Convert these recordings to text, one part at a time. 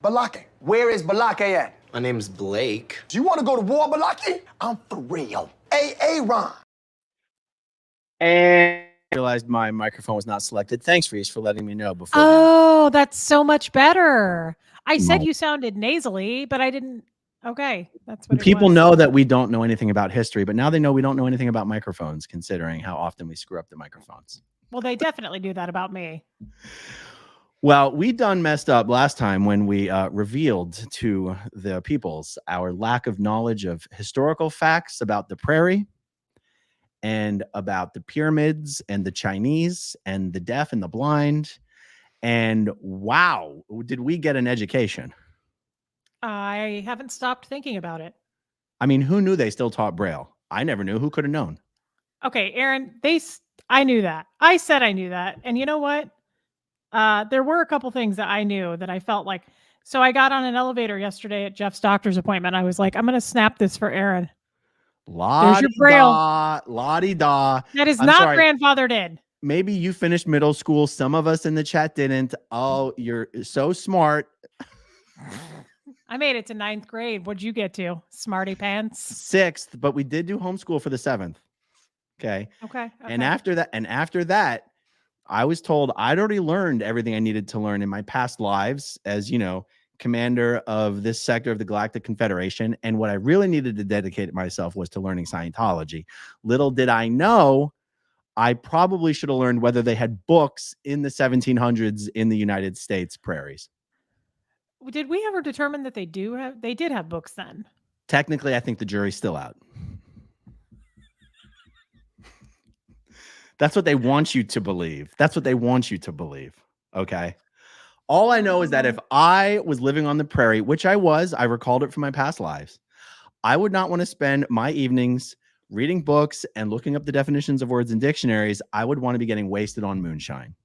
Balake. Where is Balake at? My name's Blake. Do you want to go to war, Balake? I'm for real. Ron. And I realized my microphone was not selected. Thanks, Reese, for letting me know before. Oh, that's so much better. I said you sounded nasally, but I didn't. Okay, that's what people know that we don't know anything about history, but now they know we don't know anything about microphones, considering how often we screw up the microphones. Well, they definitely do that about me. Well, we done messed up last time when we revealed to the peoples our lack of knowledge of historical facts about the prairie and about the pyramids and the Chinese and the deaf and the blind. And wow, did we get an education? I haven't stopped thinking about it. I mean, who knew they still taught Braille? I never knew. Who could have known? Okay, Aaron, I knew that. I said I knew that. And you know what? There were a couple things that I knew that I felt like. So I got on an elevator yesterday at Jeff's doctor's appointment. I was like, I'm going to snap this for Aaron. There's your Braille. La-di-da. That is not grandfathered in. Maybe you finished middle school. Some of us in the chat didn't. Oh, you're so smart. I made it to 9th grade. What'd you get to? Smarty pants? 6th, but we did do homeschool for the 7th. Okay. Okay. And after that, I was told I'd already learned everything I needed to learn in my past lives as, commander of this sector of the Galactic Confederation. And what I really needed to dedicate myself was to learning Scientology. Little did I know, I probably should have learned whether they had books in the 1700s in the United States prairies. Did we ever determine that they did have books then? Technically, I think the jury's still out. That's what they want you to believe. Okay. All I know is that if I was living on the prairie, which I recalled it from my past lives, I would not want to spend my evenings reading books and looking up the definitions of words in dictionaries. I would want to be getting wasted on moonshine.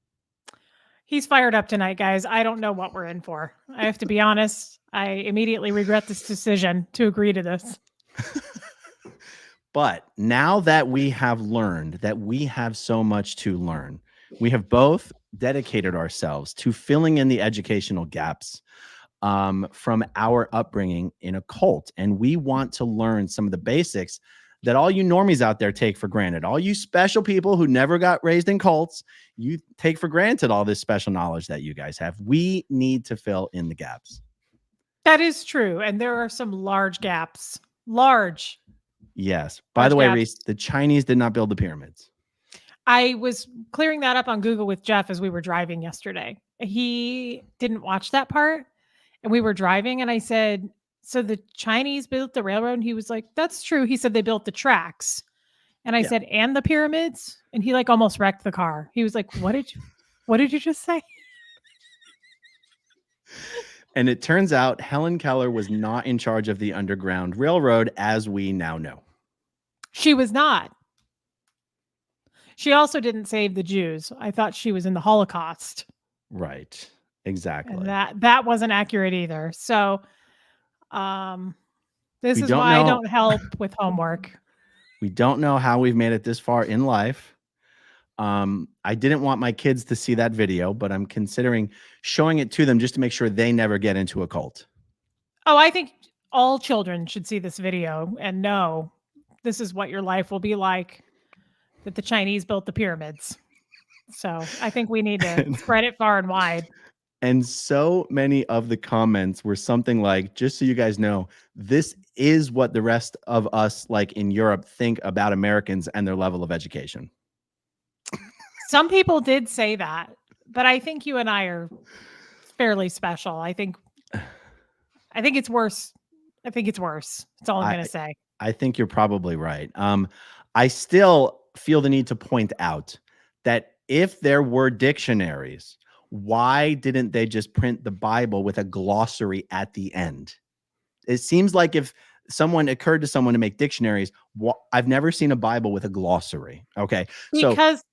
He's fired up tonight, guys. I don't know what we're in for. I have to be honest. I immediately regret this decision to agree to this. But now that we have learned that we have so much to learn, we have both dedicated ourselves to filling in the educational gaps from our upbringing in a cult. And we want to learn some of the basics that all you normies out there take for granted. All you special people who never got raised in cults, you take for granted all this special knowledge that you guys have. We need to fill in the gaps. That is true. And there are some large gaps. Large. Yes. By the way, Reese, the Chinese did not build the pyramids. I was clearing that up on Google with Jeff as we were driving yesterday. He didn't watch that part. And we were driving and I said, so the Chinese built the railroad? And he was like, that's true. He said they built the tracks. And I said, and the pyramids? And he almost wrecked the car. He was like, what did you just say? And it turns out Helen Keller was not in charge of the Underground Railroad, as we now know. She was not. She also didn't save the Jews. I thought she was in the Holocaust. Right. Exactly. And that wasn't accurate either. So this is why I don't help with homework. We don't know how we've made it this far in life. I didn't want my kids to see that video, but I'm considering showing it to them just to make sure they never get into a cult. Oh, I think all children should see this video and know this is what your life will be like, that the Chinese built the pyramids. So I think we need to spread it far and wide. And so many of the comments were something like, just so you guys know, this is what the rest of us in Europe think about Americans and their level of education. Some people did say that, but I think you and I are fairly special. I think it's worse. That's all I'm going to say. I think you're probably right. I still feel the need to point out that if there were dictionaries, why didn't they just print the Bible with a glossary at the end? It seems like if occurred to someone to make dictionaries, I've never seen a Bible with a glossary. Okay. Because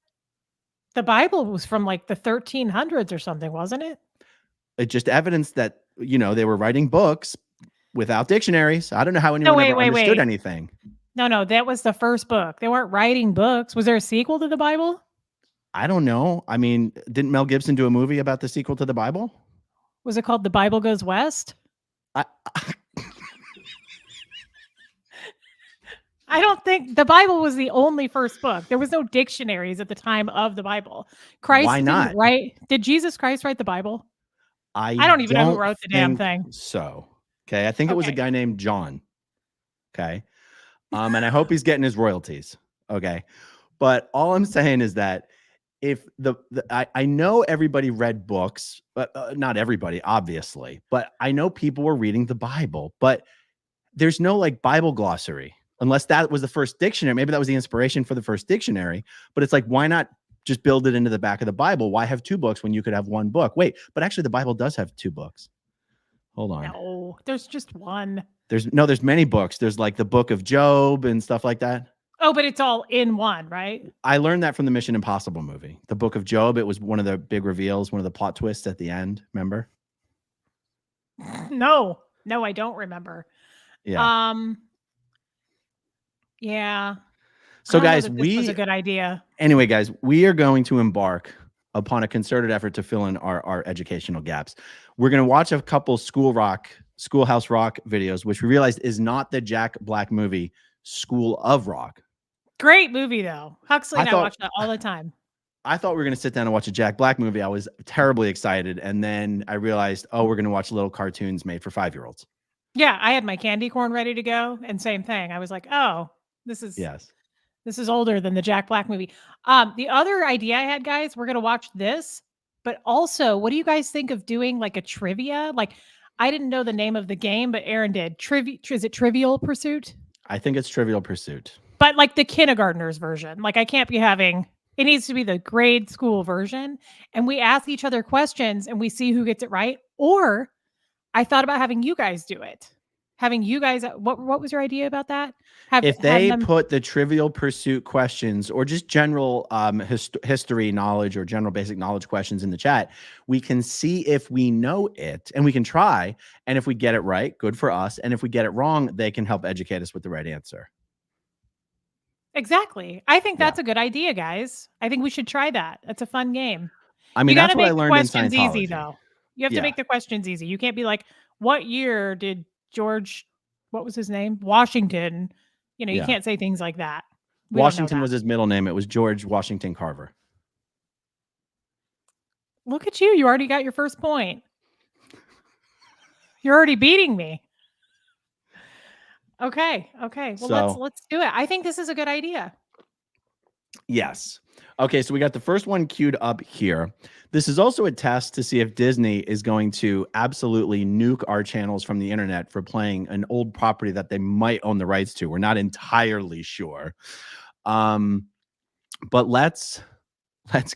the Bible was from the 1300s or something, wasn't it? It's just evidence that, they were writing books without dictionaries. I don't know how anyone ever understood anything. No, that was the first book. They weren't writing books. Was there a sequel to the Bible? I don't know. I mean, didn't Mel Gibson do a movie about the sequel to the Bible? Was it called The Bible Goes West? I, I don't think the Bible was the only first book. There was no dictionaries at the time of the Bible. Christ Why not? didn't write. Did Jesus Christ write the Bible? I don't even know who don't wrote the damn think thing. So, okay. I think it was a Okay. guy named John. Okay. And I hope he's getting his royalties. Okay. But all I'm saying is that if I know everybody read books, but not everybody, obviously, but I know people were reading the Bible, but there's no like Bible glossary unless that was the first dictionary. Maybe that was the inspiration for the first dictionary, but it's like, why not just build it into the back of the Bible? Why have two books when you could have one book? Wait, but actually the Bible does have two books. Hold on. No, there's just one. There's many books. There's like the book of Job and stuff like that. Oh, but it's all in one, right? I learned that from the Mission Impossible movie. The book of Job, it was one of the big reveals, one of the plot twists at the end. Remember? No, I don't remember. Yeah. Yeah. So guys, this was a good idea. Anyway, guys, we are going to embark upon a concerted effort to fill in our educational gaps. We're going to watch a couple Schoolhouse Rock videos, which we realized is not the Jack Black movie, School of Rock. Great movie, though. Huxley and I watch that all the time. I thought we were going to sit down and watch a Jack Black movie. I was terribly excited. And then I realized, we're going to watch little cartoons made for 5-year-olds. Yeah, I had my candy corn ready to go. And same thing. I was like, this is older than the Jack Black movie. The other idea I had, guys, we're going to watch this. But also, what do you guys think of doing like a trivia? Like, I didn't know the name of the game, but Aaron did. Is it Trivial Pursuit? I think it's Trivial Pursuit. But like the kindergartners version. Like I can't be having, it needs to be the grade school version. And we ask each other questions and we see who gets it right. Or I thought about having you guys do it. Having you guys, what was your idea about that? If they put the Trivial Pursuit questions or just general history knowledge or general basic knowledge questions in the chat, we can see if we know it and we can try. And if we get it right, good for us. And if we get it wrong, they can help educate us with the right answer. Exactly. I think that's a good idea, guys. I think we should try that. It's a fun game. I mean, that's what I learned in Scientology. Easy, though. You have to make the questions easy. You can't be like, what year did George, what was his name? Washington. You know, you can't say things like that. Washington was his middle name. It was George Washington Carver. Look at you. You already got your first point. You're already beating me. Okay. Well, let's do it. I think this is a good idea. Yes. Okay, so we got the first one queued up here. This is also a test to see if Disney is going to absolutely nuke our channels from the internet for playing an old property that they might own the rights to. We're not entirely sure. But let's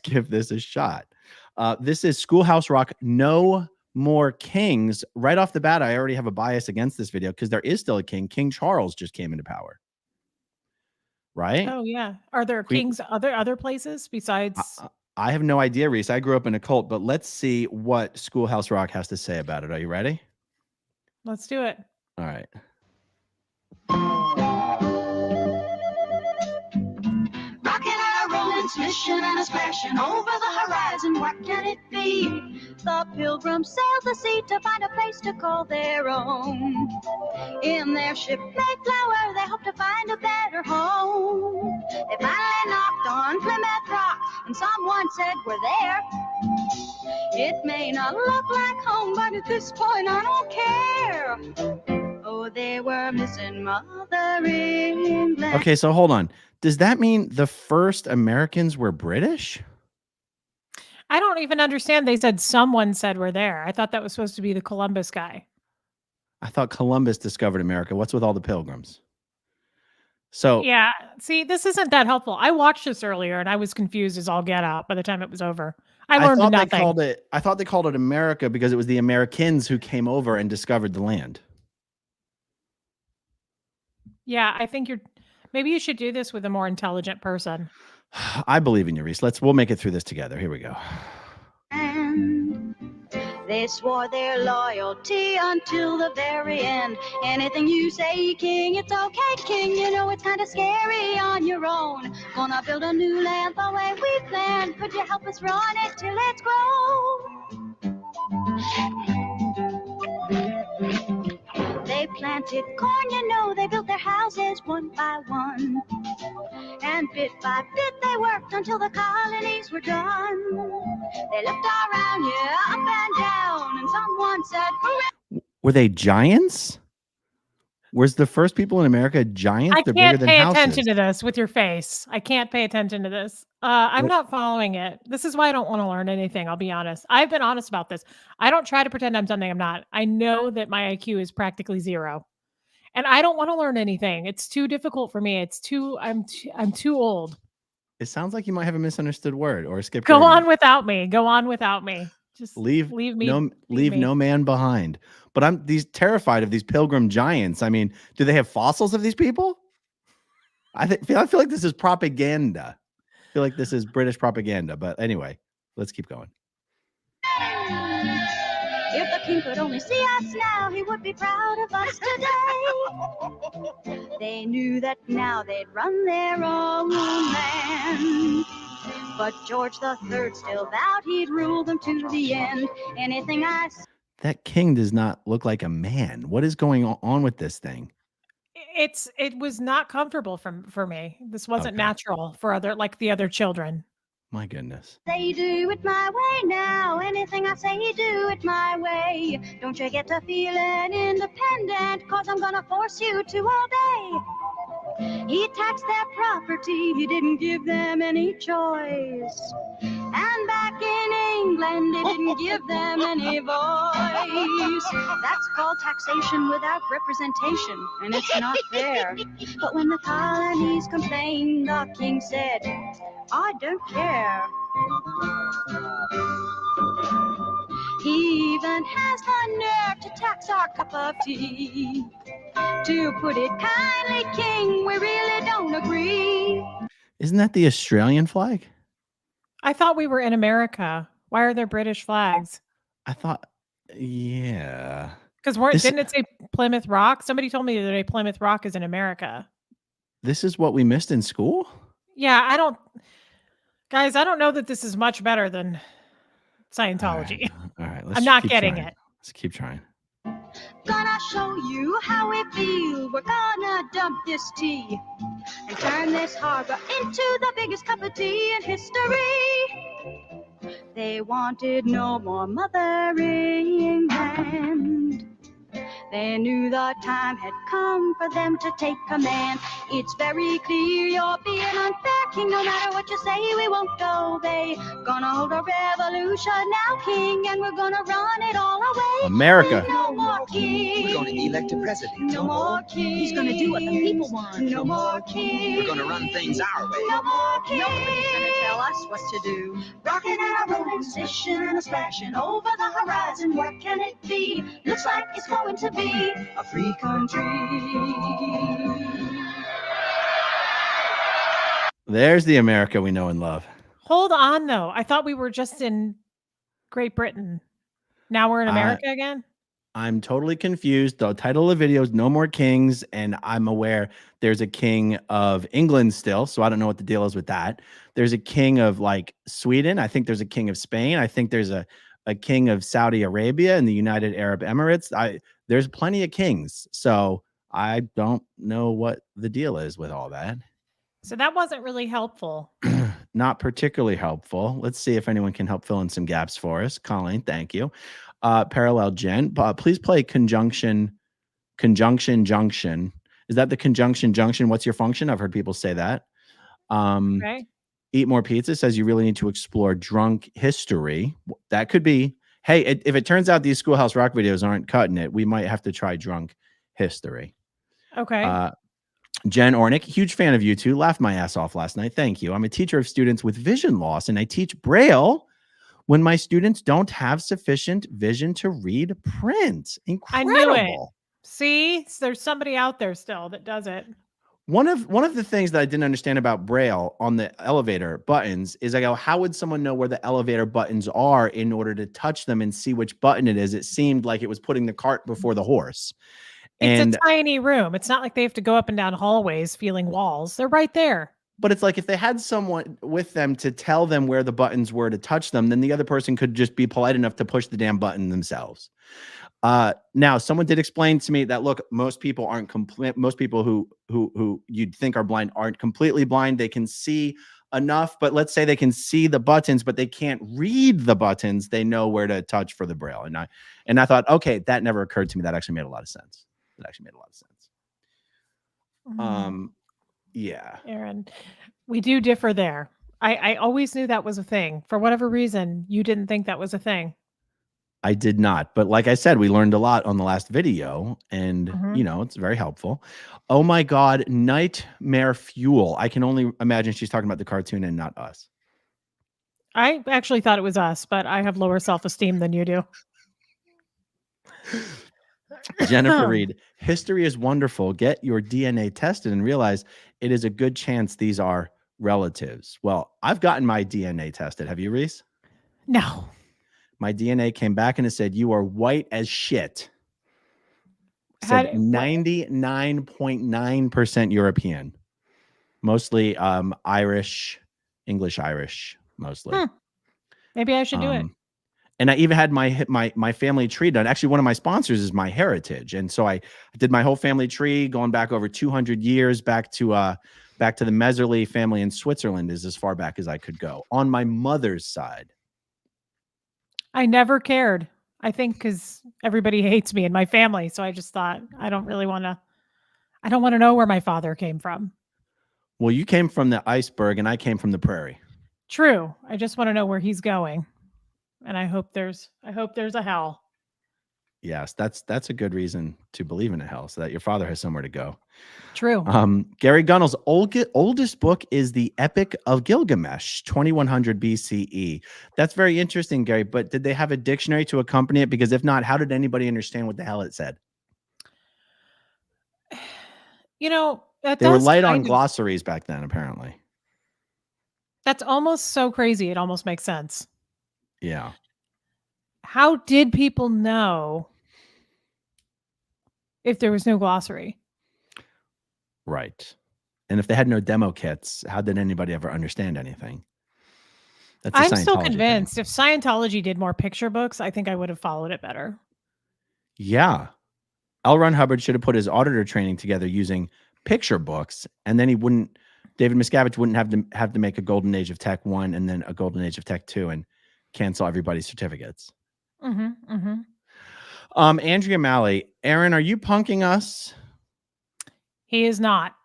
give this a shot. This is Schoolhouse Rock No More Kings. Right off the bat, I already have a bias against this video because there is still a king. King Charles just came into power. Right? Oh, yeah. Are there kings other places besides? I have no idea, Reese. I grew up in a cult, but let's see what Schoolhouse Rock has to say about it. Are you ready? Let's do it. All right. Smishing and a splashing over the horizon, what can it be? The Pilgrims sailed the sea to find a place to call their own. In their ship Mayflower, they hope to find a better home. They finally knocked on Plymouth Rock, and someone said we're there. It may not look like home, but at this point I don't care. Oh, they were missing Mother England. Okay, so hold on. Does that mean the first Americans were British? I don't even understand. They said someone said we're there. I thought that was supposed to be the Columbus guy. I thought Columbus discovered America. What's with all the pilgrims? So yeah, see, this isn't that helpful. I watched this earlier and I was confused as all get out by the time it was over. I learned nothing. I thought they called it America because it was the Americans who came over and discovered the land. Yeah, I think maybe you should do this with a more intelligent person. I believe in you, Reese. We'll make it through this together. Here we go. And they swore their loyalty until the very end. Anything you say, King, it's okay, King. You know it's kind of scary on your own. Gonna build a new land the way we planned. Could you help us run it till it's grown? planted corn, you know, they built their houses one by one. And bit by bit they worked until the colonies were done. They looked around, yeah, up and down, and someone said, hooray! Were they giants? Was the first people in America giants? I They're bigger can't than pay houses. attention to this with your face. I can't pay attention to this. I'm not following it. This is why I don't want to learn anything. I'll be honest. I've been honest about this. I don't try to pretend I'm something I'm not. I know that my IQ is practically 0. And I don't want to learn anything. It's too difficult for me. I'm too old. It sounds like you might have a misunderstood word or a skip. Go on without me. Go on without me. Just leave me. Leave no man behind. But I'm terrified of these pilgrim giants. I mean, do they have fossils of these people? I feel like this is propaganda. I feel like this is British propaganda. But anyway, let's keep going. If the king could only see us now, he would be proud of us today. They knew that now they'd run their own land. But George III still vowed he'd rule them to the end. Anything I say. That king does not look like a man. What is going on with this thing? It was not comfortable for me. This wasn't natural for the other children. My goodness. They do it my way now. Anything I say, do it my way. Don't you get to feeling independent, 'cause I'm gonna force you to obey. He taxed their property, he didn't give them any choice. And back in England, he didn't give them any voice. That's called taxation without representation, and it's not fair. But when the colonies complained, the king said, I don't care. He even has the nerve to tax our cup of tea. To put it kindly, King, we really don't agree. Isn't that the Australian flag? I thought we were in America. Why are there British flags? I thought, yeah. Because didn't it say Plymouth Rock? Somebody told me the other day Plymouth Rock is in America. This is what we missed in school? Yeah, guys, I don't know that this is much better than Scientology. All right. I'm not getting it. Let's keep trying. Gonna show you how we feel. We're gonna dump this tea and turn this harbor into the biggest cup of tea in history. They wanted no more mothering land. They knew the time had come for them to take command. It's very clear you're being unfair, King. No matter what you say, we won't obey. Gonna hold a revolution now, King, and we're gonna run it all away. America. No more King. We're going to elect a president. No more King. He's gonna do what the people want. No more King. We're going to run things our way. No more King. Nobody's gonna tell us what to do. Rocking and a rolling, sishing and a splashing over the horizon. What can it be? Looks like it's going to be A free country. There's the America we know and love. Hold on, though. I thought we were just in Great Britain. Now we're in America again? I'm totally confused. The title of the video is No More Kings, and I'm aware there's a king of England still, so I don't know what the deal is with that. There's a king of Sweden. I think there's a king of Spain. I think there's a king of Saudi Arabia and the United Arab Emirates. There's plenty of kings, so I don't know what the deal is with all that. So that wasn't really helpful. Not particularly helpful. Let's see if anyone can help fill in some gaps for us. Colleen, thank you. Parallel Gen, please play conjunction, junction. Is that the conjunction junction? What's your function? I've heard people say that. Okay. Eat More Pizza says you really need to explore drunk history. That could be. Hey, if it turns out these Schoolhouse Rock videos aren't cutting it, we might have to try drunk history. Okay. Jen Ornick, huge fan of you two. Laughed my ass off last night. Thank you. I'm a teacher of students with vision loss, and I teach Braille when my students don't have sufficient vision to read print. Incredible. I knew it. See, there's somebody out there still that does it. One of the things that I didn't understand about Braille on the elevator buttons is I go, how would someone know where the elevator buttons are in order to touch them and see which button it is? It seemed like it was putting the cart before the horse. It's a tiny room. It's not like they have to go up and down hallways feeling walls. They're right there. But it's like if they had someone with them to tell them where the buttons were to touch them, then the other person could just be polite enough to push the damn button themselves. Now, someone did explain to me that, look, most people aren't complete. Most people who you'd think are blind aren't completely blind. They can see enough, but let's say they can see the buttons, but they can't read the buttons. They know where to touch for the Braille. And I thought, okay, that never occurred to me. That actually made a lot of sense. Yeah. Aaron, we do differ there. I always knew that was a thing. For whatever reason, you didn't think that was a thing. I did not. But like I said, we learned a lot on the last video, and it's very helpful. Oh my God, Nightmare Fuel. I can only imagine she's talking about the cartoon and not us. I actually thought it was us, but I have lower self-esteem than you do. Jennifer Reed, history is wonderful. Get your DNA tested and realize it is a good chance these are relatives. Well, I've gotten my DNA tested. Have you, Reese? No. My DNA came back and it said, you are white as shit. It said 99.9% European. Mostly Irish, English Irish, mostly. Maybe I should do it. And I even had my family tree done. Actually, one of my sponsors is MyHeritage. And so I did my whole family tree going back over 200 years back to the Messerly family in Switzerland is as far back as I could go on my mother's side. I never cared. I think because everybody hates me and my family. So I just thought, I don't want to know where my father came from. Well, you came from the iceberg and I came from the prairie. True. I just want to know where he's going. And I hope there's a hell. Yes, that's a good reason to believe in a hell, so that your father has somewhere to go. True. Gary Gunnell's oldest book is the Epic of Gilgamesh, 2100 BCE. That's very interesting, Gary. But did they have a dictionary to accompany it? Because if not, how did anybody understand what the hell it said? You know, they were light on glossaries back then, apparently. That's almost so crazy. It almost makes sense. Yeah. How did people know if there was no glossary? Right. And if they had no demo kits, how did anybody ever understand anything? I'm still convinced if Scientology did more picture books, I think I would have followed it better. Yeah. Elrond Hubbard should have put his auditor training together using picture books, and then David Miscavige wouldn't have to make a Golden Age of Tech 1 and then a Golden Age of Tech 2 and cancel everybody's certificates. Andrea Malley, Aaron, are you punking us? He is not.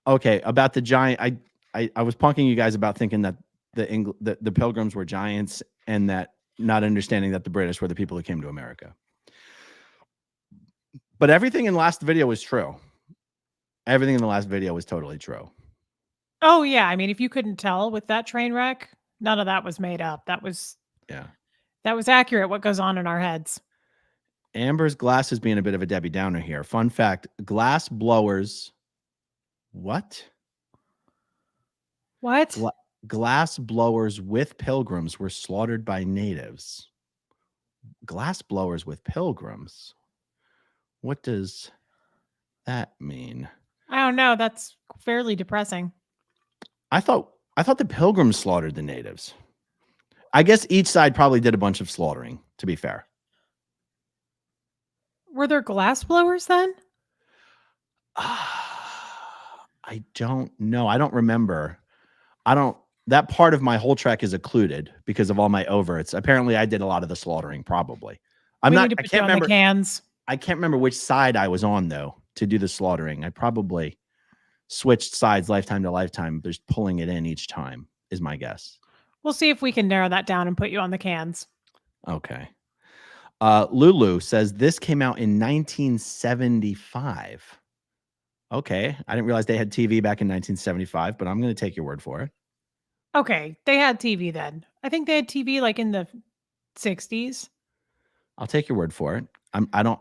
Okay, about the giant. I was punking you guys about thinking that the Pilgrims were giants and that not understanding that the British were the people who came to America. But everything in the last video was true. Everything in the last video was totally true. Oh yeah, I mean, if you couldn't tell with that train wreck, none of that was made up. That was accurate. What goes on in our heads? Amber's glass is being a bit of a Debbie Downer here. Fun fact: glass blowers. What? Glass blowers with Pilgrims were slaughtered by natives. Glass blowers with Pilgrims. What does that mean? I don't know. That's fairly depressing. I thought the Pilgrims slaughtered the natives. I guess each side probably did a bunch of slaughtering, to be fair. Were there glass blowers then? I don't know. I don't remember. That part of my whole trek is occluded because of all my overts. Apparently I did a lot of the slaughtering, probably. I can't remember. The cans. I can't remember which side I was on though to do the slaughtering. I probably switched sides lifetime to lifetime, just pulling it in each time is my guess. We'll see if we can narrow that down and put you on the cans. Okay. Lulu says this came out in 1975. Okay. I didn't realize they had TV back in 1975, but I'm going to take your word for it. Okay. They had TV then. I think they had TV like in the 60s. I'll take your word for it. I don't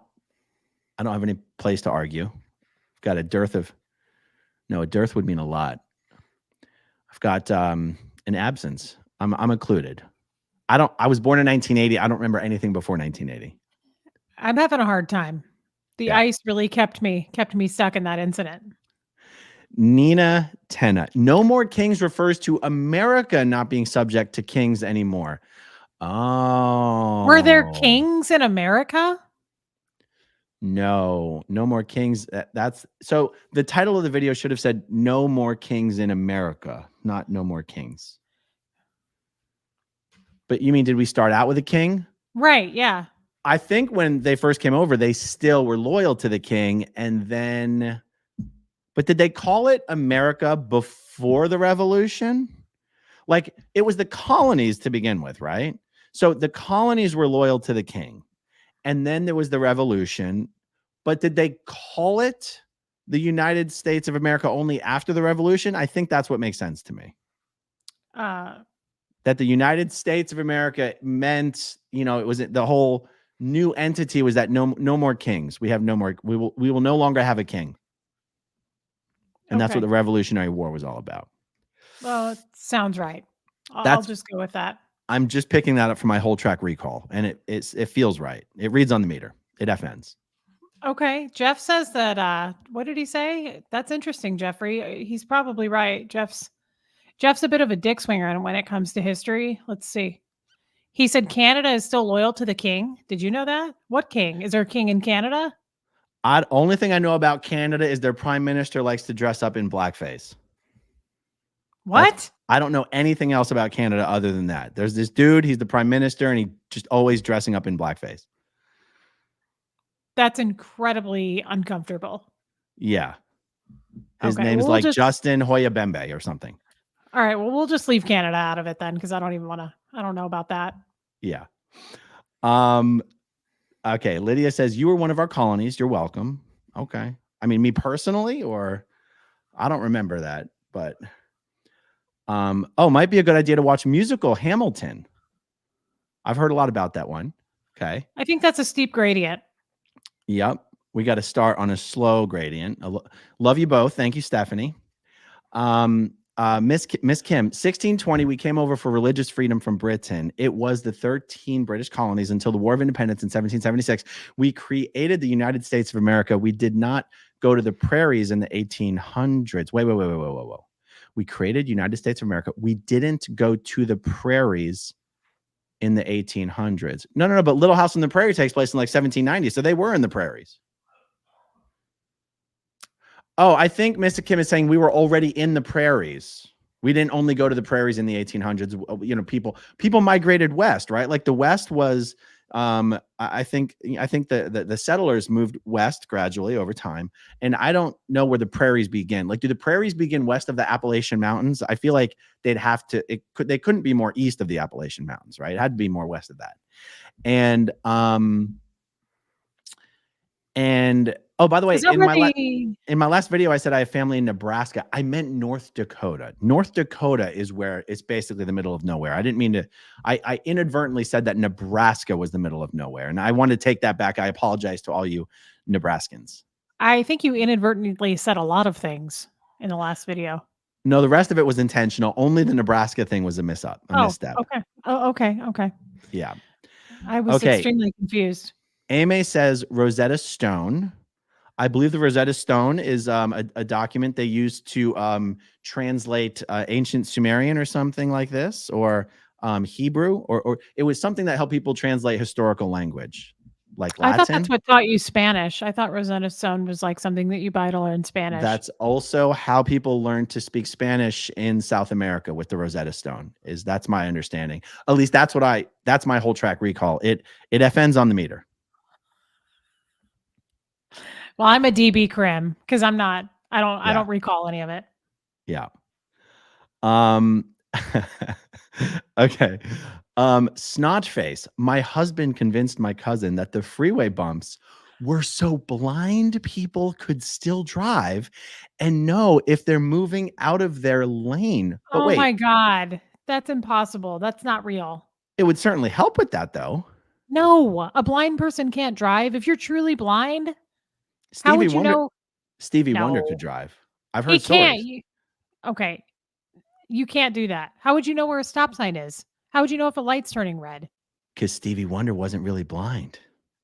have any place to argue. I've got a dearth would mean a lot. I've got an absence. I'm included. I was born in 1980. I don't remember anything before 1980. I'm having a hard time. The ice really kept me stuck in that incident. Nina Tenna. No more kings refers to America not being subject to kings anymore. Oh. Were there kings in America? No more kings. That's so the title of the video should have said no more kings in America, not no more kings. But you mean, did we start out with a king? Right. Yeah. I think when they first came over, they still were loyal to the king. And then, but did they call it America before the revolution? Like it was the colonies to begin with, right? So the colonies were loyal to the king. And then there was the revolution. But did they call it the United States of America only after the revolution? I think that's what makes sense to me. That the United States of America meant, you know, it was the whole new entity was that no more kings. We have no more. We will no longer have a king. And that's what the Revolutionary War was all about. Well, it sounds right. I'll just go with that. I'm just picking that up from my whole track recall, and it feels right. It reads on the meter. It FNs. Okay. Jeff says that, what did he say? That's interesting, Jeffrey. He's probably right. Jeff's a bit of a dick swinger when it comes to history. Let's see. He said Canada is still loyal to the king. Did you know that? What king? Is there a king in Canada? Only thing I know about Canada is their prime minister likes to dress up in blackface. What? I don't know anything else about Canada other than that. There's this dude, he's the prime minister, and he just always dressing up in blackface. That's incredibly uncomfortable. Yeah. His name's like Justin Hoyabembe or something. All right. Well, we'll just leave Canada out of it then, because I don't know about that. Yeah. Okay. Lydia says, you were one of our colonies. You're welcome. Okay. I mean, me personally, or I don't remember that, but might be a good idea to watch musical Hamilton. I've heard a lot about that one. Okay. I think that's a steep gradient. Yep. We got to start on a slow gradient. Love you both. Thank you, Stephanie. Miss Kim, 1620, we came over for religious freedom from Britain. It was the 13 British colonies until the War of Independence in 1776. We created the United States of America. We did not go to the prairies in the 1800s. Wait. We created United States of America. We didn't go to the prairies in the 1800s. No. But Little House on the Prairie takes place in like 1790. So they were in the prairies. Oh, I think Mr. Kim is saying we were already in the prairies. We didn't only go to the prairies in the 1800s. You know, people migrated west, right? Like the West was, I think the settlers moved west gradually over time. And I don't know where the prairies begin. Like, do the prairies begin west of the Appalachian Mountains? I feel like they'd have to, they couldn't be more east of the Appalachian Mountains, right? It had to be more west of that. And oh, by the way, in my last video, I said I have family in Nebraska. I meant North Dakota. North Dakota is where it's basically the middle of nowhere. I didn't mean to. I inadvertently said that Nebraska was the middle of nowhere, and I want to take that back. I apologize to all you Nebraskans. I think you inadvertently said a lot of things in the last video. No, the rest of it was intentional. Only the Nebraska thing was a misstep. Okay. Oh, okay. Yeah. I was extremely confused. Ame says Rosetta Stone. I believe the Rosetta Stone is a document they used to translate ancient Sumerian or something like this, or Hebrew, or it was something that helped people translate historical language, like Latin. I thought that's what taught you Spanish. I thought Rosetta Stone was like something that you buy to learn Spanish. That's also how people learned to speak Spanish in South America with the Rosetta Stone. That's my understanding. At least that's my whole track recall. It FNs on the meter. Well, I'm a DB Krem because I don't recall any of it. Yeah. Okay. Snotface. My husband convinced my cousin that the freeway bumps were so blind people could still drive and know if they're moving out of their lane. But wait, my God. That's impossible. That's not real. It would certainly help with that, though. No, a blind person can't drive. If you're truly blind, how would you know? Stevie Wonder could drive. I've heard stories. Okay. You can't do that. How would you know where a stop sign is? How would you know if a light's turning red? Because Stevie Wonder wasn't really blind.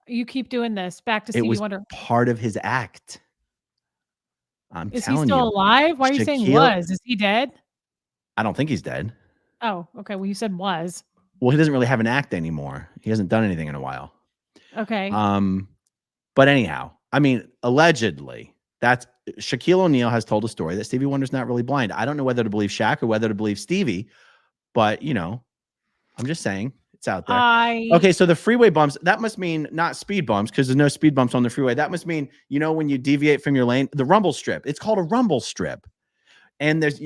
You keep doing this. Back to Stevie Wonder. Part of his act. I'm Is he telling still you. alive? Why are you saying Shaquille- was? Is he dead? I don't think he's dead. Oh, okay. Well, you said was. Well, he doesn't really have an act anymore. He hasn't done anything in a while. Okay. But anyhow, I mean, allegedly, that's Shaquille O'Neal has told a story that Stevie Wonder's not really blind. I don't know whether to believe Shaq or whether to believe Stevie, but I'm just saying it's out there. Okay, so the freeway bumps, that must mean not speed bumps because there's no speed bumps on the freeway. That must mean, when you deviate from your lane, the rumble strip. It's called a rumble strip. And there's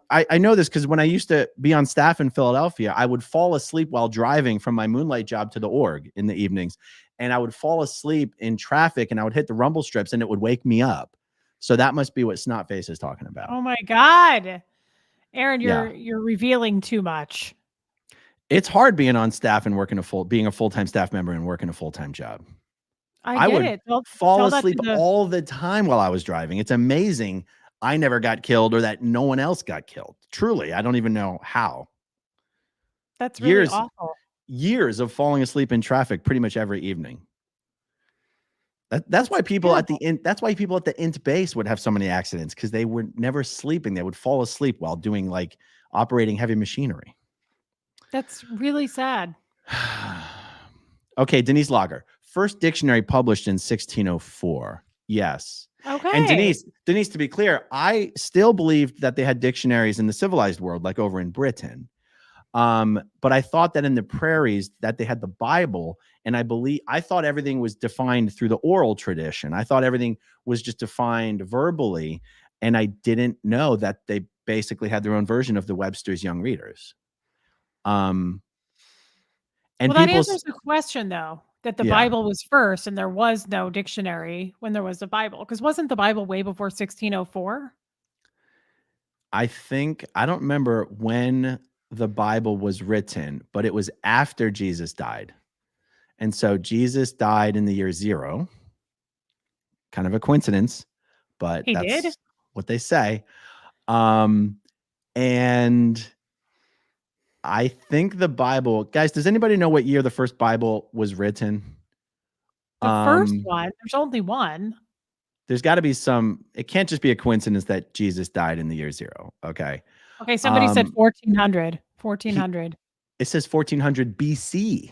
I know this because when I used to be on staff in Philadelphia, I would fall asleep while driving from my moonlight job to the org in the evenings. And I would fall asleep in traffic and I would hit the rumble strips and it would wake me up. So that must be what Snotface is talking about. Oh my God. Aaron, you're revealing too much. It's hard being on staff and being a full-time staff member and working a full-time job. I would it. fall asleep all the time while I was driving. It's amazing I never got killed or that no one else got killed. Truly, I don't even know how. That's really awful. Years of falling asleep in traffic pretty much every evening. That's why people at the int base would have so many accidents because they were never sleeping. They would fall asleep while doing operating heavy machinery. That's really sad. Okay, Denise Lager. First dictionary published in 1604. Yes. Okay. And Denise, to be clear, I still believed that they had dictionaries in the civilized world, like over in Britain. But I thought that in the prairies that they had the Bible, and I thought everything was defined through the oral tradition. I thought everything was just defined verbally, and I didn't know that they basically had their own version of the Webster's Young Readers. And that answers the question, though, that the Bible was first and there was no dictionary when there was a Bible. Because wasn't the Bible way before 1604? I don't remember when the Bible was written, but it was after Jesus died. And so Jesus died in the year 0. Kind of a coincidence, but that's what they say. And I think the Bible, guys, does anybody know what year the first Bible was written? The first one, there's only one. There's got to be it can't just be a coincidence that Jesus died in the year 0. Okay. Okay. Somebody said 1400. 1400. It says 1400 BC.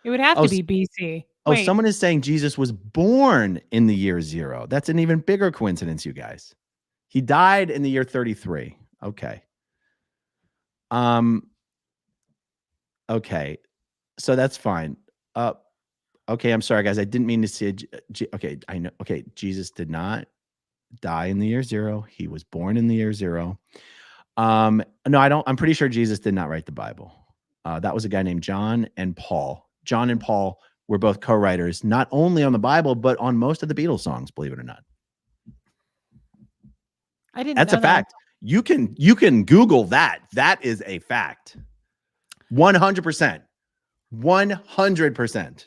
It would have to be BC. Wait. Someone is saying Jesus was born in the year 0. That's an even bigger coincidence, you guys. He died in the year 33. Okay. Okay. So that's fine. Okay. I'm sorry, guys. I didn't mean to say, okay. I know. Okay. Jesus did not die in the year 0. He was born in the year 0. No, I'm pretty sure Jesus did not write the Bible. That was a guy named John and Paul. John and Paul were both co-writers, not only on the Bible, but on most of the Beatles songs, believe it or not. I didn't That's know a fact. You can Google that. That is a fact. 100%. 100%.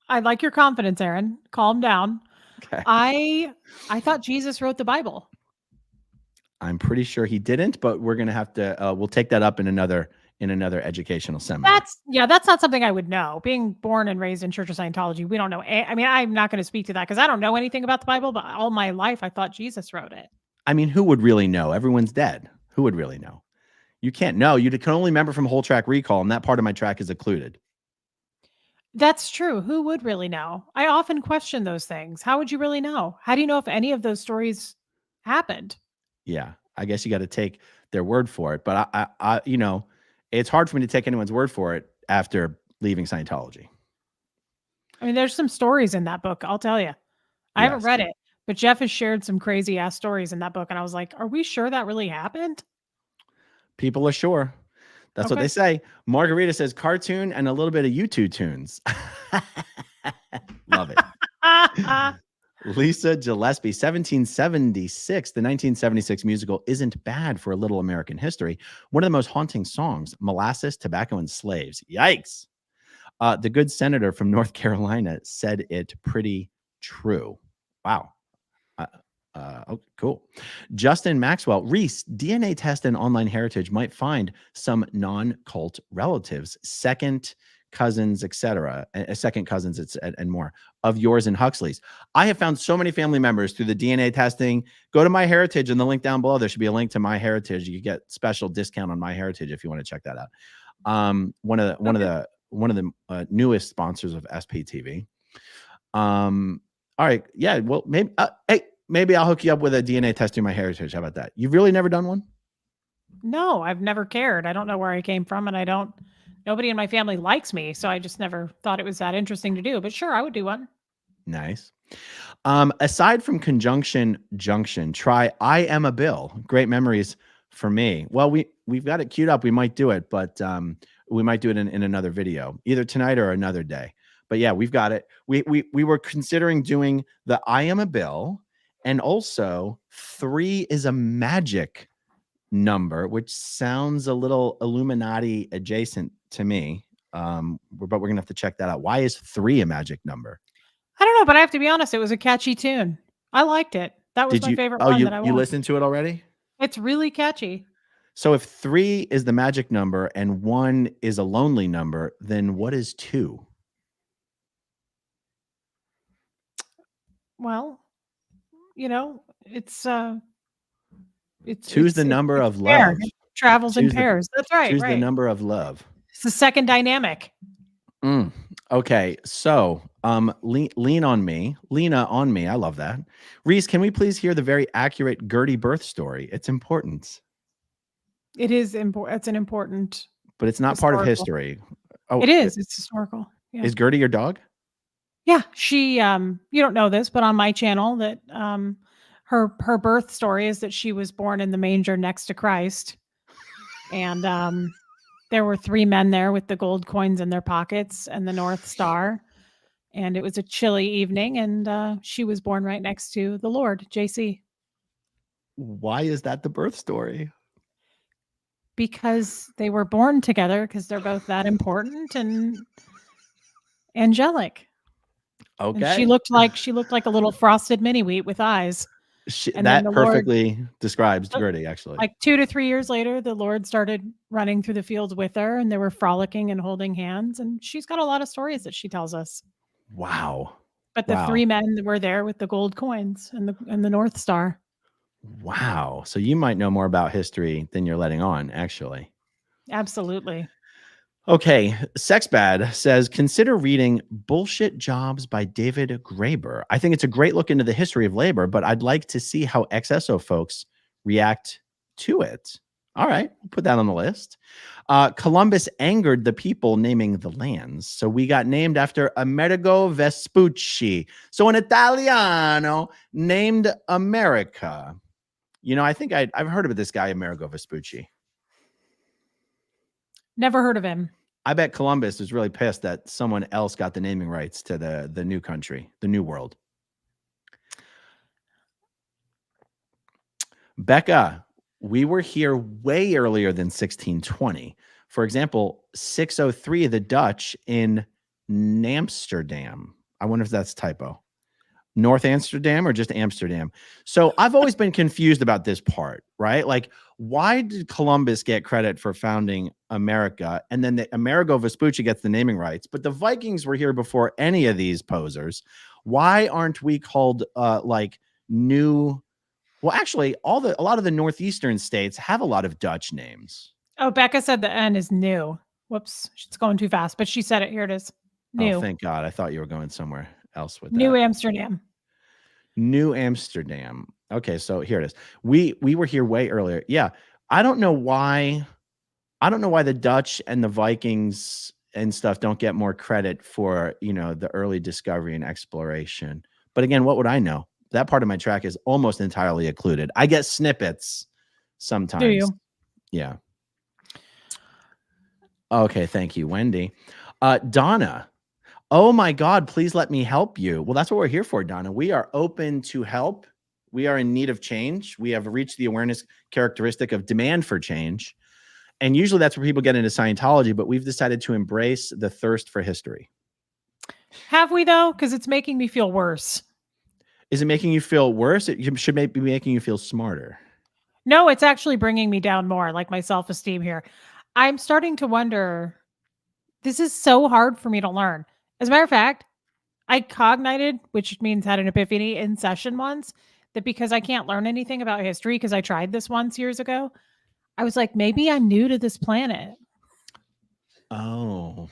I like your confidence, Aaron. Calm down. Okay. I thought Jesus wrote the Bible. I'm pretty sure he didn't, but we're going to have to, we'll take that up in another educational seminar. That's not something I would know. Being born and raised in Church of Scientology, we don't know. I mean, I'm not going to speak to that because I don't know anything about the Bible, but all my life I thought Jesus wrote it. I mean, who would really know? Everyone's dead. Who would really know? You can't know. You can only remember from whole track recall, and that part of my track is occluded. That's true. Who would really know? I often question those things. How would you really know? How do you know if any of those stories happened? Yeah, I guess you got to take their word for it. But I it's hard for me to take anyone's word for it after leaving Scientology. I mean, there's some stories in that book. I'll tell you. I haven't read it, but Jeff has shared some crazy ass stories in that book. And I was like, are we sure that really happened? People are sure. That's what they say. Margarita says cartoon and a little bit of YouTube tunes. Love it. Lisa Gillespie, 1776. The 1976 musical isn't bad for a little American history. One of the most haunting songs, Molasses, Tobacco, and Slaves. Yikes. The good senator from North Carolina said it pretty true. Wow. Oh, cool. Justin Maxwell, Reese, DNA test and online heritage might find some non-cult relatives. Second cousins, etc., second cousins, and more of yours and Huxley's. I have found so many family members through the DNA testing. Go to MyHeritage and the link down below. There should be a link to MyHeritage. You get special discount on MyHeritage if you want to check that out. One of the newest sponsors of SPTV. All right, yeah. Well, maybe maybe I'll hook you up with a DNA test through MyHeritage. How about that? You've really never done one? No, I've never cared. I don't know where I came from, and nobody in my family likes me, so I just never thought it was that interesting to do. But sure, I would do one. Nice. Aside from conjunction junction, try I am a Bill. Great memories for me. Well, we've got it queued up. We might do it, but we might do it in another video, either tonight or another day. But yeah, we've got it. We were considering doing the I am a Bill, and also 3 is a magic number, which sounds a little Illuminati adjacent to me. But we're gonna have to check that out. Why is 3 a magic number? I don't know, but I have to be honest, it was a catchy tune. I liked it. That was my favorite one that I you watched. listened to it already? It's really catchy. So if 3 is the magic number and 1 is a lonely number, then what is 2? Well, it's 2's the number of pair. love. It travels in Two's pairs. That's right. 2's right. the number of love. It's the second dynamic. Okay, so lean on me, Lena on me. I love that. Reese, can we please hear the very accurate Gertie birth story? It's important. It is important. It's an important. But it's not part of history. Oh, it is. It's historical. Yeah. Is Gertie your dog? Yeah, she. You don't know this, but on my channel, that her birth story is that she was born in the manger next to Christ, and there were 3 men there with the gold coins in their pockets and the North Star, and it was a chilly evening, and she was born right next to the Lord, JC. Why is that the birth story? Because they were born together, because they're both that important and angelic. Okay. And she looked like a little frosted mini wheat with eyes. That perfectly describes Gertie, actually. Like 2 to 3 years later, the Lord started running through the fields with her, and they were frolicking and holding hands. And she's got a lot of stories that she tells us. Wow. But the 3 men were there with the gold coins and the North Star. Wow. So you might know more about history than you're letting on, actually. Absolutely. Okay. Sexbad says, consider reading Bullshit Jobs by David Graeber. I think it's a great look into the history of labor, but I'd like to see how XSO folks react to it. All right. We'll put that on the list. Columbus angered the people naming the lands. So we got named after Amerigo Vespucci. So an Italiano named America. I think I've heard of this guy, Amerigo Vespucci. Never heard of him. I bet Columbus was really pissed that someone else got the naming rights to the new country, the new world. Becca, we were here way earlier than 1620. For example, 603, the Dutch in Amsterdam. I wonder if that's a typo. North Amsterdam or just Amsterdam? So I've always been confused about this part, right? Like, why did Columbus get credit for founding America, and then the Amerigo Vespucci gets the naming rights, but the Vikings were here before any of these posers? Why aren't we called new? Well, actually, a lot of the northeastern states have a lot of Dutch names. Oh, Becca said the N is new. Whoops, it's going too fast, but she said it. Here it is. New. Oh, thank God. I thought you were going somewhere else with that. New Amsterdam. New Amsterdam. Okay, so here it is. We were here way earlier. Yeah. I don't know why the Dutch and the Vikings and stuff don't get more credit for, the early discovery and exploration. But again, what would I know? That part of my track is almost entirely occluded. I get snippets sometimes. Do you? Yeah. Okay, thank you, Wendy. Donna. Oh my God, please let me help you. Well, that's what we're here for, Donna. We are open to help. We are in need of change. We have reached the awareness characteristic of demand for change. And usually that's where people get into Scientology, but we've decided to embrace the thirst for history. Have we, though? Because it's making me feel worse. Is it making you feel worse? It should be making you feel smarter. No, it's actually bringing me down more, like my self-esteem here. I'm starting to wonder, This is so hard for me to learn. As a matter of fact, I cognited, which means had an epiphany in session once, that because I can't learn anything about history because I tried this once years ago, I was like, maybe I'm new to this planet. Oh.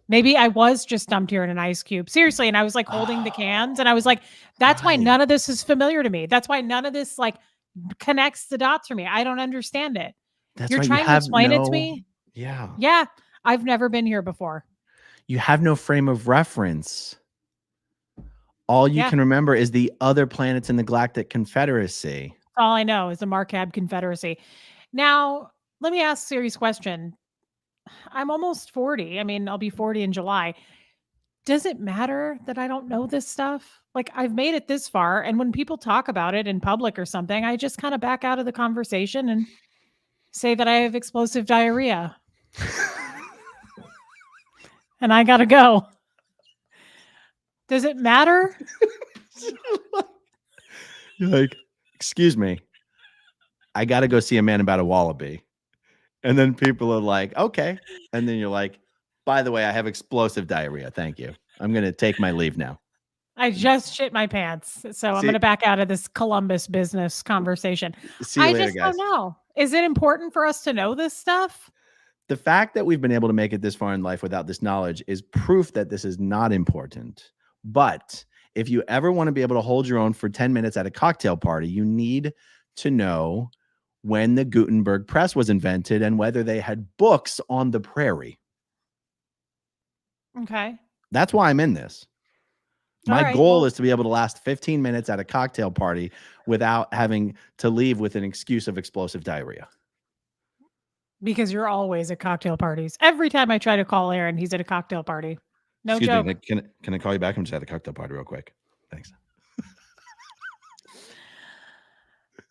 Maybe I was just dumped here in an ice cube. Seriously. And I was like holding the cans and I was like, that's why Right. none of this is familiar to me. That's why none of this like connects the dots for me. I don't understand it. That's You're right. trying to explain it to me? Yeah. Yeah. I've never been here before. You have no frame of reference. All you Yeah. can remember is the other planets in the Galactic Confederacy. All I know is the Marcab Confederacy. Now, let me ask a serious question. I'm almost 40. I mean, I'll be 40 in July. Does it matter that I don't know this stuff? Like, I've made it this far, and when people talk about it in public or something, I just kind of back out of the conversation and say that I have explosive diarrhea. And I gotta go. Does it matter? You're like, excuse me, I got to go see a man about a wallaby. And then people are like, okay. And then you're like, by the way, I have explosive diarrhea. Thank you. I'm going to take my leave now. I just shit my pants. So I'm See- going to back out of this Columbus business conversation. See you I later, just guys. don't know. Is it important for us to know this stuff? The fact that we've been able to make it this far in life without this knowledge is proof that this is not important. But if you ever want to be able to hold your own for 10 minutes at a cocktail party, you need to know when the Gutenberg press was invented and whether they had books on the prairie. Okay. That's why I'm in this. My All right, goal well- is to be able to last 15 minutes at a cocktail party without having to leave with an excuse of explosive diarrhea. Because you're always at cocktail parties. Every time I try to call Aaron, he's at a cocktail party. No Excuse joke. me, can I call you back? I'm just at a cocktail party real quick. Thanks.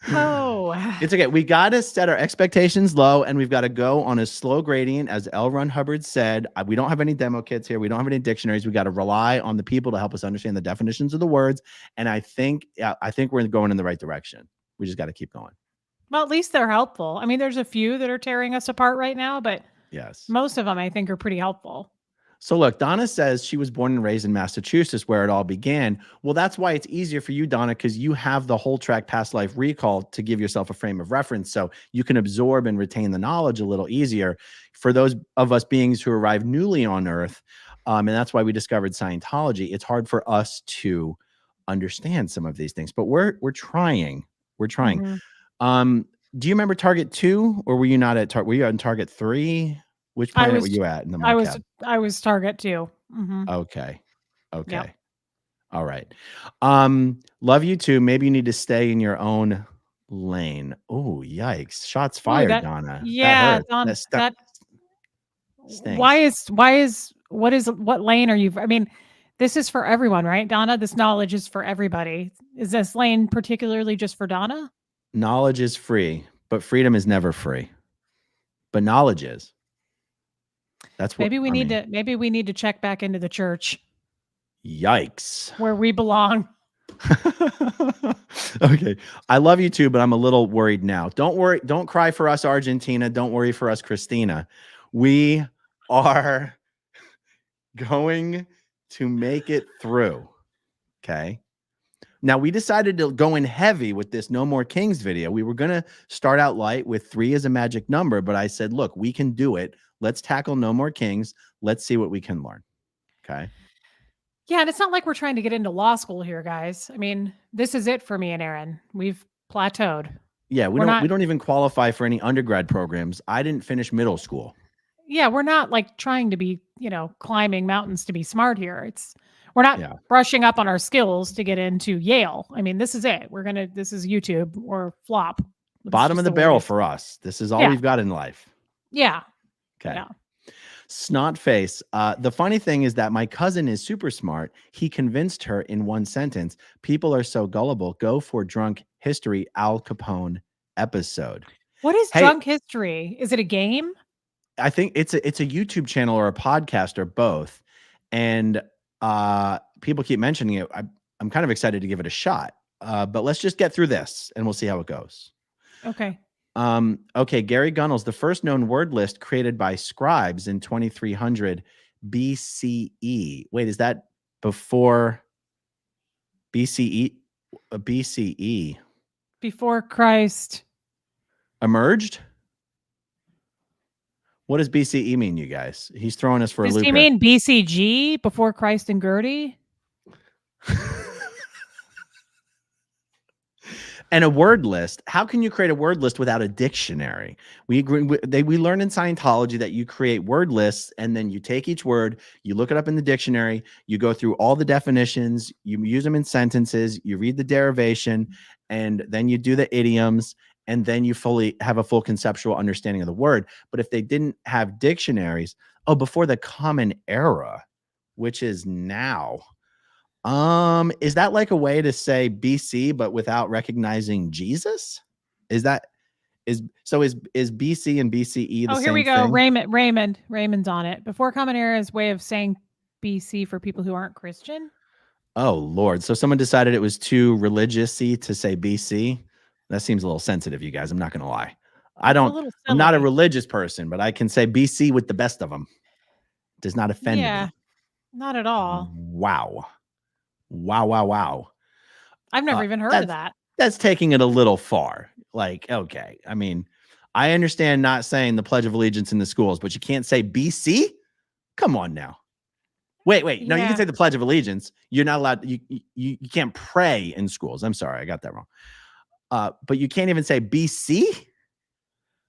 Oh, It's okay. We got to set our expectations low and we've got to go on a slow gradient. As Elrond Hubbard said, we don't have any demo kits here. We don't have any dictionaries. We got to rely on the people to help us understand the definitions of the words. And I think we're going in the right direction. We just got to keep going. well, at least they're helpful. I mean, there's a few that are tearing us apart right now, but Yes. most of them I think are pretty helpful. So look, Donna says she was born and raised in Massachusetts where it all began. Well, that's why it's easier for you, Donna, because you have the whole track past life recall to give yourself a frame of reference. So you can absorb and retain the knowledge a little easier. For those of us beings who arrived newly on Earth, and that's why we discovered Scientology, it's hard for us to understand some of these things. But we're trying. We're trying. Mhm. Do you remember Target 2 or were you not at Target? Were you on Target 3? Which planet were you at in the Marcab? I was Target too. Mhm. Okay. Okay. Yep. All right. Love you too. Maybe you need to stay in your own lane. Oh, yikes. Shots Ooh, fired, that- Donna. Yeah, That Don, hurts. that stinks. what lane are you? I mean, this is for everyone, right, Donna? This knowledge is for everybody. Is this lane particularly just for Donna? Knowledge is free, but freedom is never free. But knowledge is. That's what Maybe we need to check back into the church Yikes. where we belong. Okay. I love you too, but I'm a little worried now. Don't worry. Don't cry for us, Argentina. Don't worry for us, Christina. We are going to make it through. Okay. Now we decided to go in heavy with this No More Kings video. We were going to start out light with 3 as a magic number, but I said, look, we can do it. Let's tackle No More Kings. Let's see what we can learn. Okay. Yeah, and it's not like we're trying to get into law school here, guys. I mean, this is it for me and Aaron. We've plateaued. Yeah, we don't even qualify for any undergrad programs. I didn't finish middle school. Yeah, we're not like trying to be, climbing mountains to be smart here. We're not brushing up on our skills to get into Yale. I mean, this is it. This is YouTube or flop. It's Bottom just of the way it barrel is. for us. This is all we've got in life. Yeah. Okay. Yeah. Snot face. The funny thing is that my cousin is super smart. He convinced her in one sentence. People are so gullible. Go for Drunk History Al Capone episode. What is Hey, drunk history? Is it a game? I think it's a YouTube channel or a podcast or both. And people keep mentioning it. I'm kind of excited to give it a shot. But let's just get through this and we'll see how it goes. Okay. Okay, Gary Gunnels, the first known word list created by scribes in 2300 BCE. Wait, is that before BCE? BCE Before Christ. emerged? What does BCE mean, you guys? He's throwing us for a Does loop he here. mean BCG, before Christ and Gertie? And a word list. How can you create a word list without a dictionary? We learn in Scientology that you create word lists, and then you take each word, you look it up in the dictionary, you go through all the definitions, you use them in sentences, you read the derivation, and then you do the idioms, and then you fully have a full conceptual understanding of the word. But if they didn't have dictionaries, before the Common Era, which is now. Is that like a way to say BC but without recognizing Jesus? Is BC and BCE the same Here we go. thing? Raymond's on it. Before Common Era's way of saying BC for people who aren't Christian. Oh Lord. So someone decided it was too religious-y to say BC. That seems a little sensitive, you guys. I'm not gonna lie. I'm not a religious person, but I can say BC with the best of them. Does not offend me. Not at all. Wow. I've never even heard of that. That's taking it a little far. Like, okay. I mean, I understand not saying the Pledge of Allegiance in the schools, but you can't say BC? Come on now. Wait. No, you can say the Pledge of Allegiance. You're not allowed. You can't pray in schools. I'm sorry. I got that wrong. But you can't even say BC?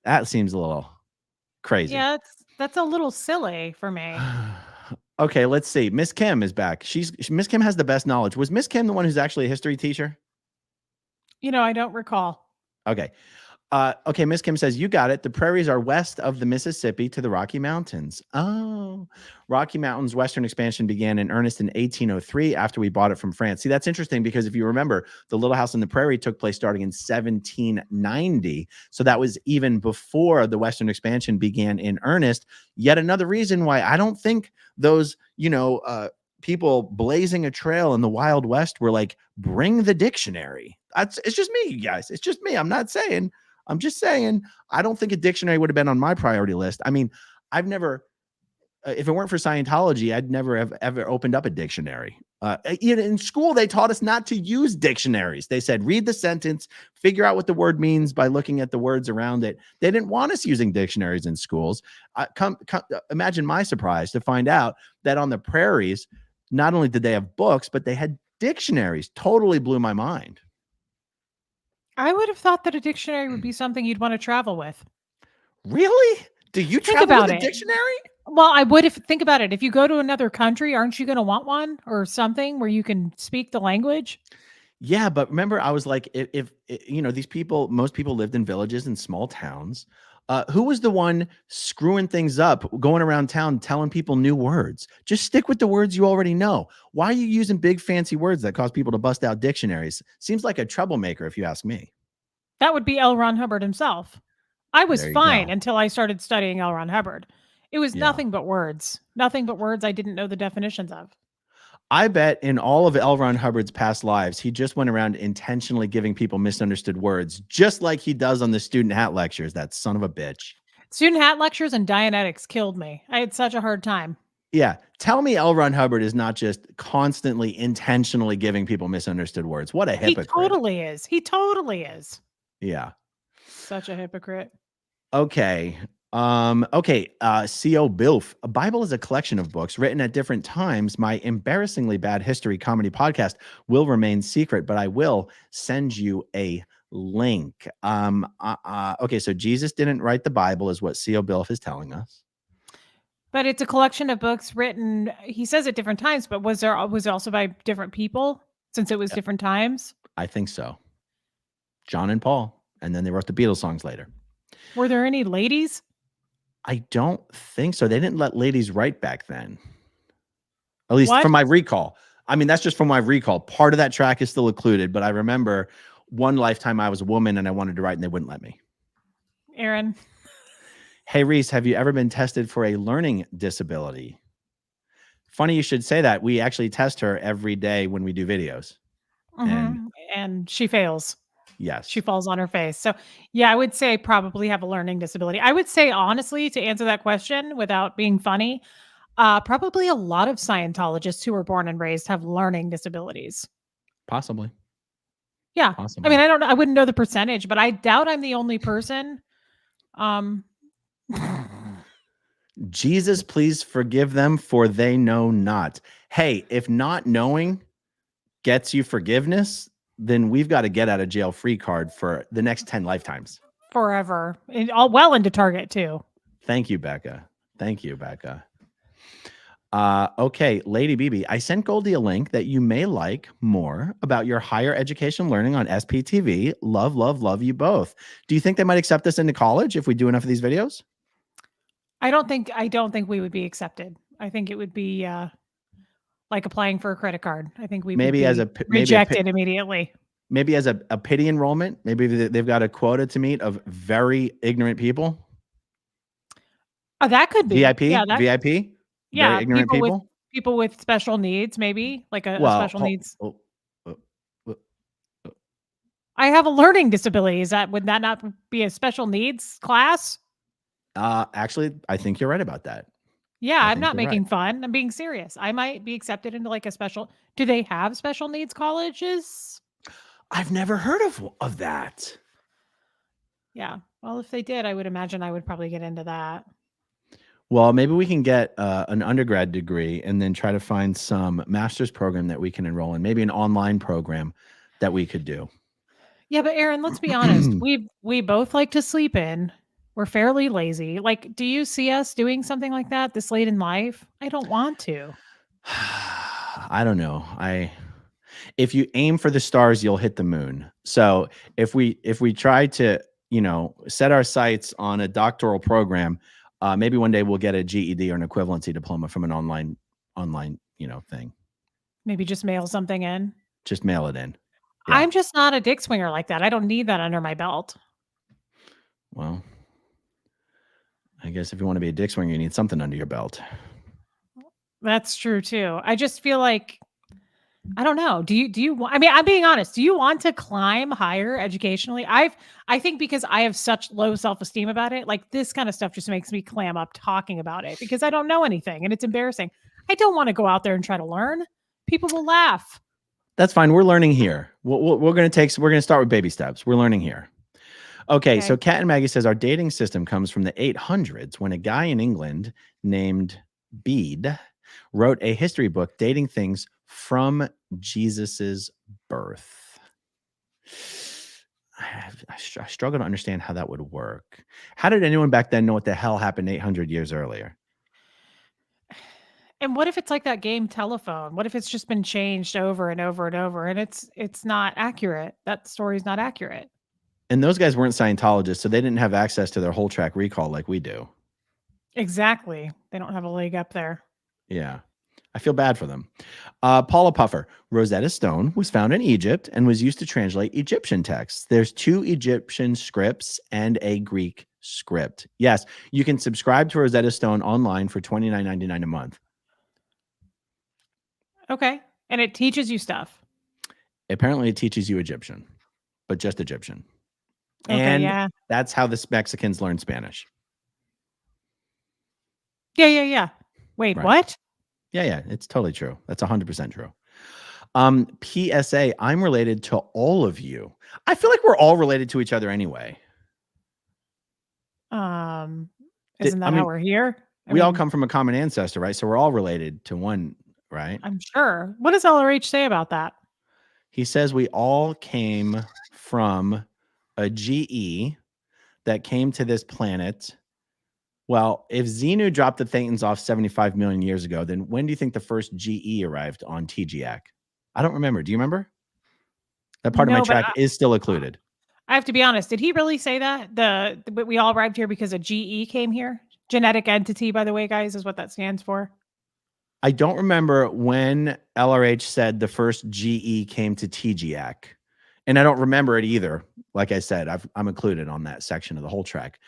That seems a little crazy. Yeah, that's a little silly for me. Okay, let's see. Miss Kim is back. Miss Kim has the best knowledge. Was Miss Kim the one who's actually a history teacher? I don't recall. Okay. Okay, Miss Kim says, you got it. The prairies are west of the Mississippi to the Rocky Mountains. Oh, Rocky Mountains Western expansion began in earnest in 1803 after we bought it from France. See, that's interesting because if you remember, the Little House on the Prairie took place starting in 1790. So that was even before the Western expansion began in earnest. Yet another reason why I don't think those, people blazing a trail in the Wild West were like, bring the dictionary. It's just me, you guys. It's just me. I'm just saying, I don't think a dictionary would have been on my priority list. I mean, I've never, if it weren't for Scientology, I'd never have ever opened up a dictionary. In school, they taught us not to use dictionaries. They said, read the sentence, figure out what the word means by looking at the words around it. They didn't want us using dictionaries in schools. Imagine my surprise to find out that on the prairies, not only did they have books, but they had dictionaries. Totally blew my mind. I would have thought that a dictionary would be something you'd want to travel with. Really? Do you travel with a dictionary? Well, I would think about it. If you go to another country, aren't you going to want one or something where you can speak the language? Yeah, but remember, I was like, if these people, most people lived in villages and small towns. Who was the one screwing things up, going around town, telling people new words? Just stick with the words you already know. Why are you using big fancy words that cause people to bust out dictionaries? Seems like a troublemaker, if you ask me. That would be Elrond Hubbard himself. I was fine until I started studying Elrond Hubbard. It was nothing but words. Nothing but words I didn't know the definitions of. I bet in all of Elrond Hubbard's past lives, he just went around intentionally giving people misunderstood words, just like he does on the student hat lectures. That son of a bitch. Student hat lectures and Dianetics killed me. I had such a hard time. Yeah. Tell me Elrond Hubbard is not just constantly intentionally giving people misunderstood words. What a hypocrite. He totally is. Yeah. Such a hypocrite. Okay. C.O. Bilf. A Bible is a collection of books written at different times. My embarrassingly bad history comedy podcast will remain secret, but I will send you a link. Okay, so Jesus didn't write the Bible is what C.O. Bilf is telling us. But it's a collection of books written, he says at different times, but was it also by different people since it was different times? I think so. John and Paul. And then they wrote the Beatles songs later. Were there any ladies? I don't think so. They didn't let ladies write back then. At least from my recall. I mean, that's just from my recall. Part of that track is still included, but I remember one lifetime I was a woman and I wanted to write and they wouldn't let me. Aaron. Hey, Reese, have you ever been tested for a learning disability? Funny you should say that. We actually test her every day when we do videos. Mm-hmm. And she fails. Yes. She falls on her face. So yeah, I would say I probably have a learning disability. I would say honestly, to answer that question without being funny, probably a lot of Scientologists who were born and raised have learning disabilities. Possibly. Yeah. Possibly. I mean, I don't know. I wouldn't know the percentage, but I doubt I'm the only person. Um, Jesus, please forgive them, for they know not. Hey, if not knowing gets you forgiveness, then we've got a get out of jail free card for the next 10 lifetimes. forever. And all well into Target too. Thank you, Becca. Thank you, Becca. Okay, Lady BB, I sent Goldie a link that you may like more about your higher education learning on SPTV. Love, love, love you both. Do you think they might accept us into college if we do enough of these videos? I don't think we would be accepted. I think it would be like applying for a credit card. I think we Maybe would as be a maybe rejected immediately. Maybe as a pity enrollment. Maybe they've got a quota to meet of very ignorant people. Oh, that could be VIP, Yeah, VIP. yeah. Very ignorant people. People with special needs, maybe like a special needs. I have a learning disability. Would that not be a special needs class? Actually, I think you're right about that. Yeah, I I'm think not you're making right. fun. I'm being serious. I might be accepted into like a special. Do they have special needs colleges? I've never heard of that. Yeah. Well, if they did, I would imagine I would probably get into that. Well, maybe we can get an undergrad degree and then try to find some master's program that we can enroll in. Maybe an online program that we could do. Yeah, but Aaron, let's be honest. We both like to sleep in. We're fairly lazy. Like, do you see us doing something like that this late in life? I don't want to. I don't know. If you aim for the stars, you'll hit the moon. So if we try to, set our sights on a doctoral program, maybe one day we'll get a GED or an equivalency diploma from an online, thing. Maybe just mail something in. Just mail it in. Yeah. I'm just not a dick swinger like that. I don't need that under my belt. Well, I guess if you want to be a dick swinger, you need something under your belt. That's true too. I just feel like, I don't know. Do you I mean, I'm being honest. Do you want to climb higher educationally? I think because I have such low self-esteem about it, like this kind of stuff just makes me clam up talking about it because I don't know anything and it's embarrassing. I don't want to go out there and try to learn. People will laugh. That's fine. We're learning here. We're going to start with baby steps. We're learning here. Okay. So Cat and Maggie says our dating system comes from the 800s when a guy in England named Bede wrote a history book dating things from Jesus's birth. I struggle to understand how that would work. How did anyone back then know what the hell happened 800 years earlier? And what if it's like that game Telephone? What if it's just been changed over and over and over and it's not accurate? That story's not accurate. And those guys weren't Scientologists, so they didn't have access to their whole track recall like we do. Exactly. They don't have a leg up there. Yeah. I feel bad for them. Paula Puffer, Rosetta Stone was found in Egypt and was used to translate Egyptian texts. There's 2 Egyptian scripts and a Greek script. Yes, you can subscribe to Rosetta Stone online for $29.99 a month. Okay. And it teaches you stuff. Apparently it teaches you Egyptian, but just Egyptian. Okay, and yeah. That's how the Mexicans learn Spanish. Yeah. Wait, Right. what? Yeah. It's totally true. That's 100% true. PSA, I'm related to all of you. I feel like we're all related to each other anyway. Isn't that how we're here? We all come from a common ancestor, right? So we're all related to one, right? I'm sure. What does LRH say about that? He says we all came from a GE that came to this planet. Well, if Xenu dropped the Thetans off 75 million years ago, then when do you think the first GE arrived on TGAC? I don't remember. Do you remember? That part of my track is still occluded. I have to be honest. Did he really say that? We all arrived here because a GE came here? Genetic entity, by the way, guys, is what that stands for. I don't remember when LRH said the first GE came to TGAC. And I don't remember it either. Like I said, I'm included on that section of the whole track.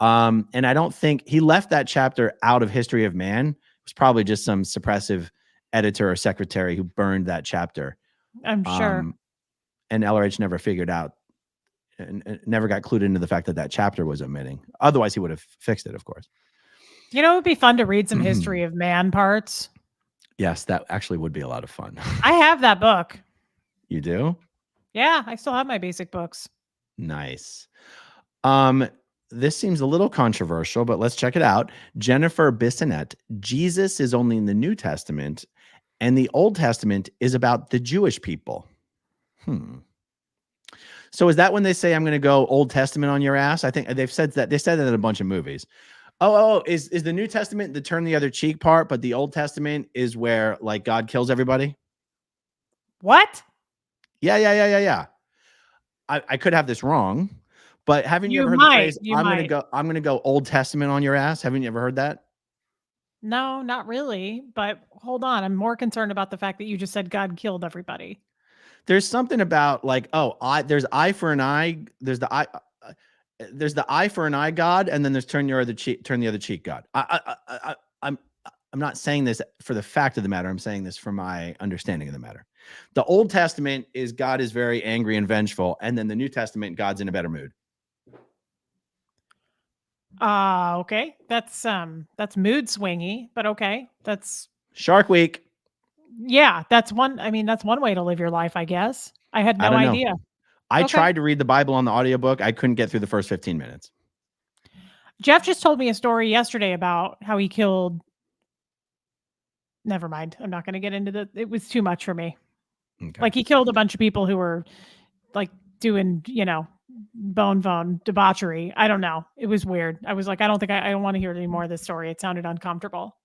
And I don't think he left that chapter out of History of Man. It was probably just some suppressive editor or secretary who burned that chapter. I'm sure. And LRH never figured out and never got clued into the fact that that chapter was omitting. Otherwise, he would have fixed it, of course. You know, it would be fun to read some history of man parts. Yes, that actually would be a lot of fun. I have that book. You do? Yeah, I still have my basic books. Nice. This seems a little controversial, but let's check it out. Jennifer Bissonette, Jesus is only in the New Testament, and the Old Testament is about the Jewish people. So is that when they say I'm going to go Old Testament on your ass? I think they've said that. They said that in a bunch of movies. Is the New Testament the turn the other cheek part, but the Old Testament is where like God kills everybody? What? Yeah. I could have this wrong, but haven't you ever heard the phrase, I'm gonna go Old Testament on your ass? Haven't you ever heard that? No, not really. But hold on. I'm more concerned about the fact that you just said God killed everybody. There's something about like, there's eye for an eye. There's the eye for an eye God, and then there's turn the other cheek God. I'm not saying this for the fact of the matter. I'm saying this for my understanding of the matter. The Old Testament is God is very angry and vengeful, and then the New Testament, God's in a better mood. Okay. That's mood swingy, but okay. That's Shark Week. Yeah, that's one. I mean, that's one way to live your life, I guess. I had no idea. I tried to read the Bible on the audiobook. I couldn't get through the first 15 minutes. Jeff just told me a story yesterday about how he killed. Never mind. I'm not going to get into it was too much for me. Okay. Like he killed a bunch of people who were like doing, bone debauchery. I don't know. It was weird. I was like, I don't want to hear any more of this story. It sounded uncomfortable.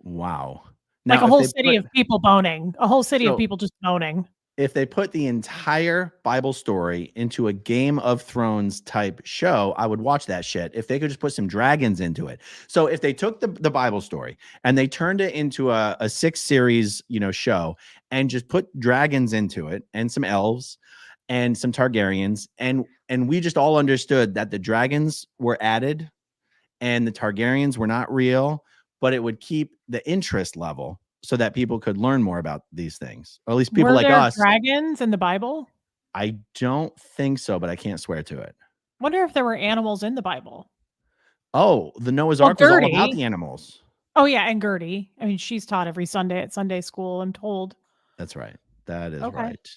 Wow. Now, like a whole city of people boning, a whole city of people just boning. If they put the entire Bible story into a Game of Thrones type show, I would watch that shit. If they could just put some dragons into it. So if they took the Bible story and they turned it into a 6-series, show and just put dragons into it and some elves and some Targaryens, and we just all understood that the dragons were added and the Targaryens were not real, but it would keep the interest level so that people could learn more about these things, or at least people like us. Dragons in the Bible? I don't think so, but I can't swear to it. Wonder if there were animals in the Bible. Oh, the Noah's Ark was all about the animals. Oh yeah, and Gertie. I mean, she's taught every Sunday at Sunday school, I'm told. That's right. That is right.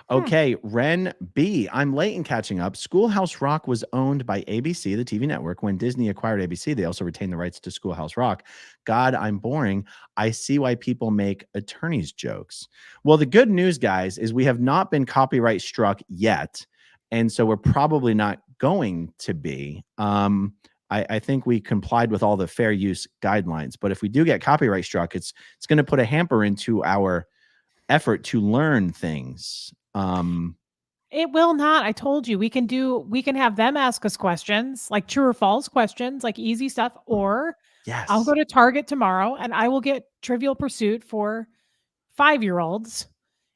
Okay, Ren B. I'm late in catching up. Schoolhouse Rock was owned by ABC, the TV network. When Disney acquired ABC, they also retained the rights to Schoolhouse Rock. God, I'm boring. I see why people make attorneys jokes. Well, the good news, guys, is we have not been copyright struck yet. And so we're probably not going to be. I think we complied with all the fair use guidelines. But if we do get copyright struck, it's going to put a hamper into our effort to learn things. It will not. I told you we can have them ask us questions, like true or false questions, like easy stuff. Or I'll go to Target tomorrow and I will get Trivial Pursuit for 5-year-olds,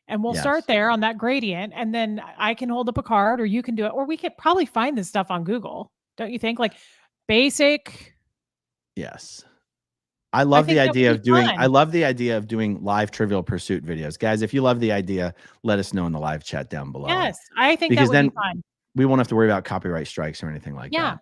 and we'll start there on that gradient. And then I can hold up a card, or you can do it, or we could probably find this stuff on Google. Don't you think? Like basic. Yes. I love the idea of doing live Trivial Pursuit videos. Guys, if you love the idea, let us know in the live chat down below. Yes, I think that would be fun. We won't have to worry about copyright strikes or anything like that.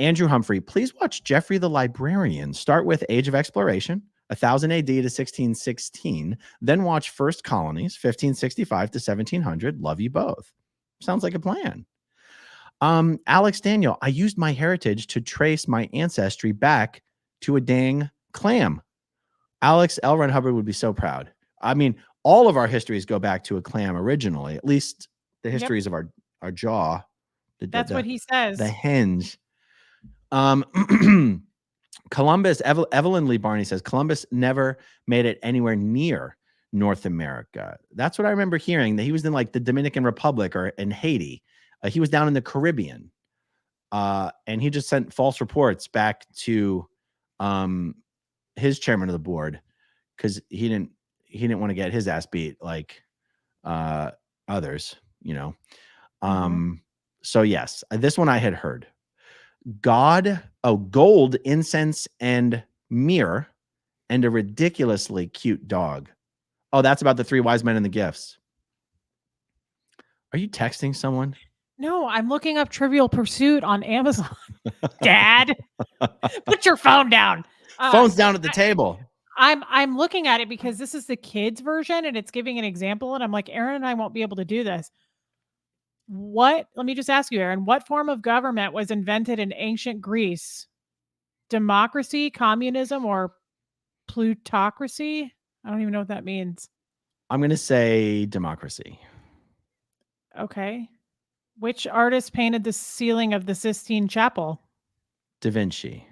Andrew Humphrey, please watch Geoffrey the Librarian. Start with Age of Exploration, 1000 AD to 1616. Then watch First Colonies, 1565 to 1700. Love you both. Sounds like a plan. Alex Daniel, I used MyHeritage to trace my ancestry back to a dang clam. Alex, Elrond Hubbard would be so proud. I mean, all of our histories go back to a clam originally, at least the histories of our jaw. That's what he says. The hinge. Columbus, Evelyn Lee Barney says, Columbus never made it anywhere near North America. That's what I remember hearing, that he was in like the Dominican Republic or in Haiti. He was down in the Caribbean. And he just sent false reports back to his chairman of the board because he didn't want to get his ass beat like others, So yes, this one I had heard. Gold, incense, and myrrh, and a ridiculously cute dog. Oh, that's about the 3 wise men and the gifts. Are you texting someone? No, I'm looking up Trivial Pursuit on Amazon. Dad, put your phone down. Phone's down at the table. I'm looking at it because this is the kids version and it's giving an example, and I'm like, Aaron and I won't be able to do this. Let me just ask you, Aaron, what form of government was invented in ancient Greece? Democracy, communism, or plutocracy? I don't even know what that means. I'm going to say democracy. Okay. Which artist painted the ceiling of the Sistine Chapel? Da Vinci.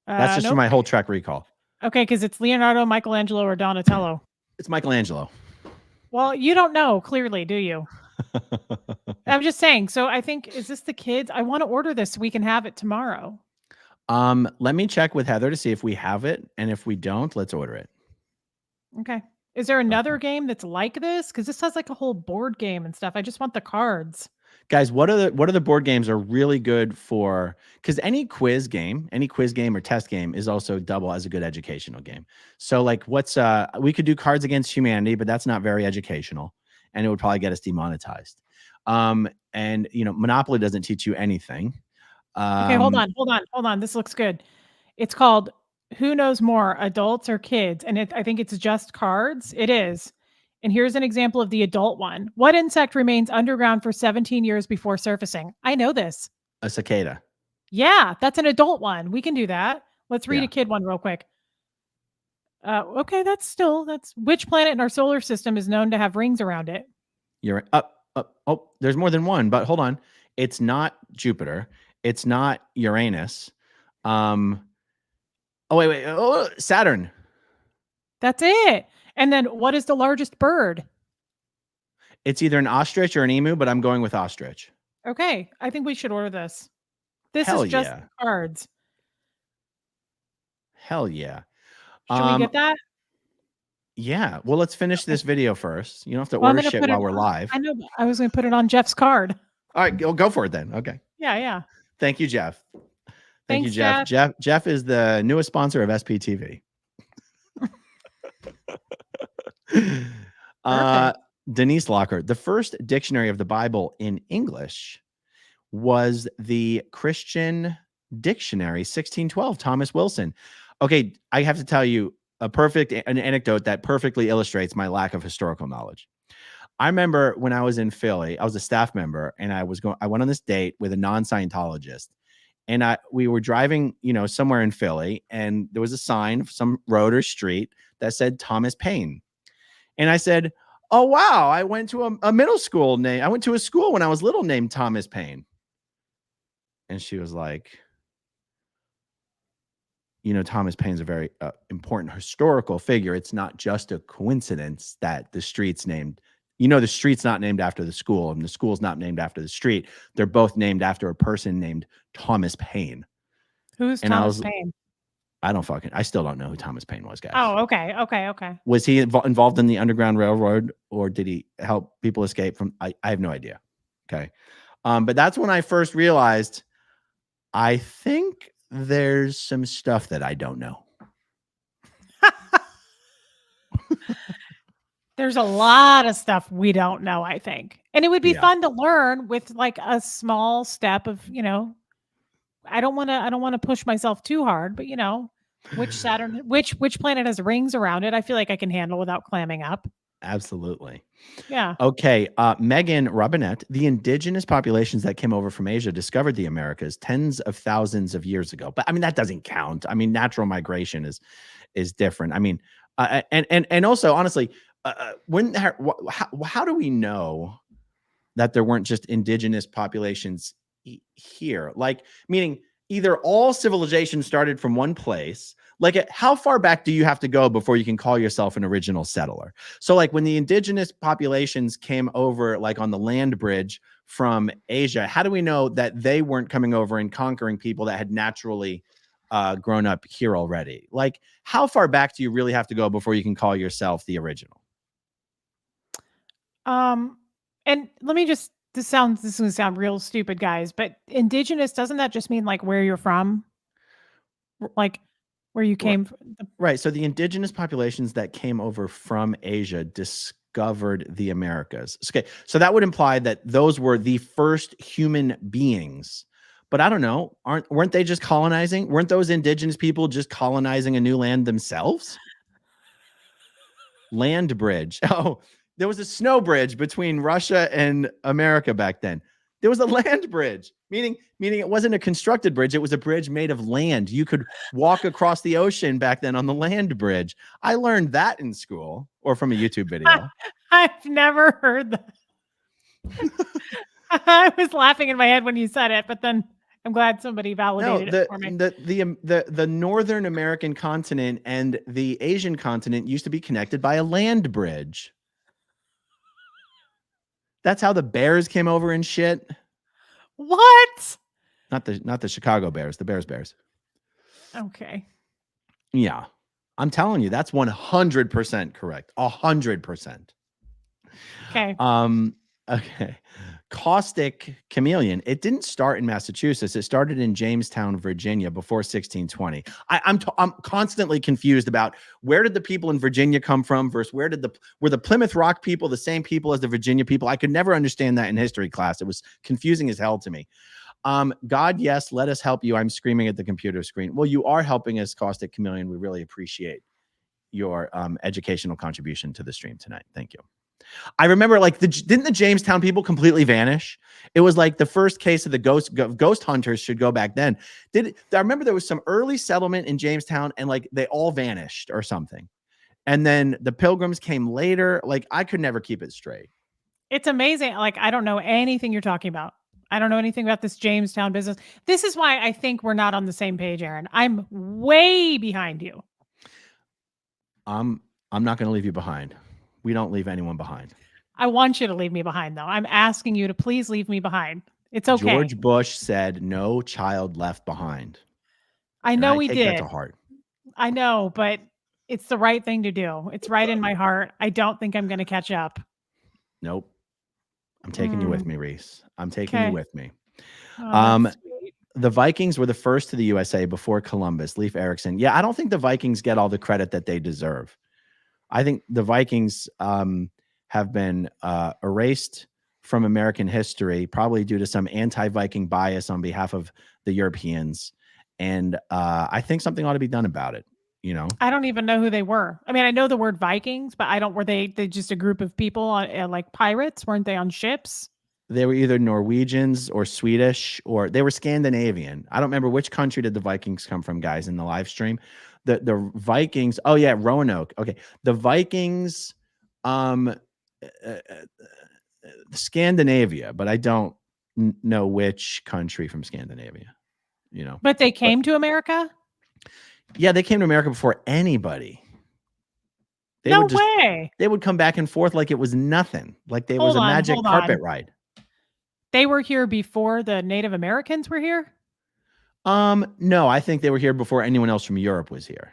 That's just for Nope. my whole track recall. Okay, because it's Leonardo, Michelangelo, or Donatello. It's Michelangelo. Well, you don't know clearly, do you? I'm just saying. So I think, is this the kids? I want to order this so we can have it tomorrow. Let me check with Heather to see if we have it, and if we don't, let's order it. Okay. Is there another game that's like this? Because this has like a whole board game and stuff. I just want the cards. Guys, what are the board games are really good for? Because any quiz game or test game is also double as a good educational game. So like we could do Cards Against Humanity, but that's not very educational, and it would probably get us demonetized. And Monopoly doesn't teach you anything. Okay, hold on. This looks good. It's called Who Knows More, Adults or Kids? And I think it's just cards. It is. And here's an example of the adult one. What insect remains underground for 17 years before surfacing? I know this. A cicada. Yeah, that's an adult one. We can do that. Let's read Yeah. a kid one real quick. Okay, that's which planet in our solar system is known to have rings around it? You're oh, there's more than one, but hold on. It's not Jupiter. It's not Uranus. Oh, wait. Oh, Saturn. That's it. And then what is the largest bird? It's either an ostrich or an emu, but I'm going with ostrich. Okay, I think we should order this. This Hell is just yeah. cards. Hell yeah. Should we get that? Yeah. Well, let's finish this video first. You don't have to Well, I'm order gonna shit put it while we're on- live. I know. I was going to put it on Jeff's card. All right, go for it then. Okay. Yeah. Thank you, Jeff. Thank you, Thanks, Jeff. Jeff is the newest sponsor of SPTV. Denise Locker, the first dictionary of the Bible in English was the Christian Dictionary 1612, Thomas Wilson. Okay, I have to tell you an anecdote that perfectly illustrates my lack of historical knowledge. I remember when I was in Philly, I was a staff member, and I went on this date with a non-Scientologist, and we were driving, somewhere in Philly, and there was a sign, some road or street that said Thomas Paine. And I said, "Oh, wow, I went to a middle school I went to a school when I was little named Thomas Paine." And she was like, Thomas Paine's a very important historical figure. It's not just a coincidence that the street's named, the street's not named after the school, and the school's not named after the street. They're both named after a person named Thomas Paine. Who's Thomas Paine? I still don't know who Thomas Paine was, guys. Oh, okay. Was he involved in the Underground Railroad, or did he help people escape from? I have no idea. Okay. But that's when I first realized, I think there's some stuff that I don't know. There's a lot of stuff we don't know, I think. And it would be fun to learn with like a small step of, I don't want to push myself too hard, but which planet has rings around it? I feel like I can handle without clamming up. Absolutely. Yeah. Okay. Megan Robinette, the indigenous populations that came over from Asia discovered the Americas tens of thousands of years ago. But I mean, that doesn't count. I mean, natural migration is different. I mean, and also, honestly, how do we know that there weren't just indigenous populations here? Like, meaning either all civilization started from one place. Like, how far back do you have to go before you can call yourself an original settler? So like when the indigenous populations came over, like on the land bridge from Asia, how do we know that they weren't coming over and conquering people that had naturally grown up here already? Like, how far back do you really have to go before you can call yourself the original? And let me just, this is going to sound real stupid, guys, but indigenous, doesn't that just mean like where you're from? Like where you came from? Right. So the indigenous populations that came over from Asia discovered the Americas. Okay, so that would imply that those were the first human beings. But I don't know. Weren't they just colonizing? Weren't those indigenous people just colonizing a new land themselves? Land bridge. Oh, there was a snow bridge between Russia and America back then. There was a land bridge, meaning it wasn't a constructed bridge. It was a bridge made of land. You could walk across the ocean back then on the land bridge. I learned that in school or from a YouTube video. I've never heard that. I was laughing in my head when you said it, but then I'm glad somebody validated it for me. The Northern American continent and the Asian continent used to be connected by a land bridge. That's how the Bears came over and shit. What? Not the Chicago Bears, the Bears. Okay. Yeah. I'm telling you, that's 100% correct. 100%. Okay. Okay. Caustic chameleon. It didn't start in Massachusetts. It started in Jamestown, Virginia before 1620. I'm constantly confused about where did the people in Virginia come from versus were the Plymouth Rock people the same people as the Virginia people? I could never understand that in history class. It was confusing as hell to me. God, yes, let us help you. I'm screaming at the computer screen. Well, you are helping us, Caustic Chameleon. We really appreciate your educational contribution to the stream tonight. Thank you. I remember, like, didn't the Jamestown people completely vanish? It was like the first case of the ghost hunters should go back then. I remember there was some early settlement in Jamestown and like they all vanished or something. And then the Pilgrims came later. Like, I could never keep it straight. It's amazing. Like, I don't know anything you're talking about. I don't know anything about this Jamestown business. This is why I think we're not on the same page, Aaron. I'm way behind you. I'm not going to leave you behind. We don't leave anyone behind. I want you to leave me behind, though. I'm asking you to please leave me behind. It's okay. George Bush said, "No child left behind." I know he take did. That to heart. I know, but it's the right thing to do. It's right in my heart. I don't think I'm going to catch up. Nope. I'm taking you with me, Reese. I'm taking you with me. The Vikings were the first to the USA before Columbus. Leif Erikson. Yeah, I don't think the Vikings get all the credit that they deserve. I think the Vikings have been erased from American history, probably due to some anti-Viking bias on behalf of the Europeans. And I think something ought to be done about it. You know, I don't even know who they were. I mean, I know the word Vikings, but I don't. Were they just a group of people like pirates? Weren't they on ships? They were either Norwegians or Swedish, or they were Scandinavian. I don't remember which country did the Vikings come from, guys, in the live stream. The Vikings. Oh yeah, Roanoke. Okay, the Vikings, Scandinavia, but I don't know which country from Scandinavia. You know, but they came to America. Yeah, they came to America before anybody. No way. They would come back and forth like it was nothing. Like they was a magic carpet ride. They were here before the Native Americans were here? No, I think they were here before anyone else from Europe was here.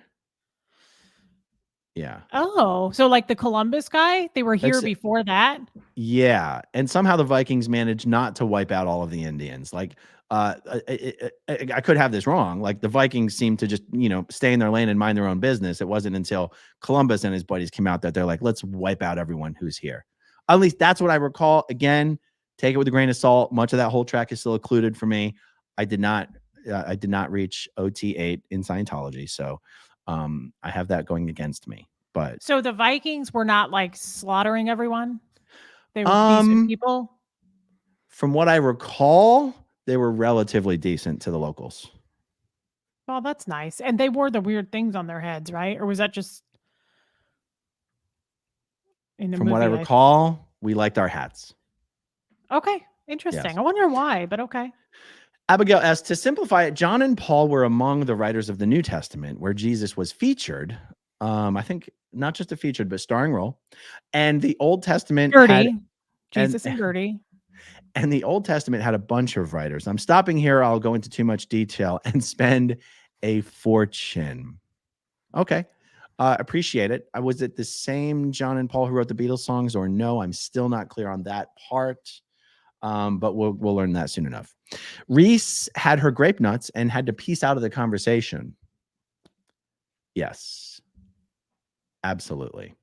Yeah. Oh, so like the Columbus guy, they were here before that? Yeah. And somehow the Vikings managed not to wipe out all of the Indians. Like, I could have this wrong. Like the Vikings seemed to just, stay in their lane and mind their own business. It wasn't until Columbus and his buddies came out that they're like, let's wipe out everyone who's here. At least that's what I recall. Again, take it with a grain of salt. Much of that whole track is still occluded for me. I did not reach OT8 in Scientology. So, I have that going against me. But so the Vikings were not like slaughtering everyone. They were decent people. From what I recall, they were relatively decent to the locals. Well, that's nice. And they wore the weird things on their heads, right? Or was that just in the movie? From what I recall, we liked our hats. Okay. Interesting. Yes. I wonder why, but okay. Abigail S. To simplify it, John and Paul were among the writers of the New Testament, where Jesus was featured. I think not just a featured, but starring role. And the Old Testament Gertie. Jesus and Gertie. And the Old Testament had a bunch of writers. I'm stopping here. I'll go into too much detail and spend a fortune. Okay. Appreciate it. Was it the same John and Paul who wrote the Beatles songs or no? I'm still not clear on that part. But we'll learn that soon enough. Reese had her grape nuts and had to piece out of the conversation. Yes. Absolutely.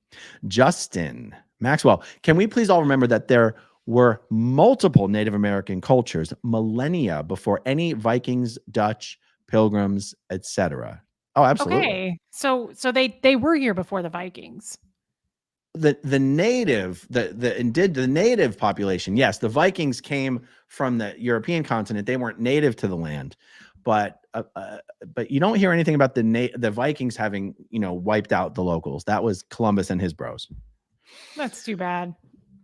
Justin Maxwell, can we please all remember that there were multiple Native American cultures millennia before any Vikings, Dutch, Pilgrims, etc.? Oh, absolutely. Okay. So they were here before the Vikings. The native population, yes, the Vikings came from the European continent. They weren't native to the land, but you don't hear anything about the Vikings having wiped out the locals. That was Columbus and his bros. That's too bad.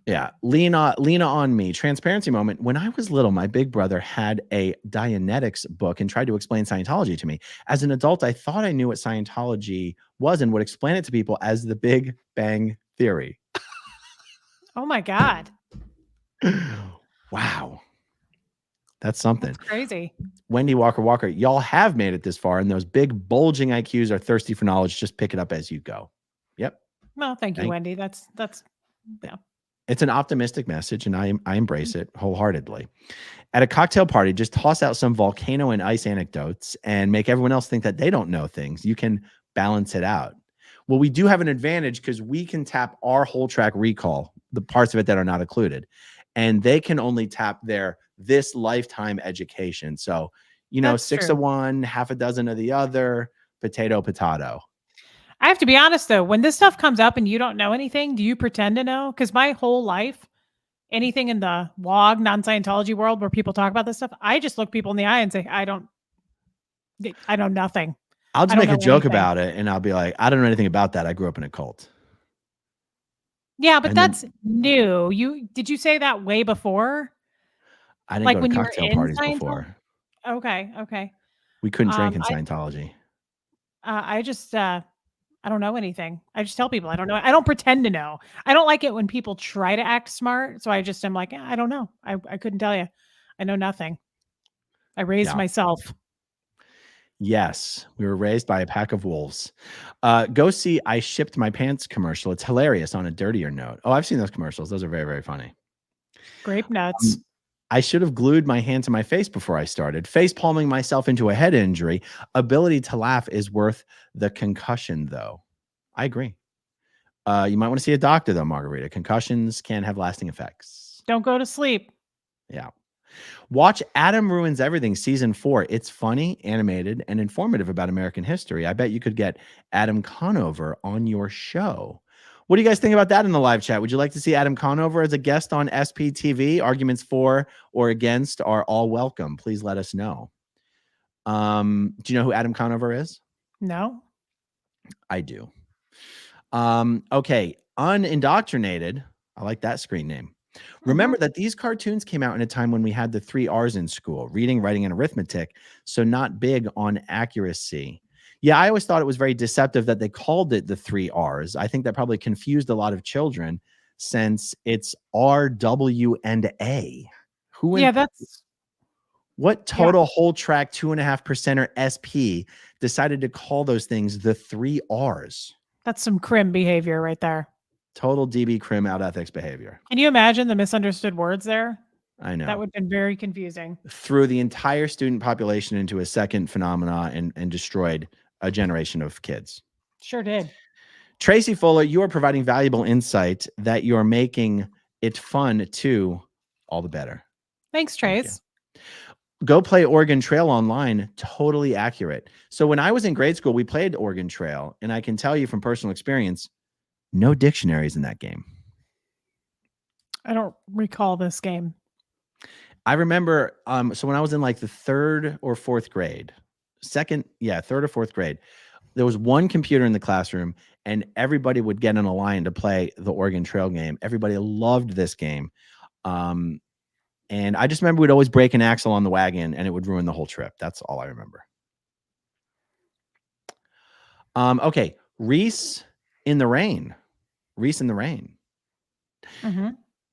Yeah, Lena on me. Transparency moment. When I was little, my big brother had a Dianetics book and tried to explain Scientology to me. As an adult, I thought I knew what Scientology was and would explain it to people as the Big Bang Theory. Oh my God. Wow. That's something. That's crazy. Wendy Walker, y'all have made it this far, and those big bulging IQs are thirsty for knowledge. Just pick it up as you go. Yep. Well, thank you, Wendy. That's yeah. It's an optimistic message, and I embrace it wholeheartedly. At a cocktail party, just toss out some volcano and ice anecdotes and make everyone else think that they don't know things. You can balance it out. Well, we do have an advantage because we can tap our whole track recall, the parts of it that are not included, and they can only tap their this lifetime education. So, That's 6 true. of one, half a dozen of the other, potato. I have to be honest though, when this stuff comes up and you don't know anything, do you pretend to know? Because my whole life, anything in the WOG, non-Scientology world where people talk about this stuff, I just look people in the eye and say, I know nothing. I'll just I don't make a know joke anything. about it, and I'll be like, I don't know anything about that. I grew up in a cult. Yeah, but And then- that's new. Did you say that way before? I didn't Like go when to you were cocktail in parties Scientology? before. Okay. We couldn't drink in I Scientology. I just I don't know anything. I just tell people I don't know. I don't pretend to know. I don't like it when people try to act smart. So I just am like, I don't know. I couldn't tell you. I know nothing. I raised Yeah. myself. Yes, we were raised by a pack of wolves. Go see I Shipped My Pants commercial. It's hilarious on a dirtier note. Oh, I've seen those commercials. Those are very, very funny. Grape nuts. I should have glued my hand to my face before I started. Face palming myself into a head injury. Ability to laugh is worth the concussion, though. I agree. You might want to see a doctor, though, Margarita. Concussions can have lasting effects. Don't go to sleep. Yeah. Watch Adam Ruins Everything season 4. It's funny, animated, and informative about American history. I bet you could get Adam Conover on your show. What do you guys think about that in the live chat? Would you like to see Adam Conover as a guest on SPTV? Arguments for or against are all welcome. Please let us know. Do you know who Adam Conover is? No. I do. Okay. Unindoctrinated. I like that screen name. Remember that these cartoons came out in a time when we had the 3 R's in school: reading, writing, and arithmetic. So not big on accuracy. Yeah, I always thought it was very deceptive that they called it the 3 R's. I think that probably confused a lot of children since it's R, W, and A. What total whole track 2.5%er SP decided to call those things the 3 R's? That's some crim behavior right there. Total DB crim out ethics behavior. Can you imagine the misunderstood words there? I know. That would have been very confusing. Threw the entire student population into a second phenomena and destroyed a generation of kids. Sure did. Tracy Fuller, you are providing valuable insight that you're making it fun too. All the better. Thanks, Trace. Go play Oregon Trail online. Totally accurate. So when I was in grade school, we played Oregon Trail, and I can tell you from personal experience, no dictionaries in that game. I don't recall this game. I remember, so when I was in like the 3rd or 4th grade, 3rd or 4th grade, there was one computer in the classroom, and everybody would get in a line to play the Oregon Trail game. Everybody loved this game. And I just remember we'd always break an axle on the wagon, and it would ruin the whole trip. That's all I remember. Okay, Reese in the Rain. Mm-hmm.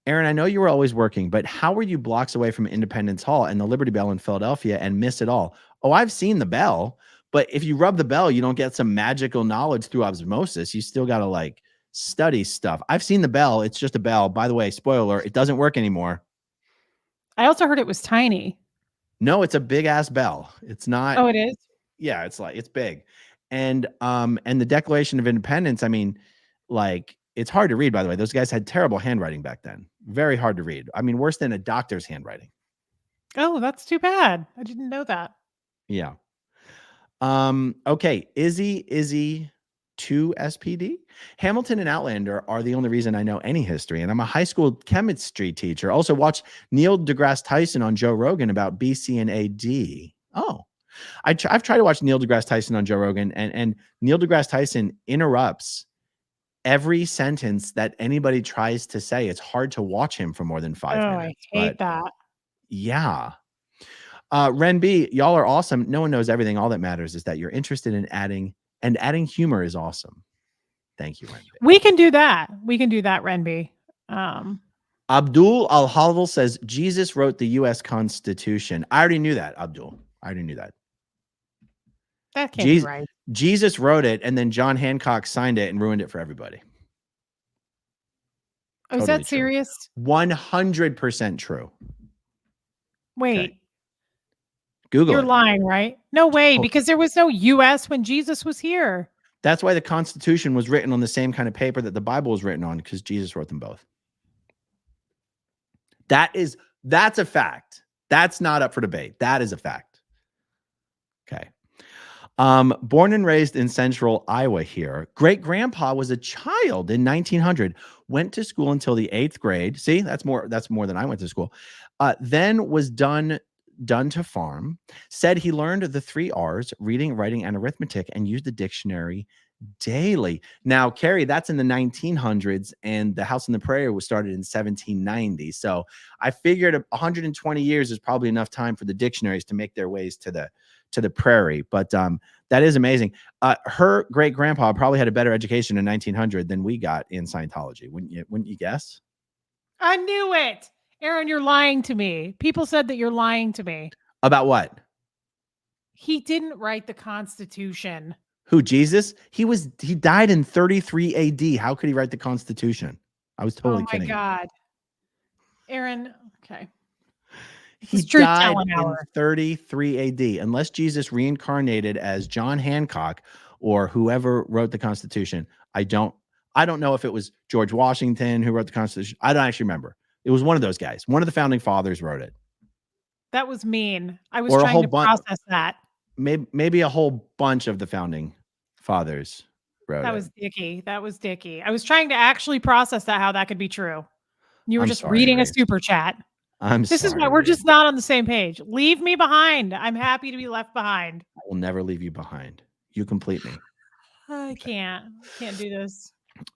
Aaron, I know you were always working, but how were you blocks away from Independence Hall and the Liberty Bell in Philadelphia and miss it all? Oh, I've seen the bell, but if you rub the bell, you don't get some magical knowledge through osmosis. You still got to like study stuff. I've seen the bell. It's just a bell. By the way, spoiler, it doesn't work anymore. I also heard it was tiny. No, it's a big ass bell. It's not. Oh, it is? Yeah, it's big. And the Declaration of Independence, I mean, like It's hard to read, by the way. Those guys had terrible handwriting back then. Very hard to read. I mean, worse than a doctor's handwriting. Oh, that's too bad. I didn't know that. Yeah. Okay. Izzy 2 SPD. Hamilton and Outlander are the only reason I know any history, and I'm a high school chemistry teacher. Also watch Neil deGrasse Tyson on Joe Rogan about BC and AD. Oh, I've tried to watch Neil deGrasse Tyson on Joe Rogan, and Neil deGrasse Tyson interrupts every sentence that anybody tries to say. It's hard to watch him for more than 5 minutes. I hate that. Yeah. Ren B, y'all are awesome. No one knows everything. All that matters is that you're interested in adding humor is awesome. Thank you, Ren B. We can do that. We can do that, Renby. Abdul Al-Hadl says Jesus wrote the U.S. Constitution. I already knew that, Abdul. I already knew that. That can't be right. Jesus wrote it, and then John Hancock signed it and ruined it for everybody. Oh, is that serious? 100% true. Wait. Okay. Google You're it. lying, right? No way, because there was no U.S. when Jesus was here. That's why the Constitution was written on the same kind of paper that the Bible was written on, because Jesus wrote them both. That's a fact. That's not up for debate. That is a fact. Okay. Born and raised in central Iowa here. Great grandpa was a child in 1900, went to school until the 8th grade. See, that's more than I went to school. Then was done to farm. Said he learned the 3 R's, reading, writing, and arithmetic, and used the dictionary daily. Now, Carrie, that's in the 1900s, and the House on the Prairie was started in 1790. So I figured 120 years is probably enough time for the dictionaries to make their ways to the prairie. But that is amazing. Her great grandpa probably had a better education in 1900 than we got in Scientology. Wouldn't you guess? I knew it. Aaron, you're lying to me. People said that you're lying to me. About what? He didn't write the Constitution. Who, Jesus? He died in 33 AD. How could he write the Constitution? I was totally kidding. Oh my God. Aaron, okay. He died in 33 AD. Unless Jesus reincarnated as John Hancock or whoever wrote the Constitution, I don't know if it was George Washington who wrote the Constitution. I don't actually remember. It was one of those guys. One of the founding fathers wrote it. That was mean. I was trying to process that. Maybe a whole bunch of the founding fathers wrote it. That was Dickie. I was trying to actually process that, how that could be true. You were just sorry, reading Ray. A super chat. This is why we're Ray. just not on the same page. Leave me behind. I'm happy to be left behind. I will never leave you behind. You complete me. I can't do this.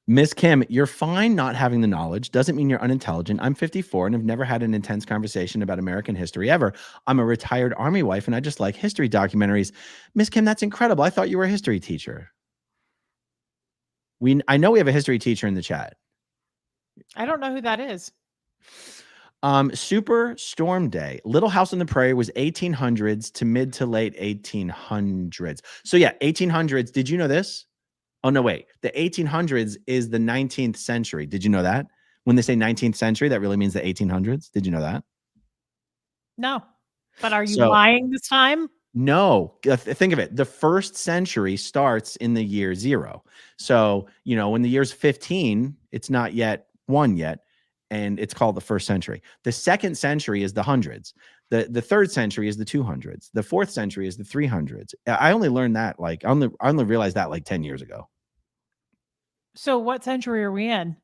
Miss Kim, you're fine not having the knowledge. Doesn't mean you're unintelligent. I'm 54 and have never had an intense conversation about American history ever. I'm a retired Army wife and I just like history documentaries. Miss Kim, that's incredible. I thought you were a history teacher. I know we have a history teacher in the chat. I don't know who that is. Super Storm Day. Little House on the Prairie was 1800s to mid to late 1800s. So yeah, 1800s. Did you know this? Oh, no, wait. The 1800s is the 19th century. Did you know that? When they say 19th century, that really means the 1800s. Did you know that? No. But are you lying this time? No. Think of it. The first century starts in the year 0. So, when the year's 15, it's not yet 1 yet, and it's called the first century. The second century is the hundreds. The third century is the 200s. The fourth century is the 300s. I only learned that I only realized that 10 years ago. So what century are we in?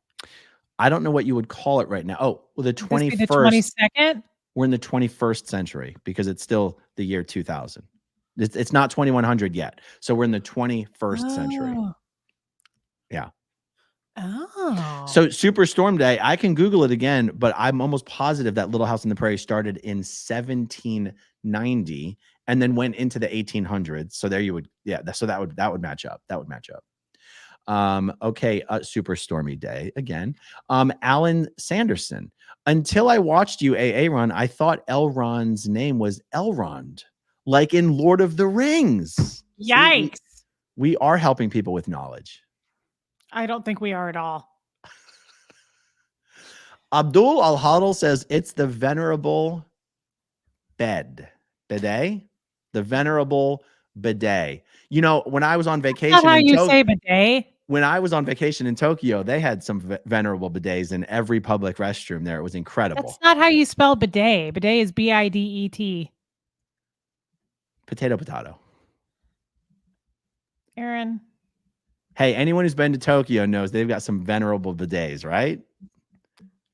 I don't know what you would call it right now. Oh, well, the 21st. The 22nd? We're in the 21st century because it's still the year 2000. It's not 2100 yet. So we're in the 21st century. Yeah. Oh. So Super Storm Day, I can Google it again, but I'm almost positive that Little House on the Prairie started in 1790 and then went into the 1800s. So there you would, so that would match up. That would match up. Okay. Super Stormy Day again. Alan Sanderson. Until I watched you AA run, I thought Elrond's name was Elrond, like in Lord of the Rings. Yikes. See, we are helping people with knowledge. I don't think we are at all. Abdul Al-Hadl says it's the Venerable Bidet. The Venerable Bidet. When I was on vacation, Is that how you say bidet? when I was on vacation in Tokyo, they had some venerable bidets in every public restroom there. It was incredible. That's not how you spell bidet. Bidet is Bidet. Potato. Aaron. Hey, anyone who's been to Tokyo knows they've got some venerable bidets, right?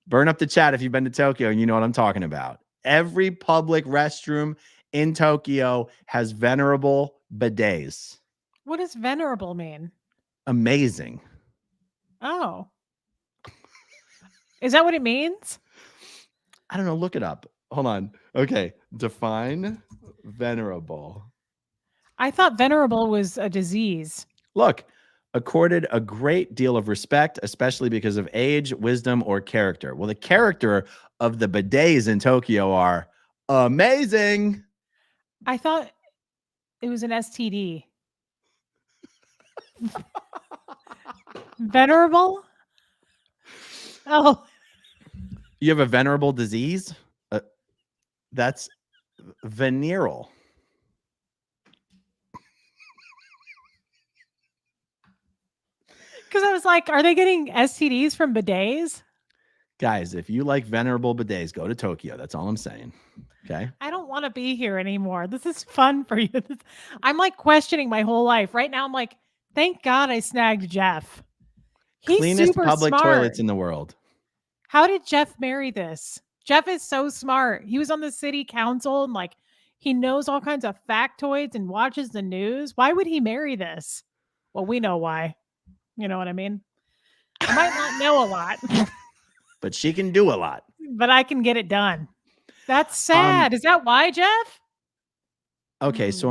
Burn up the chat if you've been to Tokyo and you know what I'm talking about. Every public restroom in Tokyo has venerable bidets. What does venerable mean? Amazing. Oh. Is that what it means? I don't know. Look it up. Hold on. Okay. Define venerable. I thought venerable was a disease. Look, accorded a great deal of respect, especially because of age, wisdom, or character. Well, the character of the bidets in Tokyo are amazing. I thought it was an STD. Venerable? Oh. You have a venerable disease? That's venereal. Because I was like, are they getting STDs from bidets? Guys, if you like venerable bidets, go to Tokyo. That's all I'm saying. Okay. I don't want to be here anymore. This is fun for you. I'm like questioning my whole life. Right now, I'm like, thank God I snagged Jeff. He's Cleanest super public smart. toilets in the world. How did Jeff marry this? Jeff is so smart. He was on the city council and like he knows all kinds of factoids and watches the news. Why would he marry this? Well, we know why. You know what I mean? I might not know a lot, But she can do a lot. but I can get it done. That's sad. Is that why, Jeff? Okay, so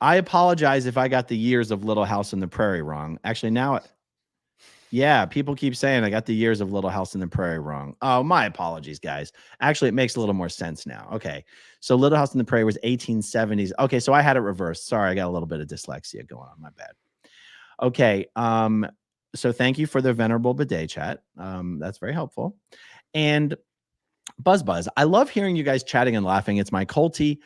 I apologize if I got the years of Little House on the Prairie wrong. Actually, now, yeah, people keep saying I got the years of Little House on the Prairie wrong. Oh, my apologies, guys. Actually, it makes a little more sense now. Okay, so Little House on the Prairie was 1870s. Okay, so I had it reversed. Sorry, I got a little bit of dyslexia going on. My bad. Okay, so thank you for the venerable bidet chat. That's very helpful. And Buzz, I love hearing you guys chatting and laughing. It's my culty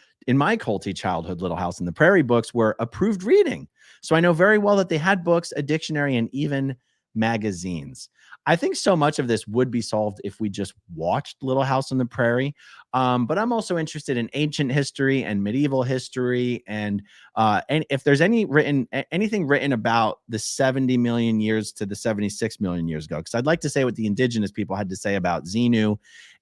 childhood. Little House on the Prairie books were approved reading. So I know very well that they had books, a dictionary, and even magazines. I think so much of this would be solved if we just watched Little House on the Prairie. But I'm also interested in ancient history and medieval history. And if there's anything written about the 70 million years to the 76 million years ago, because I'd like to say what the indigenous people had to say about Xenu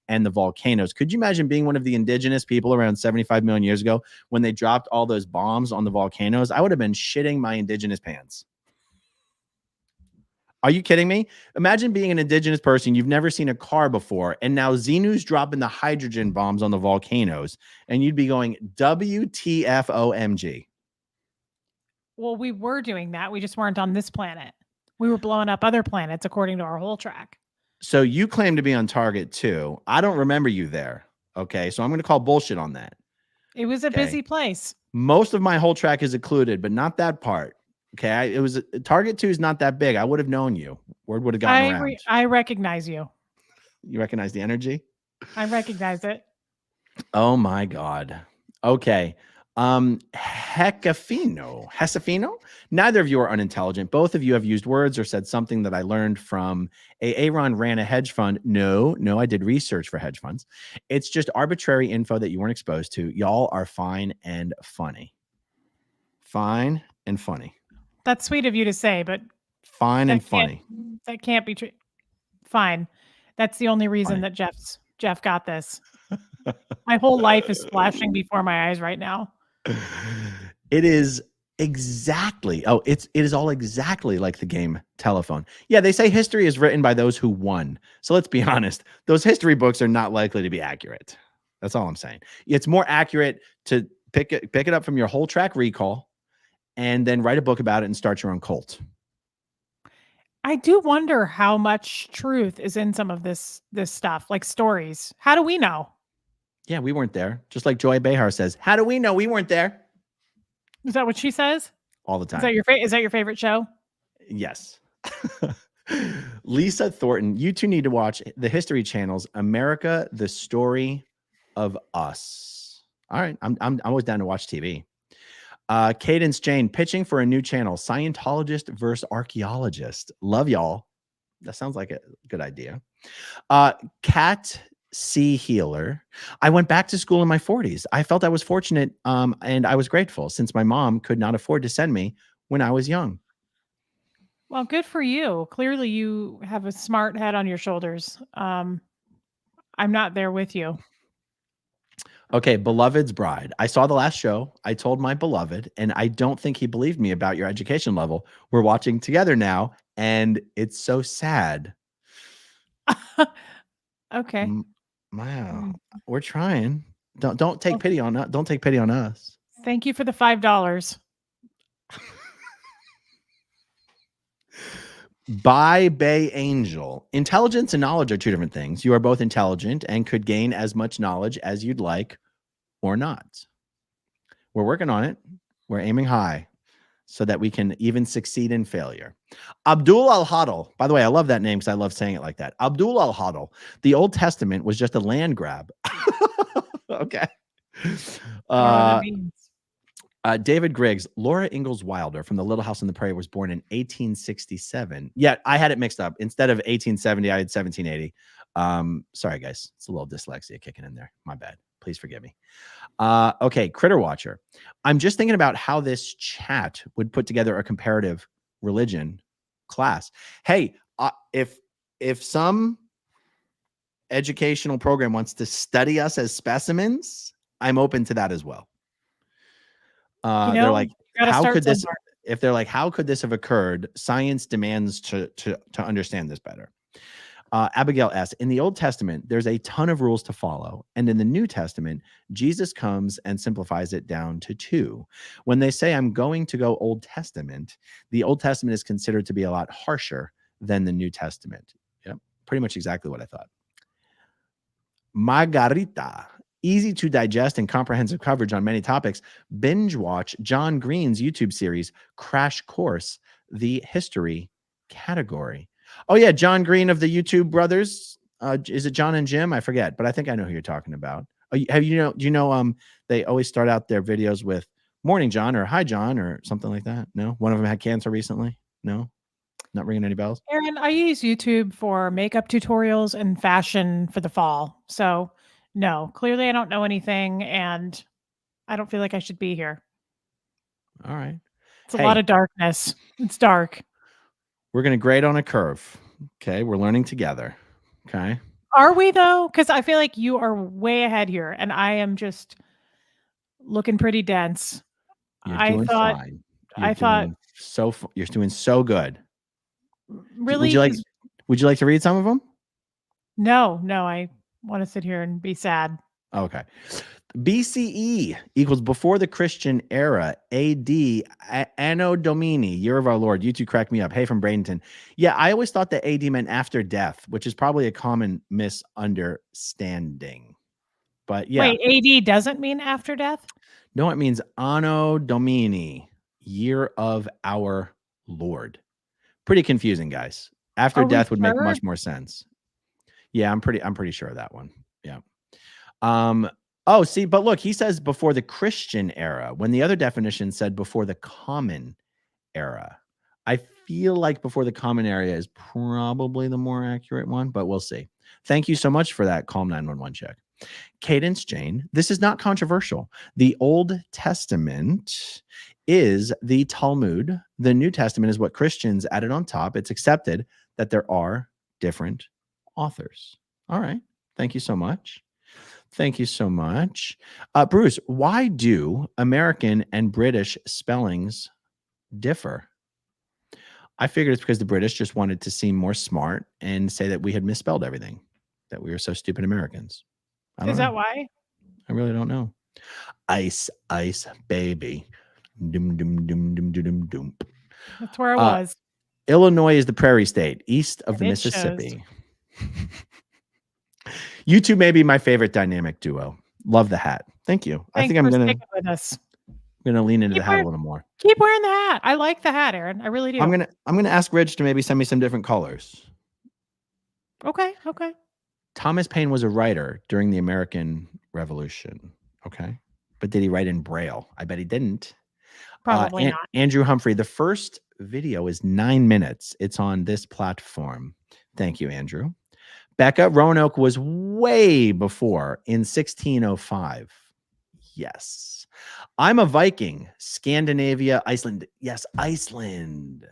and the volcanoes. Could you imagine being one of the indigenous people around 75 million years ago when they dropped all those bombs on the volcanoes? I would have been shitting my indigenous pants. Are you kidding me? Imagine being an indigenous person. You've never seen a car before. And now Xenu's dropping the hydrogen bombs on the volcanoes. And you'd be going, WTFOMG. Well, we were doing that. We just weren't on this planet. We were blowing up other planets according to our whole track. So you claim to be on target too. I don't remember you there. Okay. So I'm going to call bullshit on that. It was a busy place. Most of my whole track is occluded, but not that part. Okay. Target 2 is not that big. I would have known you. Word would have gotten around. I recognize you. You recognize the energy? I recognize it. Oh my God. Okay. Hesafino. Neither of you are unintelligent. Both of you have used words or said something that I learned from Aaron ran a hedge fund. No, I did research for hedge funds. It's just arbitrary info that you weren't exposed to. Y'all are fine and funny. Fine and funny. That's sweet of you to say, but fine and funny. That can't be true. Fine. That's the only reason that Jeff got this. My whole life is flashing before my eyes right now. It is exactly. It is all exactly like the game Telephone. Yeah, they say history is written by those who won. So let's be honest. Those history books are not likely to be accurate. That's all I'm saying. It's more accurate to pick it up from your whole track recall and then write a book about it and start your own cult. I do wonder how much truth is in some of this stuff, like stories. How do we know? Yeah, we weren't there. Just like Joy Behar says, how do we know we weren't there? Is that what she says? All the time. Is that your favorite show? Yes. Lisa Thornton, you two need to watch the History Channel's America, the Story of Us. All right. I'm always down to watch TV. Cadence Jane pitching for a new channel, Scientologist versus archaeologist. Love y'all. That sounds like a good idea. Cat C Healer. I went back to school in my 40s. I felt I was fortunate and I was grateful since my mom could not afford to send me when I was young. Well, good for you. Clearly, you have a smart head on your shoulders. I'm not there with you. Okay, beloved's bride. I saw the last show. I told my beloved, and I don't think he believed me about your education level. We're watching together now, and it's so sad. Okay. Wow, we're trying. Don't take pity on us. Don't take pity on us. Thank you for the $5. By Bay Angel. Intelligence and knowledge are two different things. You are both intelligent and could gain as much knowledge as you'd like or not. We're working on it. We're aiming high so that we can even succeed in failure. Abdul al-Hadl. By the way, I love that name because I love saying it like that. Abdul al-Hadl. The Old Testament was just a land grab. Okay. That means. David Griggs, Laura Ingalls Wilder from The Little House on the Prairie was born in 1867. Yeah, I had it mixed up. Instead of 1870, I had 1780. Sorry, guys. It's a little dyslexia kicking in there. My bad. Please forgive me. Okay, Critter Watcher. I'm just thinking about how this chat would put together a comparative religion class. Hey, if some educational program wants to study us as specimens, I'm open to that as well. They're like, how could this? If they're like, how could this have occurred? Science demands to understand this better. Abigail S. In the Old Testament, there's a ton of rules to follow, and in the New Testament, Jesus comes and simplifies it down to 2. When they say I'm going to go Old Testament, the Old Testament is considered to be a lot harsher than the New Testament. Yep, pretty much exactly what I thought. Margarita. Easy to digest and comprehensive coverage on many topics. Binge watch John Green's YouTube series, Crash Course, the history category. Oh, yeah. John Green of the YouTube brothers. Is it John and Jim? I forget, but I think I know who you're talking about. Do you know, they always start out their videos with morning, John, or hi, John, or something like that. No, one of them had cancer recently. No, not ringing any bells. Aaron, I use YouTube for makeup tutorials and fashion for the fall. So no, clearly I don't know anything and I don't feel like I should be here. All right. It's a lot of darkness. It's dark. We're going to grade on a curve. Okay. We're learning together. Okay. Are we though? Because I feel like you are way ahead here and I am just looking pretty dense. You're doing fine. You're doing so good. Really? Would you like to read some of them? No, I want to sit here and be sad. Okay. BCE equals before the Christian era. AD, Anno Domini, year of our Lord. You two crack me up. Hey, from Bradenton. Yeah, I always thought that AD meant after death, which is probably a common misunderstanding. But yeah. Wait, AD doesn't mean after death? No, it means Anno Domini, year of our Lord. Pretty confusing, guys. After death would make much more sense. Yeah, I'm pretty sure of that one. Yeah. Oh, see, but look, he says before the Christian era, when the other definition said before the common era. I feel like before the common era is probably the more accurate one, but we'll see. Thank you so much for that Calm 911 check. Cadence Jane, this is not controversial. The Old Testament is the Talmud. The New Testament is what Christians added on top. It's accepted that there are different authors. All right. Thank you so much. Thank you so much. Bruce, why do American and British spellings differ? I figured it's because the British just wanted to seem more smart and say that we had misspelled everything, that we were so stupid Americans. Is that why? I really don't know. Ice, ice, baby. Dum, dum, dum, dum, dum, dum. That's where I was. Illinois is the prairie state, east of the Mississippi. You two may be my favorite dynamic duo. Love the hat. Thank you. Thanks, I think I'm gonna lean into the hat a little more. Keep wearing the hat. I like the hat, Aaron. I really do. I'm gonna ask Rich to maybe send me some different colors. Okay. Thomas Paine was a writer during the American Revolution. Okay. But did he write in Braille? I bet he didn't. Probably not. Andrew Humphrey, the first video is 9 minutes. It's on this platform. Thank you, Andrew. Becca, Roanoke was way before in 1605. Yes. I'm a Viking. Scandinavia, Iceland. Yes, Iceland.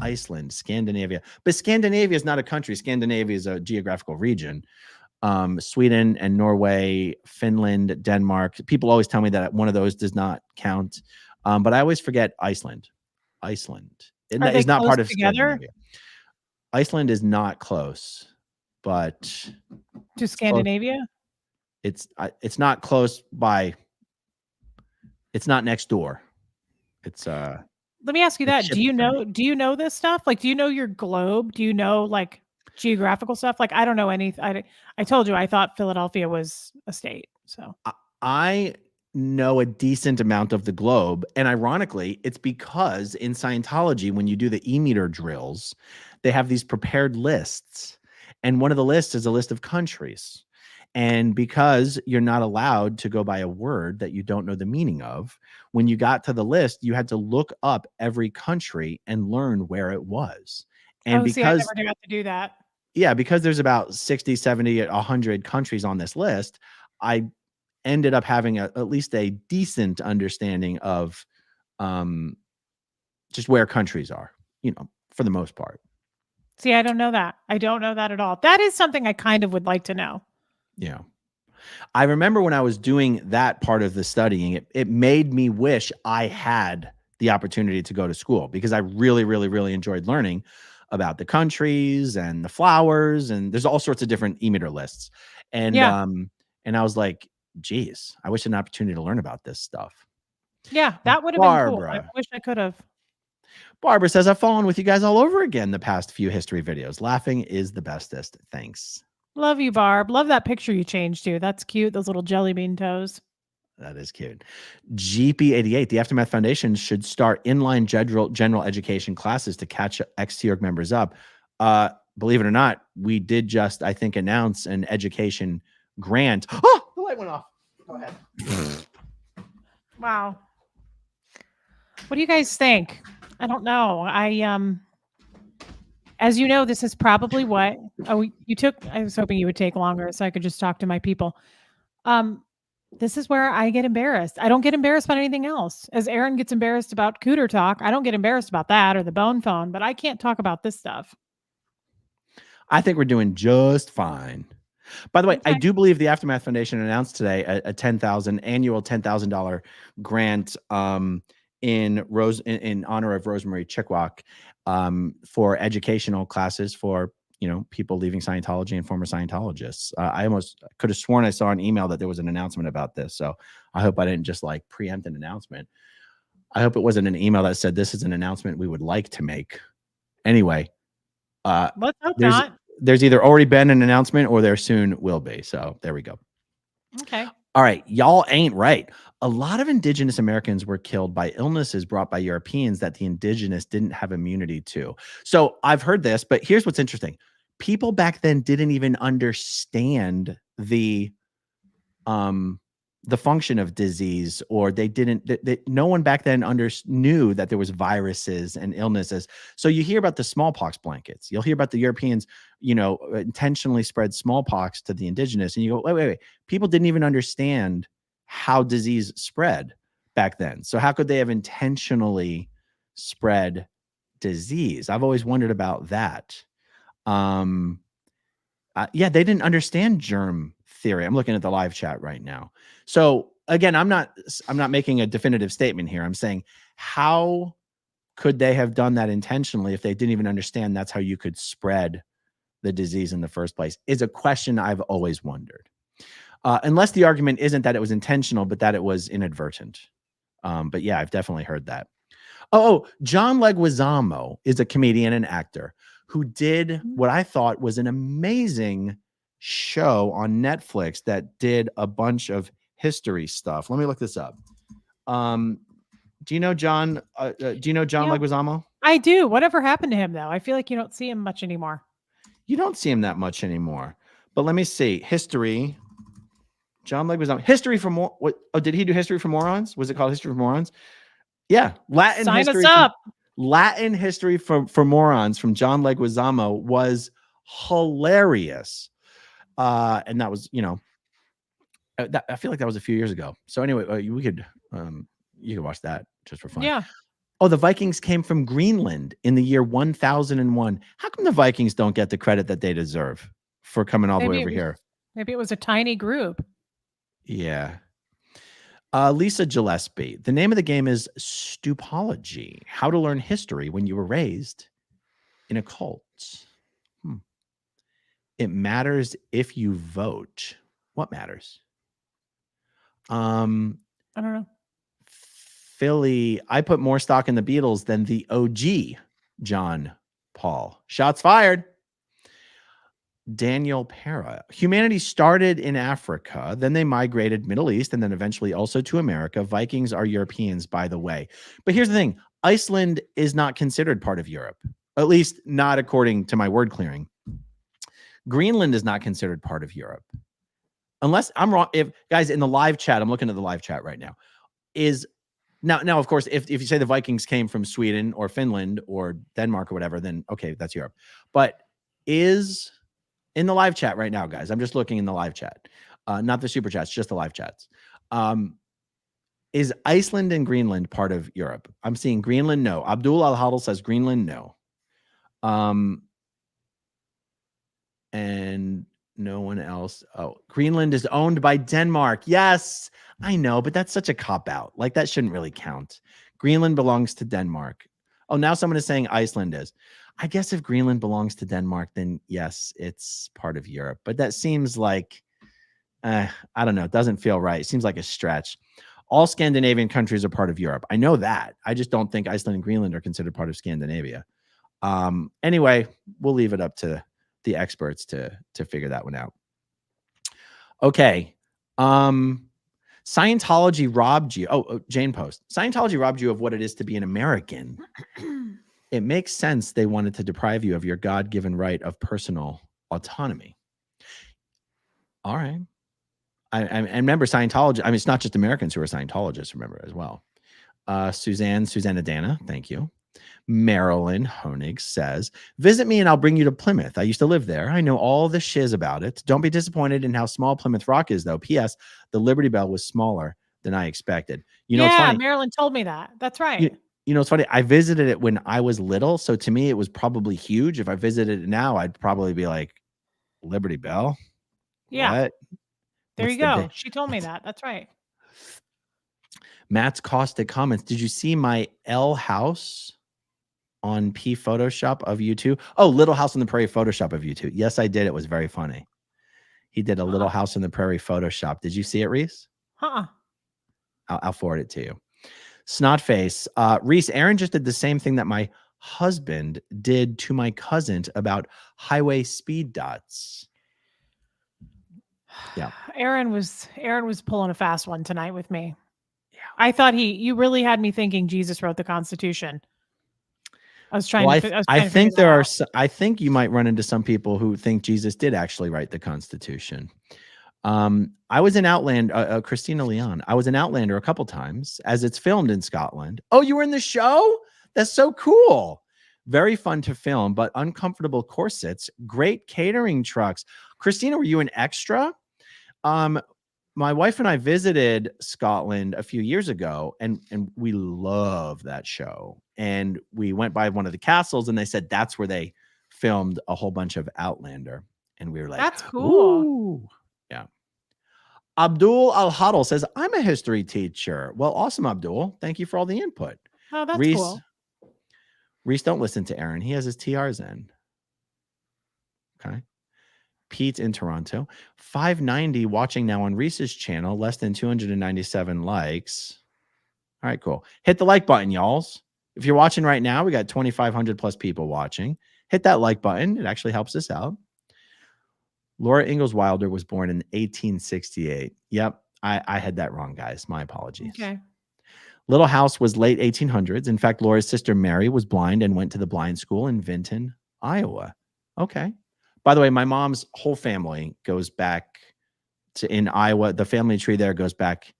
Iceland, Scandinavia. But Scandinavia is not a country. Scandinavia is a geographical region. Sweden and Norway, Finland, Denmark. People always tell me that one of those does not count. But I always forget Iceland. Iceland is not part of Scandinavia. Iceland is not close, but to Scandinavia. It's not close by. It's not next door. It's Let me ask you that. Do you know this stuff? Like, do you know your globe? Do you know like geographical stuff? Like, I don't know anything. I told you I thought Philadelphia was a state. So I know a decent amount of the globe. And ironically, it's because in Scientology, when you do the e-meter drills, they have these prepared lists. And one of the lists is a list of countries. And because you're not allowed to go by a word that you don't know the meaning of, when you got to the list, you had to look up every country and learn where it was. And because I never got to do that. Yeah, because there's about 60, 70, 100 countries on this list, I ended up having at least a decent understanding of just where countries are, for the most part. See, I don't know that. I don't know that at all. That is something I kind of would like to know. Yeah. I remember when I was doing that part of the studying, it made me wish I had the opportunity to go to school, because I really, really, really enjoyed learning about the countries and the flowers, and there's all sorts of different e-meter lists. And and I was like, geez, I wish I had an opportunity to learn about this stuff. Yeah, that would have been cool. I wish I could have. Barbara says, I've fallen with you guys all over again the past few history videos. Laughing is the bestest. Thanks. Love you, Barb. Love that picture you changed to. That's cute. Those little jelly bean toes. That is cute. GP88, the Aftermath Foundation should start inline general education classes to catch ex-Sea Org members up. Believe it or not, we did just, I think, announce an education grant. Oh, the light went off. Go ahead. Wow. What do you guys think? I don't know. As you know, this is probably what I was hoping you would take longer so I could just talk to my people. This is where I get embarrassed. I don't get embarrassed about anything else. As Aaron gets embarrassed about Cooter Talk, I don't get embarrassed about that or the bone phone, but I can't talk about this stuff. I think we're doing just fine. By the way, okay. I do believe the Aftermath Foundation announced today a annual $10,000 grant in honor of Rosemary Chickwalk for educational classes for people leaving Scientology and former Scientologists. I almost could have sworn I saw an email that there was an announcement about this. So I hope I didn't just like preempt an announcement. I hope it wasn't an email that said this is an announcement we would like to make. Anyway, let's hope not. There's either already been an announcement or there soon will be. So there we go. Okay. All right. Y'all ain't right. A lot of indigenous Americans were killed by illnesses brought by Europeans that the indigenous didn't have immunity to. So I've heard this, but here's what's interesting. People back then didn't even understand the function of disease, or no one back then knew that there was viruses and illnesses. So you hear about the smallpox blankets. You'll hear about the Europeans, intentionally spread smallpox to the indigenous. And you go, wait. People didn't even understand how disease spread back then. So how could they have intentionally spread disease? I've always wondered about that. They didn't understand germ theory. I'm looking at the live chat right now. So again, I'm not making a definitive statement here. I'm saying, how could they have done that intentionally if they didn't even understand that's how you could spread the disease in the first place, is a question I've always wondered. Unless the argument isn't that it was intentional, but that it was inadvertent. But yeah, I've definitely heard that. John Leguizamo is a comedian and actor who did what I thought was an amazing show on Netflix that did a bunch of history stuff. Let me look this up. Do you know John? Leguizamo? I do. Whatever happened to him, though? I feel like you don't see him much anymore. You don't see him that much anymore. But let me see. History. John Leguizamo. History for more. What? Oh, did he do History for Morons? Was it called History for Morons? Yeah, Latin Sign history. us up. Latin history for morons from John Leguizamo was hilarious. And that was, I feel like that was a few years ago. So anyway, we could you could watch that just for fun. Yeah. Oh, the Vikings came from Greenland in the year 1001. How come the Vikings don't get the credit that they deserve for coming all the way over here? Maybe it was a tiny group. Yeah. Lisa Gillespie. The name of the game is Stupology. How to learn history when you were raised in a cult. It matters if you vote. What matters? I don't know. Philly, I put more stock in the Beatles than the OG John Paul. Shots fired. Daniel Para. Humanity started in Africa, then they migrated Middle East, and then eventually also to America. Vikings are Europeans, by the way. But here's the thing. Iceland is not considered part of Europe, at least not according to my word clearing. Greenland is not considered part of Europe. Unless I'm wrong. If guys in the live chat, I'm looking at the live chat right now, now, of course, if you say the Vikings came from Sweden or Finland or Denmark or whatever, then okay, that's Europe. But is in the live chat right now, guys, I'm just looking in the live chat, not the super chats, just the live chats. Is Iceland and Greenland part of Europe? I'm seeing Greenland, no. Abdul Al-Hadl says Greenland, no. And no one else. Oh, Greenland is owned by Denmark. Yes, I know, but that's such a cop-out. Like, that shouldn't really count. Greenland belongs to Denmark. Oh, now someone is saying Iceland is. I guess if Greenland belongs to Denmark, then yes, it's part of Europe. But that seems like, I don't know. It doesn't feel right. It seems like a stretch. All Scandinavian countries are part of Europe. I know that. I just don't think Iceland and Greenland are considered part of Scandinavia. Anyway, we'll leave it up to the experts to figure that one out. Okay. Scientology robbed you. Oh, Jane Post. Scientology robbed you of what it is to be an American. It makes sense they wanted to deprive you of your God-given right of personal autonomy. All right. I remember Scientology. I mean, it's not just Americans who are Scientologists, remember, as well. Susanna Dana, thank you. Marilyn Honig says, visit me and I'll bring you to Plymouth. I used to live there. I know all the shiz about it. Don't be disappointed in how small Plymouth Rock is, though. P.S. The Liberty Bell was smaller than I expected. It's funny. Marilyn told me that. That's right. It's funny. I visited it when I was little. So to me, it was probably huge. If I visited it now, I'd probably be like, Liberty Bell? Yeah. What? There you go. She told me that. That's right. Matt's caustic comments. Did you see my L house on P Photoshop of you two? Oh, Little House on the Prairie Photoshop of you two. Yes, I did. It was very funny. He did a Little House on the Prairie Photoshop. Did you see it, Reese? I'll forward it to you. Snotface. Reese, Aaron just did the same thing that my husband did to my cousin about highway speed dots. Yeah. Aaron was pulling a fast one tonight with me. Yeah. I thought you really had me thinking Jesus wrote the Constitution. I was trying I think I think you might run into some people who think Jesus did actually write the Constitution. I was in Outlander, Christina Leon. I was in Outlander a couple times as it's filmed in Scotland. Oh, you were in the show? That's so cool. Very fun to film, but uncomfortable corsets, great catering trucks. Christina, were you an extra? My wife and I visited Scotland a few years ago, and we love that show. And we went by one of the castles, and they said that's where they filmed a whole bunch of Outlander. And we were like, that's cool. Ooh. Yeah. Abdul Al-Hadl says, I'm a history teacher. Well, awesome, Abdul. Thank you for all the input. Oh, that's cool. Reese, don't listen to Aaron. He has his TRs in. Okay. Pete in Toronto. 590 watching now on Reese's channel. Less than 297 likes. All right, cool. Hit the like button, y'alls. If you're watching right now, we got 2,500 plus people watching. Hit that like button. It actually helps us out. Laura Ingalls Wilder was born in 1868. Yep, I had that wrong, guys. My apologies. Okay. Little House was late 1800s. In fact, Laura's sister Mary was blind and went to the blind school in Vinton, Iowa. Okay. By the way, my mom's whole family goes back to in Iowa. The family tree there goes back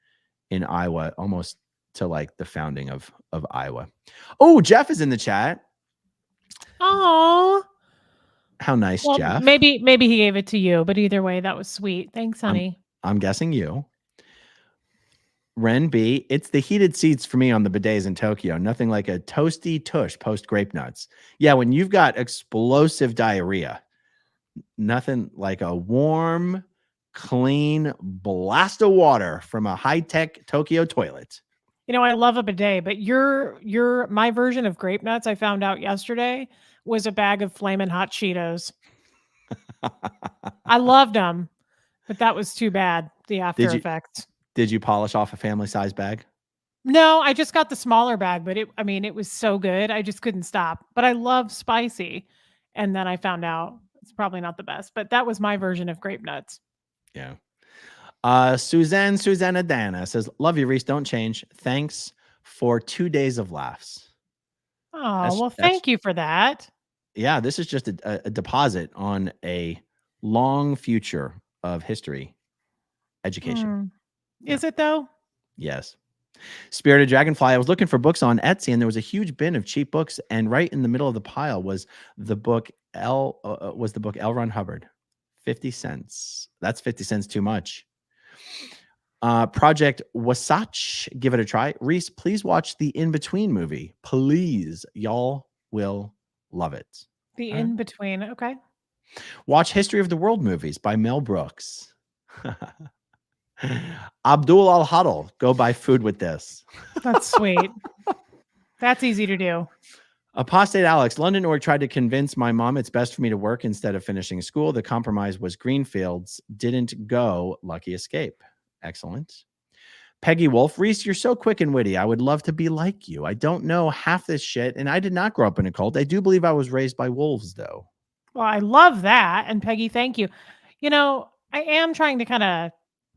in Iowa almost to like the founding of Iowa. Oh, Jeff is in the chat. Oh, How nice, well, Jeff. maybe he gave it to you, but either way, that was sweet. Thanks, honey. I'm guessing you. Ren B, it's the heated seats for me on the bidets in Tokyo. Nothing like a toasty tush post grape nuts. Yeah, when you've got explosive diarrhea, nothing like a warm, clean blast of water from a high-tech Tokyo toilet. You know, I love a bidet, but my version of grape nuts I found out yesterday was a bag of flaming hot Cheetos. I loved them, but that was too bad. The after effects. Did you polish off a family size bag? No, I just got the smaller bag, but it was so good. I just couldn't stop. But I love spicy. And then I found out it's probably not the best, but that was my version of grape nuts. Yeah. Susanna Dana says, love you, Reese. Don't change. Thanks for 2 days of laughs. Oh, thank you for that. Yeah, this is just a deposit on a long future of history education. Is it though? Yes. Spirited Dragonfly. I was looking for books on Etsy, and there was a huge bin of cheap books, and right in the middle of the pile was the book Elrond Hubbard. 50 cents. That's 50 cents too much. Project Wasatch. Give it a try. Reese, please watch the In Between movie. Please. Y'all will love it. The In Between. Okay. Watch History of the World movies by Mel Brooks. Abdul Al-Huddle. Go buy food with this. That's sweet. That's easy to do. Apostate Alex. London Org tried to convince my mom it's best for me to work instead of finishing school. The compromise was Greenfields. Didn't go. Lucky escape. Excellent. Peggy Wolf. Reese, you're so quick and witty. I would love to be like you. I don't know half this shit, and I did not grow up in a cult. I do believe I was raised by wolves, though. Well, I love that. And Peggy, thank you. You know, I am trying to kind of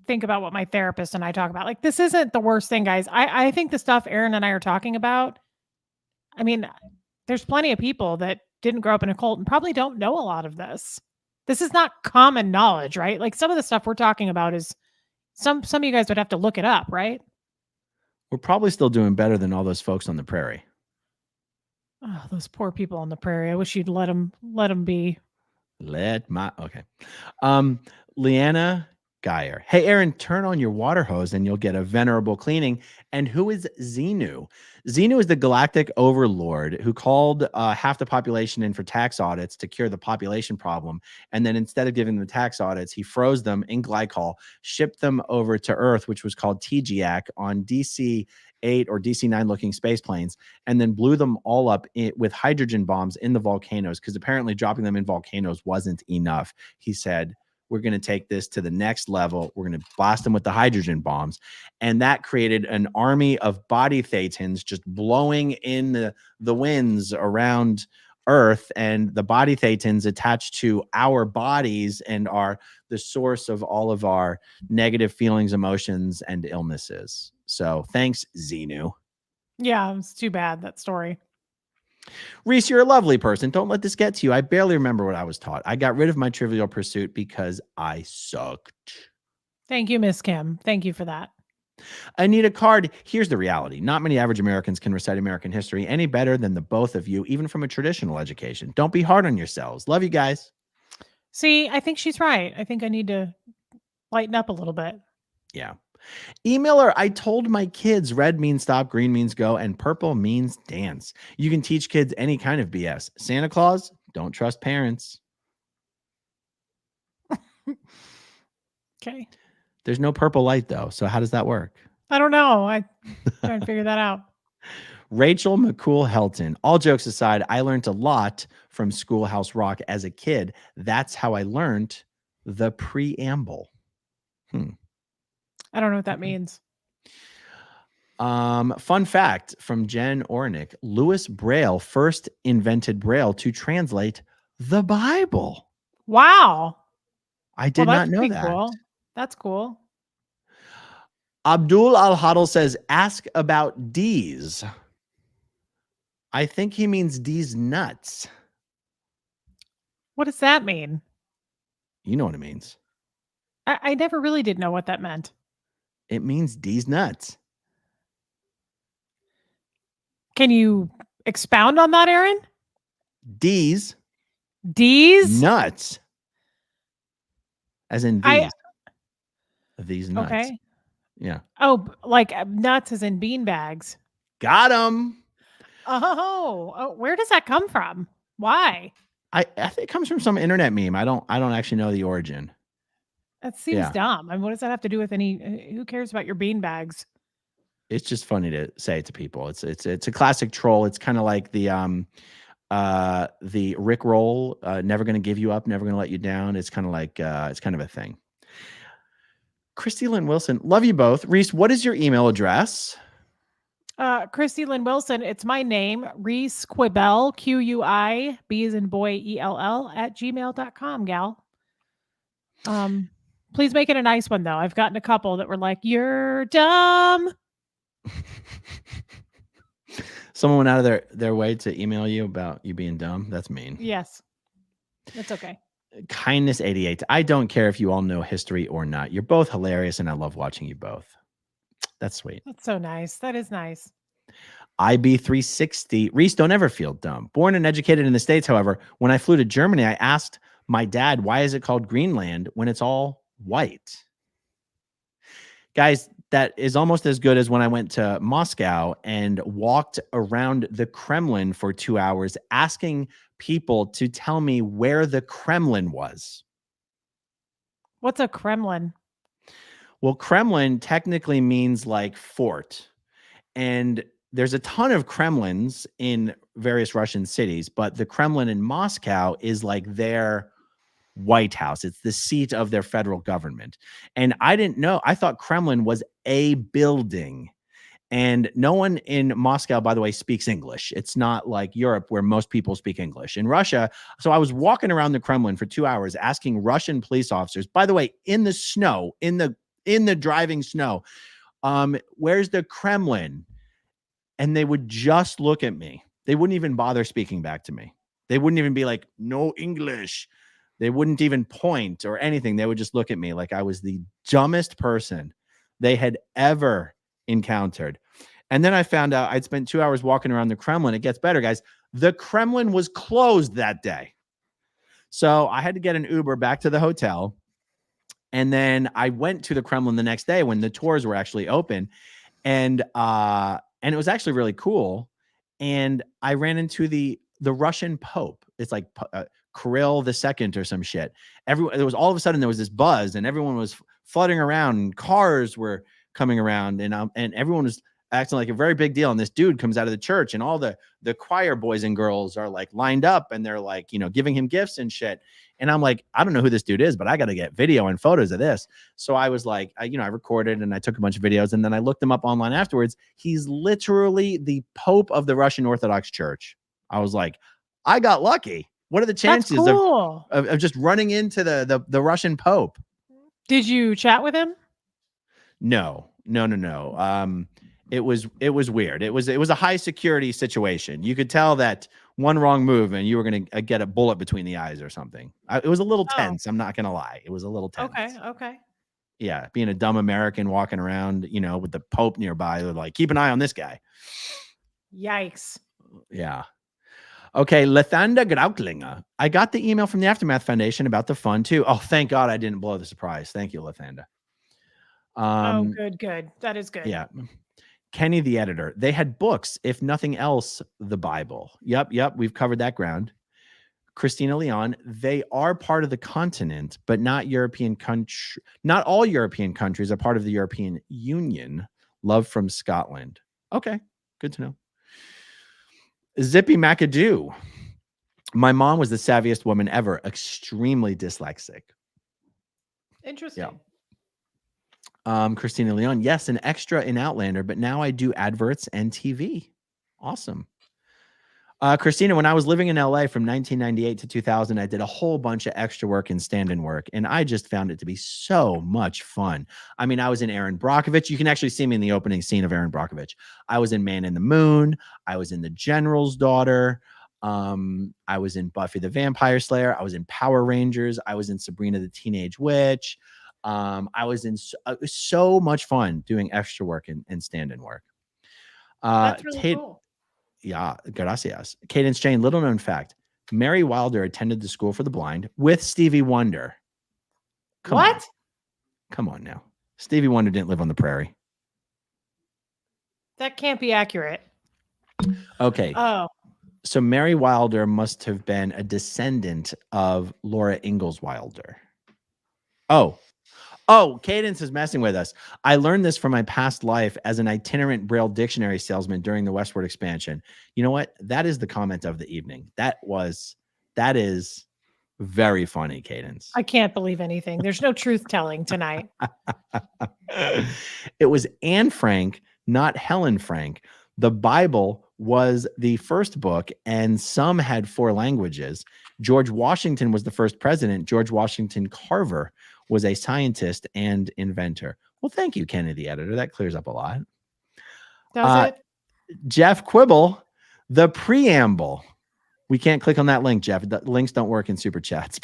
think about what my therapist and I talk about. Like, this isn't the worst thing, guys. I think the stuff Aaron and I are talking about, I mean, there's plenty of people that didn't grow up in a cult and probably don't know a lot of this. This is not common knowledge, right? Like, some of the stuff we're talking about is some of you guys would have to look it up, right? We're probably still doing better than all those folks on the prairie. Oh, those poor people on the prairie. I wish you'd let them be. Okay. Leanna Geyer. Hey, Aaron, turn on your water hose and you'll get a venerable cleaning. And who is Xenu? Xenu is the galactic overlord who called half the population in for tax audits to cure the population problem. And then instead of giving them tax audits, he froze them in glycol, shipped them over to Earth, which was called TGAC, on DC-8 or DC-9 looking space planes, and then blew them all up with hydrogen bombs in the volcanoes, because apparently dropping them in volcanoes wasn't enough. He said, we're going to take this to the next level. We're going to blast them with the hydrogen bombs. And that created an army of body thetans just blowing in the winds around Earth. And the body thetans attached to our bodies and are the source of all of our negative feelings, emotions, and illnesses. So thanks, Xenu. Yeah, it's too bad, that story. Reese, you're a lovely person. Don't let this get to you. I barely remember what I was taught. I got rid of my Trivial Pursuit because I sucked. Thank you, Miss Kim. Thank you for that. I need a card. Here's the reality. Not many average Americans can recite American history any better than the both of you, even from a traditional education. Don't be hard on yourselves. Love you guys. See, I think she's right. I think I need to lighten up a little bit. Yeah. Emailer, I told my kids red means stop, green means go, and purple means dance. You can teach kids any kind of BS. Santa Claus, don't trust parents. Okay. There's no purple light, though. So how does that work? I don't know. I'm trying to figure that out. Rachel McCool Helton. All jokes aside, I learned a lot from Schoolhouse Rock as a kid. That's how I learned the preamble. I don't know what that means. Fun fact from Jen Ornick. Louis Braille first invented Braille to translate the Bible. Wow. I did not know that. Cool. That's cool. Abdul Al-Huddle says, ask about Deez. I think he means Deez Nutz. What does that mean? You know what it means. I never really did know what that meant. It means Deez Nutz. Can you expound on that, Aaron? Deez Deez? Nutz. As in these nuts. Okay. Yeah. Oh, like nuts as in bean bags. Got him. Oh, where does that come from? Why? I think it comes from some internet meme. I don't actually know the origin. That seems dumb. I mean, what does that have to do with any? Who cares about your bean bags? It's just funny to say it to people. It's a classic troll. It's kind of like the Rick roll, never gonna give you up, never gonna let you down. It's kind of like it's kind of a thing. Christy Lynn Wilson, love you both. Reese, what is your email address? Christy Lynn Wilson, it's my name, Reese Quibell, Q-U-I, B as in boy, E-L-L, @gmail.com, gal. Please make it a nice one, though. I've gotten a couple that were like, you're dumb. Someone went out of their way to email you about you being dumb. That's mean. Yes. That's okay. Kindness 88. I don't care if you all know history or not. You're both hilarious, and I love watching you both. That's sweet. That's so nice. That is nice. IB360. Reese, don't ever feel dumb. Born and educated in the States, however, when I flew to Germany, I asked my dad, why is it called Greenland when it's all white? Guys, that is almost as good as when I went to Moscow and walked around the Kremlin for 2 hours asking people to tell me where the Kremlin was. What's a Kremlin? Well, Kremlin technically means like fort. And there's a ton of Kremlins in various Russian cities, but the Kremlin in Moscow is like their White House. It's the seat of their federal government. And I didn't know. I thought Kremlin was a building. And no one in Moscow, by the way, speaks English. It's not like Europe where most people speak English. In Russia, so I was walking around the Kremlin for 2 hours asking Russian police officers, by the way, in the snow, in the driving snow, where's the Kremlin? And they would just look at me. They wouldn't even bother speaking back to me. They wouldn't even be like, no English. They wouldn't even point or anything. They would just look at me like I was the dumbest person they had ever encountered. And then I found out I'd spent 2 hours walking around the Kremlin. It gets better, guys. The Kremlin was closed that day. So I had to get an Uber back to the hotel. And then I went to the Kremlin the next day when the tours were actually open. And it was actually really cool. And I ran into the Russian Pope. It's like Kirill II or some shit. There was all of a sudden there was this buzz and everyone was flooding around and cars were coming around and everyone was acting like a very big deal. And this dude comes out of the church and all the choir boys and girls are like lined up and they're like, giving him gifts and shit. And I'm like, I don't know who this dude is, but I got to get video and photos of this. So I was like, I recorded and I took a bunch of videos and then I looked him up online afterwards. He's literally the Pope of the Russian Orthodox Church. I was like, I got lucky. What are the chances of just running into the Russian Pope? Did you chat with him? No. It was weird. It was a high security situation. You could tell that one wrong move and you were going to get a bullet between the eyes or something. It was a little tense. I'm not going to lie. It was a little tense. Okay. Yeah. Being a dumb American walking around, with the Pope nearby, they're like, keep an eye on this guy. Yikes. Yeah. Okay. Lethanda Grauklinger. I got the email from the Aftermath Foundation about the fund too. Oh, thank God I didn't blow the surprise. Thank you, Lethanda. Good. That is good. Yeah. Kenny, the editor, they had books, if nothing else, the Bible. Yep. We've covered that ground. Christina Leon, they are part of the continent, but not European country. Not all European countries are part of the European Union. Love from Scotland. Okay. Good to know. Zippy McAdoo. My mom was the savviest woman ever. Extremely dyslexic. Interesting. Yeah. Christina Leon, yes, an extra in Outlander, but now I do adverts and TV. Awesome. Christina, when I was living in LA from 1998 to 2000, I did a whole bunch of extra work and stand-in work, and I just found it to be so much fun. I mean, I was in Erin Brockovich. You can actually see me in the opening scene of Erin Brockovich. I was in Man in the Moon. I was in The General's Daughter. I was in Buffy the Vampire Slayer. I was in Power Rangers. I was in Sabrina the Teenage Witch. I was in so much fun doing extra work and stand-in work. That's really cool. Yeah, gracias. Cadence Jane, little known fact. Mary Wilder attended the school for the blind with Stevie Wonder. Come What? on. Come on now. Stevie Wonder didn't live on the prairie. That can't be accurate. Okay. Oh, So Mary Wilder must have been a descendant of Laura Ingalls Wilder. Oh, Cadence is messing with us. I learned this from my past life as an itinerant Braille dictionary salesman during the westward expansion. You know what? That is the comment of the evening. That is very funny, Cadence. I can't believe anything. There's no truth telling tonight. It was Anne Frank, not Helen Frank. The Bible was the first book, and some had 4 languages. George Washington was the first president. George Washington Carver was a scientist and inventor. Well, thank you, Kennedy editor. That clears up a lot. Does it? Jeff Quibble, the preamble. We can't click on that link, Jeff. The links don't work in super chats.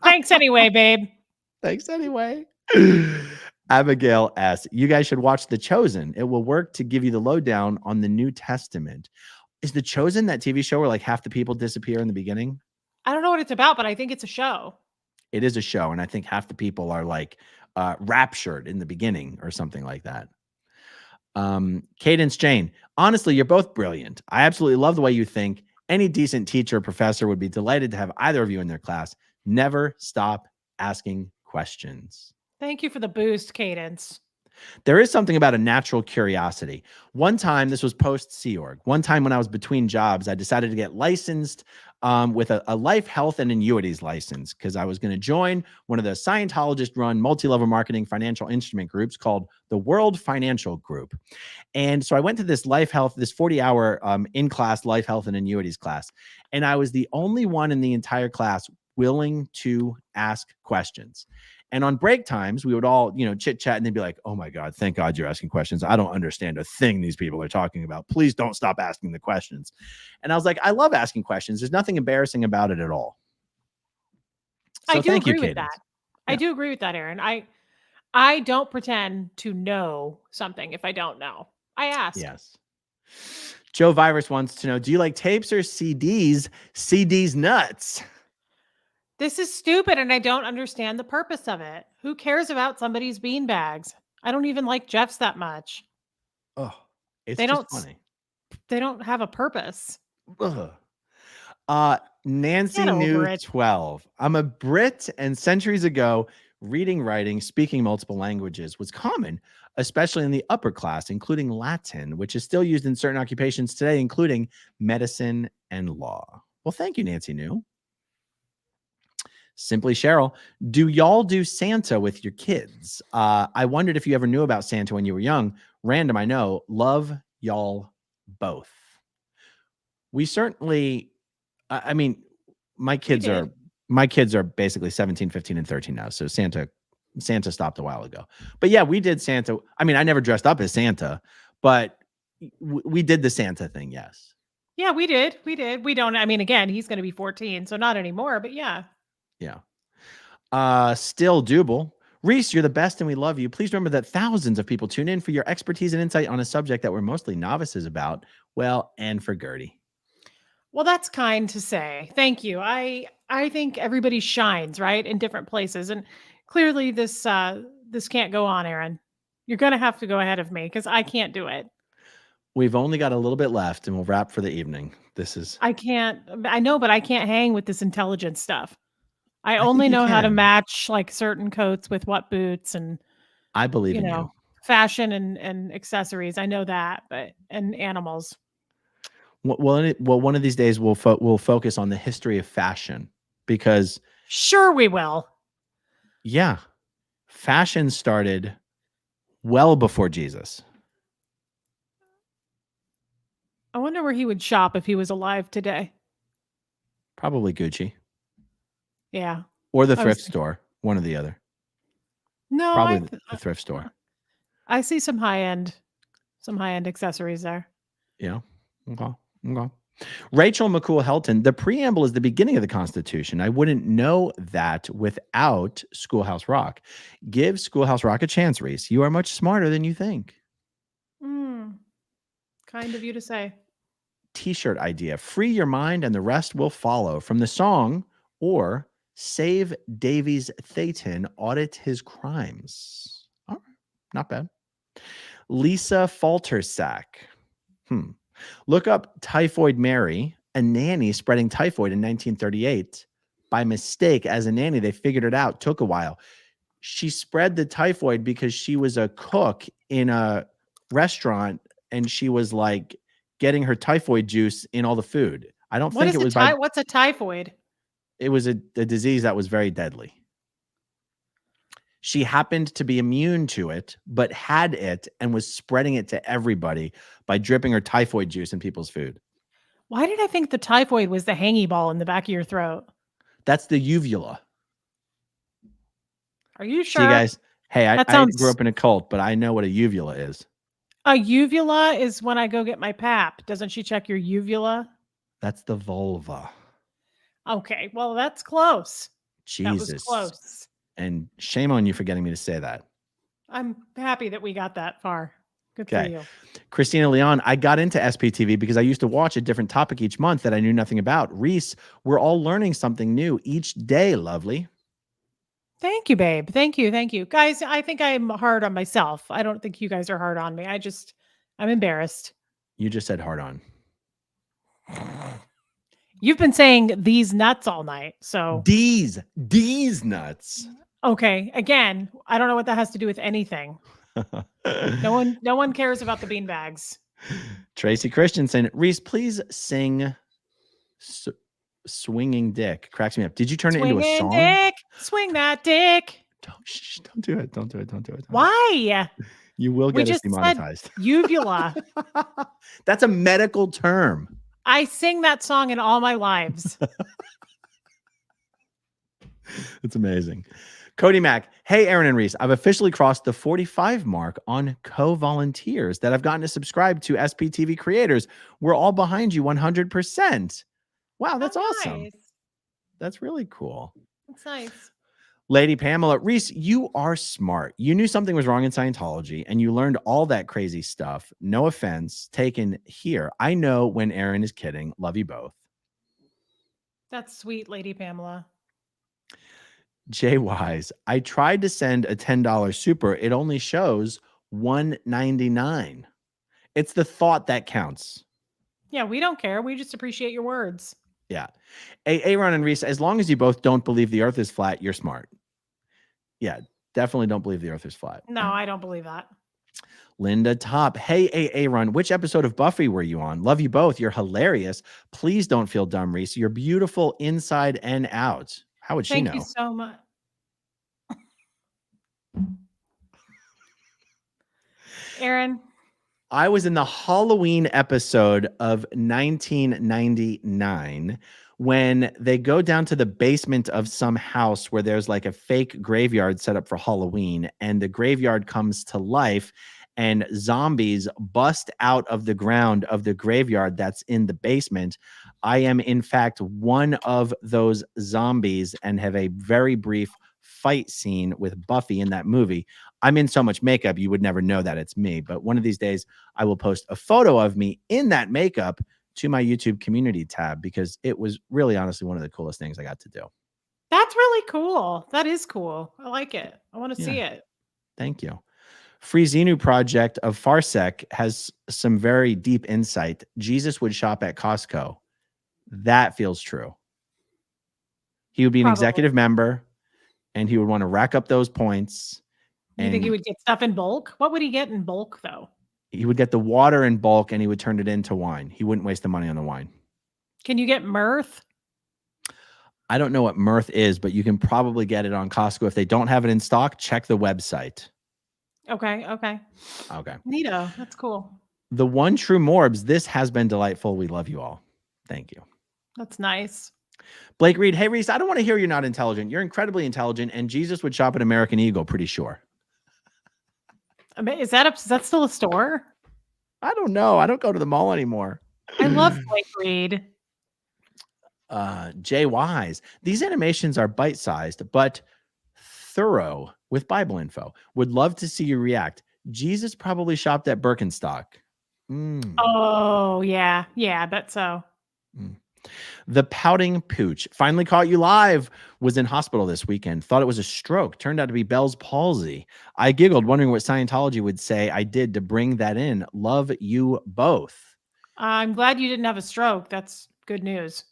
Thanks anyway, babe. Thanks anyway. Abigail S. You guys should watch The Chosen. It will work to give you the lowdown on the New Testament. Is The Chosen that TV show where like half the people disappear in the beginning? I don't know what it's about, but I think it's a show. It is a show, and I think half the people are like raptured in the beginning or something like that. Cadence Jane, honestly, you're both brilliant. I absolutely love the way you think. Any decent teacher or professor would be delighted to have either of you in their class. Never stop asking questions. Thank you for the boost, Cadence. There is something about a natural curiosity. One time, this was post Sea Org. One time when I was between jobs, I decided to get licensed with a life, health, and annuities license because I was going to join one of the Scientologist-run multi-level marketing financial instrument groups called the World Financial Group. And so I went to this life health, this 40-hour in-class life, health, and annuities class. And I was the only one in the entire class willing to ask questions. And on break times, we would all, chit chat and they'd be like, oh my God, thank God you're asking questions. I don't understand a thing these people are talking about. Please don't stop asking the questions. And I was like, I love asking questions. There's nothing embarrassing about it at all. So I do thank you, agree with Cadence. that. I do agree with that, Aaron. I don't pretend to know something if I don't know. I ask. Yes. Joe Virus wants to know, do you like tapes or CDs? CDs nuts. This is stupid and I don't understand the purpose of it. Who cares about somebody's beanbags? I don't even like Jeff's that much. Oh, it's They just don't- funny. They don't have a purpose. Ugh. Nancy Get over New it. 12. I'm a Brit, and centuries ago, reading, writing, speaking multiple languages was common, especially in the upper class, including Latin, which is still used in certain occupations today, including medicine and law. Well, thank you, Nancy New. Simply Cheryl, do y'all do Santa with your kids? I wondered if you ever knew about Santa when you were young. Random, I know. Love y'all both. We certainly, I mean, my kids are basically 17, 15, and 13 now. So Santa stopped a while ago. But yeah, we did Santa. I mean, I never dressed up as Santa, but we did the Santa thing, yes. Yeah, we did. We don't, I mean, again, he's going to be 14, so not anymore, but yeah. Yeah. Still Double. Reese, you're the best and we love you. Please remember that thousands of people tune in for your expertise and insight on a subject that we're mostly novices about. Well, and for Gertie. Well, that's kind to say. Thank you. I think everybody shines, right, in different places. And clearly this can't go on, Aaron. You're going to have to go ahead of me because I can't do it. We've only got a little bit left and we'll wrap for the evening. I know, but I can't hang with this intelligence stuff. I only know how to match like certain coats with what boots and I believe in you. Fashion and accessories. I know that, and animals. Well, one of these days we'll focus on the history of fashion because sure we will. Yeah. Fashion started well before Jesus. I wonder where he would shop if he was alive today. Probably Gucci. Yeah. Or the thrift store, one or the other. No, probably the thrift store. I see some high-end accessories there. Yeah. Okay. Rachel McCool-Helton, the preamble is the beginning of the Constitution. I wouldn't know that without Schoolhouse Rock. Give Schoolhouse Rock a chance, Reese. You are much smarter than you think. Kind of you to say. T-shirt idea. Free your mind and the rest will follow. From the song, or save Davies Thetan, audit his crimes. All right. Not bad. Lisa Faltersack. Look up Typhoid Mary, a nanny spreading typhoid in 1938. By mistake, as a nanny, they figured it out. Took a while. She spread the typhoid because she was a cook in a restaurant, and she was like getting her typhoid juice in all the food. I don't think it was what's a typhoid? It was a disease that was very deadly. She happened to be immune to it, but had it and was spreading it to everybody by dripping her typhoid juice in people's food. Why did I think the typhoid was the hangy ball in the back of your throat? That's the uvula. Are you sure? See, guys, hey, I sounds... grew up in a cult, but I know what a uvula is. A uvula is when I go get my pap. Doesn't she check your uvula? That's the vulva. Okay, well, that's close. Jesus. That was close. And shame on you for getting me to say that. I'm happy that we got that far. Good for you. Christina Leon, I got into SPTV because I used to watch a different topic each month that I knew nothing about. Reese, we're all learning something new each day, lovely. Thank you, babe. Thank you. Thank you. Guys, I think I'm hard on myself. I don't think you guys are hard on me. I'm embarrassed. You just said hard on. You've been saying these nuts all night. So Deez Nutz. Okay. Again, I don't know what that has to do with anything. No one cares about the beanbags. Tracy Christensen, Reese, please sing Swinging Dick. Cracks me up. Did you turn it into a song? Dick, swing that dick. Don't do it. Don't do it. Why? You will get us demonetized. Uvula. That's a medical term. I sing that song in all my lives. It's amazing. Cody Mack. Hey, Aaron and Reese. I've officially crossed the 45 mark on co-volunteers that I've gotten to subscribe to SPTV creators. We're all behind you 100%. Wow, that's awesome. Nice. That's really cool. That's nice. Lady Pamela, Reese, you are smart. You knew something was wrong in Scientology and you learned all that crazy stuff. No offense taken here. I know when Aaron is kidding. Love you both. That's sweet, Lady Pamela. Jay Wise, I tried to send a $10 super. It only shows $1.99. It's the thought that counts. Yeah, we don't care. We just appreciate your words. Yeah. Aaron and Reese, as long as you both don't believe the earth is flat, you're smart. Yeah, definitely don't believe the earth is flat. No, I don't believe that. Linda Top. Hey, Aaron, which episode of Buffy were you on? Love you both. You're hilarious. Please don't feel dumb, Reese. You're beautiful inside and out. How would she know? Thank you so much. Aaron. I was in the Halloween episode of 1999 when they go down to the basement of some house where there's like a fake graveyard set up for Halloween, and the graveyard comes to life and zombies bust out of the ground of the graveyard that's in the basement. I am, in fact, one of those zombies and have a very brief fight scene with Buffy in that movie. I'm in so much makeup, you would never know that it's me. But one of these days, I will post a photo of me in that makeup to my YouTube community tab because it was really, honestly, one of the coolest things I got to do. That's really cool. That is cool. I like it. I want to see it. Thank you. Free Xenu Project of Farsec has some very deep insight. Jesus would shop at Costco. That feels true. He would be an executive member, and he would want to rack up those points. You think he would get stuff in bulk? What would he get in bulk, though? He would get the water in bulk, and he would turn it into wine. He wouldn't waste the money on the wine. Can you get mirth? I don't know what mirth is, but you can probably get it on Costco. If they don't have it in stock, check the website. Okay. Neato. That's cool. The one true Morbs, this has been delightful. We love you all. Thank you. That's nice. Blake Reed, hey, Reese, I don't want to hear you're not intelligent. You're incredibly intelligent, and Jesus would shop at American Eagle, pretty sure. Is that still a store? I don't know. I don't go to the mall anymore. I love Blake Reed. Jay Wise. These animations are bite-sized, but thorough with Bible info. Would love to see you react. Jesus probably shopped at Birkenstock. Mm. Oh, yeah. Yeah, I bet so. The pouting pooch finally caught you live. Was in hospital this weekend. Thought it was a stroke. Turned out to be Bell's palsy. I giggled, wondering what Scientology would say I did to bring that in. Love you both. I'm glad you didn't have a stroke. That's good news.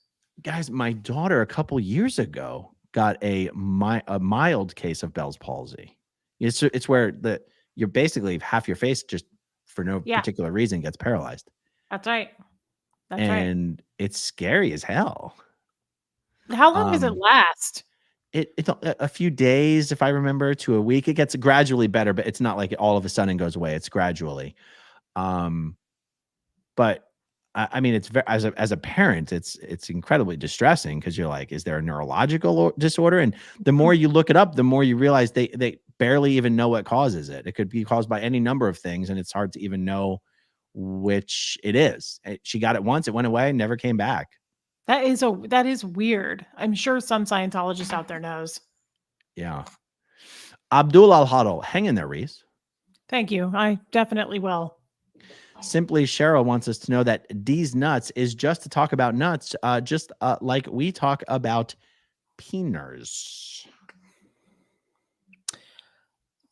Guys, my daughter a couple years ago got a mild case of Bell's palsy. It's where you're basically half your face just for no Yeah. particular reason gets paralyzed. That's right. That's And it's scary as hell. right. How long does it last? It's a few days, if I remember, to a week. It gets gradually better, but it's not like it all of a sudden goes away. It's gradually. But I mean, it's as a parent, it's incredibly distressing because you're like, is there a neurological disorder? And the more you look it up, the more you realize they barely even know what causes it. It could be caused by any number of things, and it's hard to even know which it is. She got it once, it went away, never came back. That is weird. I'm sure some Scientologist out there knows. Yeah. Abdul Al-Hadal, hang in there, Reese. Thank you. I definitely will. Simply Cheryl wants us to know that Deez Nutz is just to talk about nuts, just like we talk about peeners.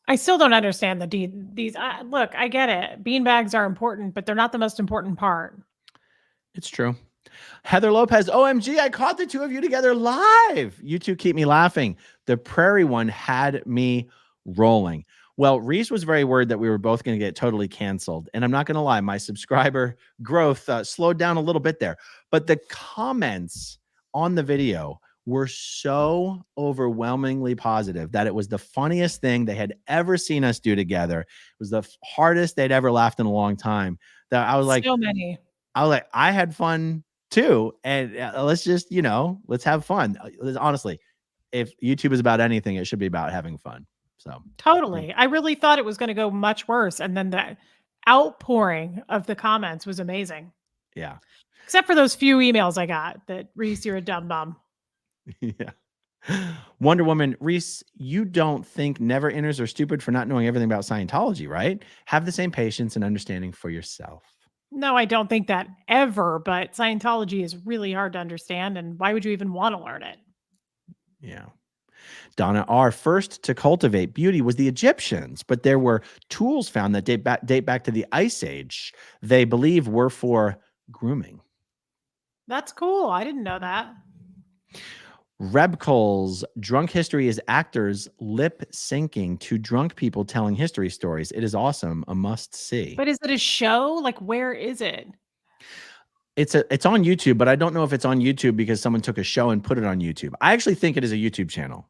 I still don't understand these. Look, I get it. Beanbags are important, but they're not the most important part. It's true. Heather Lopez, OMG, I caught the two of you together live. You two keep me laughing. The prairie one had me rolling. Well, Reese was very worried that we were both going to get totally canceled. And I'm not going to lie, my subscriber growth slowed down a little bit there. But the comments on the video were so overwhelmingly positive that it was the funniest thing they had ever seen us do together. It was the hardest they'd ever laughed in a long time. That I was like, so many. I had fun too. And let's just, let's have fun. Honestly, if YouTube is about anything, it should be about having fun. So Totally. I really thought it was going to go much worse. And then the outpouring of the comments was amazing. Yeah. Except for those few emails I got that, Reese, you're a dumb bum. Yeah. Wonder Woman, Reese, you don't think never inners are stupid for not knowing everything about Scientology, right? Have the same patience and understanding for yourself. No, I don't think that ever, but Scientology is really hard to understand. And why would you even want to learn it? Yeah. Donna R. First to cultivate beauty was the Egyptians, but there were tools found that date back to the Ice Age. They believe were for grooming. That's cool. I didn't know that. Rebcole's drunk history is actors lip syncing to drunk people telling history stories. It is awesome. A must see. But is it a show? Like, where is it? It's on YouTube, but I don't know if it's on YouTube because someone took a show and put it on YouTube. I actually think it is a YouTube channel.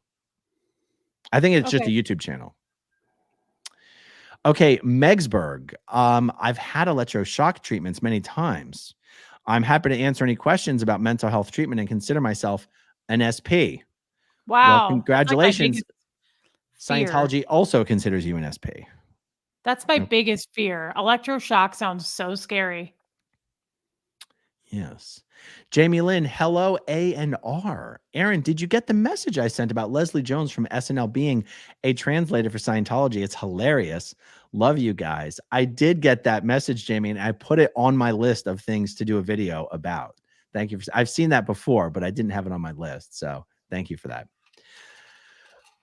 I think it's just a YouTube channel. Okay, Megsburg. I've had electroshock treatments many times. I'm happy to answer any questions about mental health treatment and consider myself an SP. Wow. Well, congratulations. Fear. Scientology also considers you an SP. That's my biggest fear. Electroshock sounds so scary. Yes. Jamie Lynn, hello, A&R. Aaron, did you get the message I sent about Leslie Jones from SNL being a translator for Scientology? It's hilarious. Love you guys. I did get that message, Jamie, and I put it on my list of things to do a video about. Thank you. I've seen that before, but I didn't have it on my list. So thank you for that.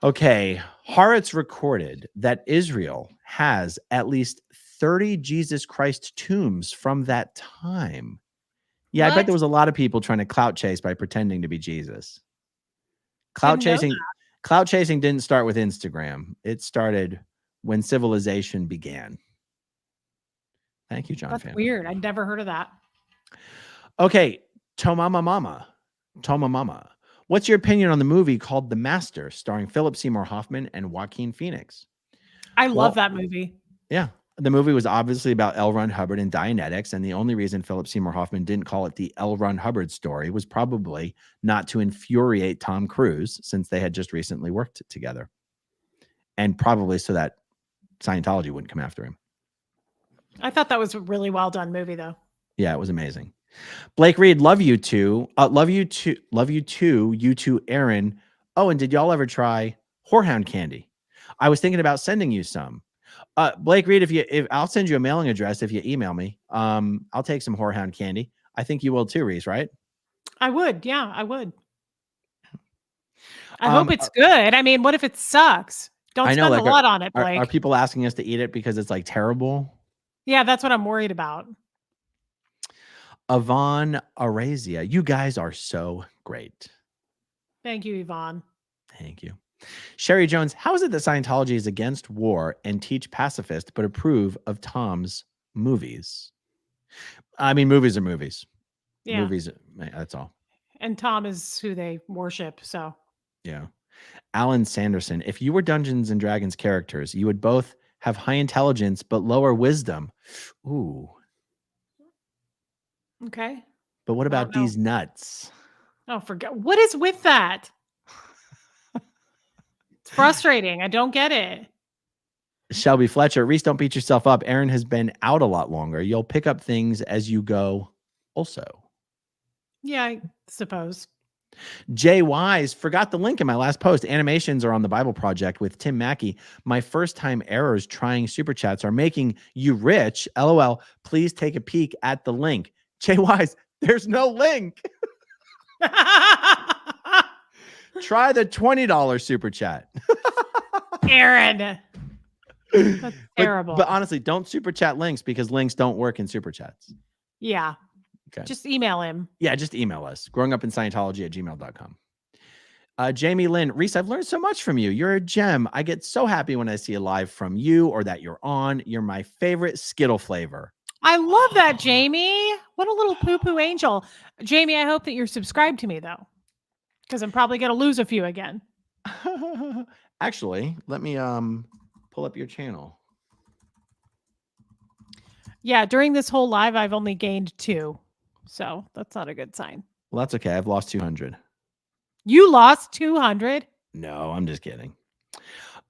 Okay. Haaretz recorded that Israel has at least 30 Jesus Christ tombs from that time. Yeah, I bet there was a lot of people trying to clout chase by pretending to be Jesus. Clout chasing didn't start with Instagram. It started when civilization began. Thank you, John. That's weird. I'd never heard of that. Okay, Toma Mama. What's your opinion on the movie called The Master, starring Philip Seymour Hoffman and Joaquin Phoenix? I love that movie. Yeah. The movie was obviously about Elrond Hubbard and Dianetics, and the only reason Philip Seymour Hoffman didn't call it the Elrond Hubbard story was probably not to infuriate Tom Cruise, since they had just recently worked together, and probably so that Scientology wouldn't come after him. I thought that was a really well done movie, though. Yeah, it was amazing. Blake Reed, love you too. You too, Aaron. Oh, and did y'all ever try Whorehound candy? I was thinking about sending you some. Blake Reed, if I'll send you a mailing address if you email me. I'll take some whorehound candy. I think you will too, Reese, right? I would. Yeah, I would. I hope it's good. I mean, what if it sucks? Don't I know, spend a like, lot on it, Blake. Are people asking us to eat it because it's like terrible? Yeah, that's what I'm worried about. Yvonne Arazia, you guys are so great. Thank you, Yvonne. Thank you. Sherry Jones, how is it that Scientology is against war and teach pacifist but approve of Tom's movies? I mean, movies are movies. Yeah. Movies, that's all. And Tom is who they worship, so. Yeah. Alan Sanderson, if you were Dungeons and Dragons characters, you would both have high intelligence but lower wisdom. Ooh. Okay. But what about Deez Nutz? Oh, forget. What is with that? It's frustrating. I don't get it. Shelby Fletcher, Reese, don't beat yourself up. Aaron has been out a lot longer. You'll pick up things as you go also. Yeah, I suppose. Jay Wise, forgot the link in my last post. Animations are on the Bible Project with Tim Mackey. My first time errors trying super chats are making you rich. LOL. Please take a peek at the link. Jay Wise, there's no link. Try the $20 super chat. Aaron. That's terrible. But honestly, don't super chat links because links don't work in super chats. Yeah. Okay. Just email him. Yeah, just email us. growingupinscientology@gmail.com. Jamie Lynn, Reese, I've learned so much from you. You're a gem. I get so happy when I see a live from you or that you're on. You're my favorite Skittle flavor. I love that, Jamie. What a little poo-poo angel. Jamie, I hope that you're subscribed to me, though, because I'm probably going to lose a few again. Actually, let me pull up your channel. Yeah, during this whole live, I've only gained 2. So that's not a good sign. Well, that's okay. I've lost 200. You lost 200? No, I'm just kidding.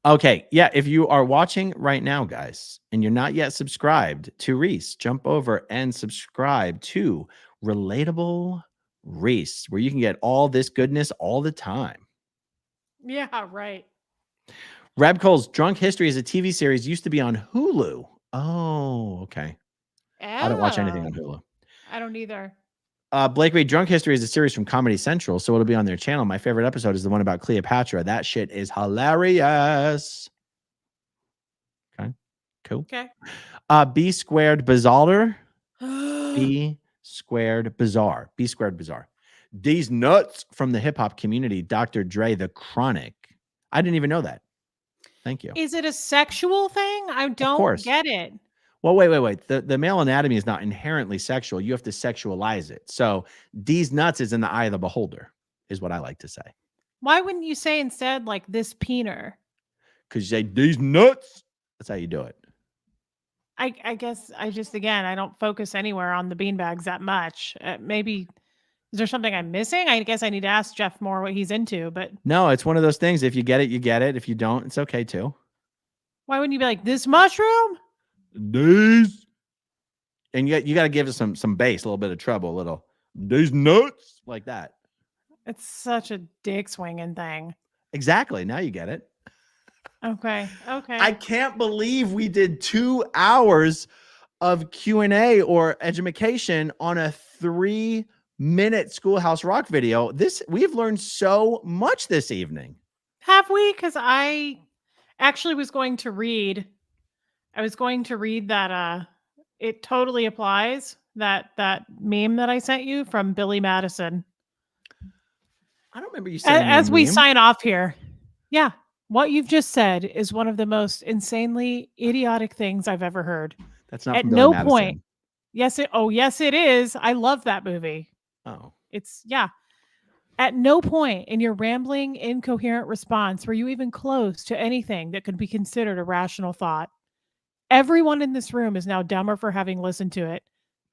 Okay. Yeah. If you are watching right now, guys, and you're not yet subscribed to Reese, jump over and subscribe to Relatable Reese, where you can get all this goodness all the time. Yeah, right. Rab Cole's Drunk History is a TV series, used to be on Hulu. Oh, okay. I don't watch anything on Hulu. I don't either. Blake Reed, Drunk History is a series from Comedy Central, so it'll be on their channel. My favorite episode is the one about Cleopatra. That shit is hilarious. Okay, cool. Okay. B squared Bizarre. B squared Bizarre. B squared Bizarre. Deez Nutz from the hip hop community. Dr. Dre, The Chronic. I didn't even know that. Thank you. Is it a sexual thing? I don't get it. Well, wait. The male anatomy is not inherently sexual. You have to sexualize it. So Deez Nutz is in the eye of the beholder, is what I like to say. Why wouldn't you say instead like this peener? Because you say Deez Nutz. That's how you do it. I guess I just, again, I don't focus anywhere on the beanbags that much. Maybe, is there something I'm missing? I guess I need to ask Jeff more what he's into, but. No, it's one of those things. If you get it, you get it. If you don't, it's okay too. Why wouldn't you be like, this mushroom? Deez. And you got to give it some bass, a little bit of treble, a little Deez Nutz, like that. It's such a dick swinging thing. Exactly. Now you get it. Okay. I can't believe we did 2 hours of Q&A or education on a 3-minute Schoolhouse Rock video. We've learned so much this evening. Have we? Because I actually was going to read. I was going to read that it totally applies, that meme that I sent you from Billy Madison. I don't remember you saying as we sign off here. Yeah. What you've just said is one of the most insanely idiotic things I've ever heard. That's not at from no Billy point. Madison. Yes, it is. I love that movie. Oh. Yeah. At no point in your rambling, incoherent response were you even close to anything that could be considered a rational thought. Everyone in this room is now dumber for having listened to it.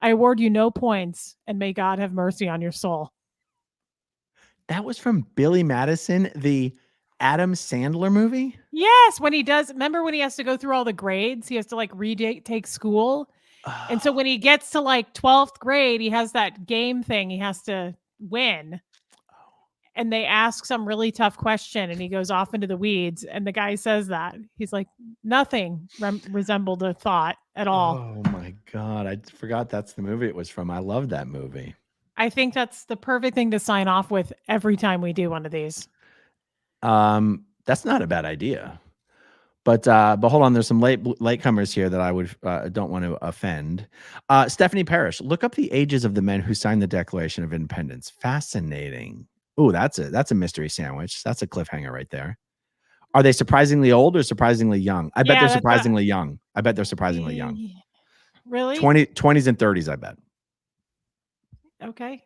I award you no points, and may God have mercy on your soul. That was from Billy Madison, the Adam Sandler movie? Yes, when he does. Remember when he has to go through all the grades? He has to like retake school. And so when he gets to like 12th grade, he has that game thing he has to win. and they ask some really tough question and he goes off into the weeds and the guy says that. He's like, nothing resembled a thought at all. Oh my God. I forgot that's the movie it was from. I love that movie. I think that's the perfect thing to sign off with every time we do one of these. That's not a bad idea. But hold on, there's some latecomers here that I would don't want to offend. Stephanie Parrish, look up the ages of the men who signed the Declaration of Independence. Fascinating. Oh, that's a mystery sandwich. That's a cliffhanger right there. Are they surprisingly old or surprisingly young? I bet they're surprisingly young. I bet they're surprisingly young. Really? 20s and 30s, I bet. Okay.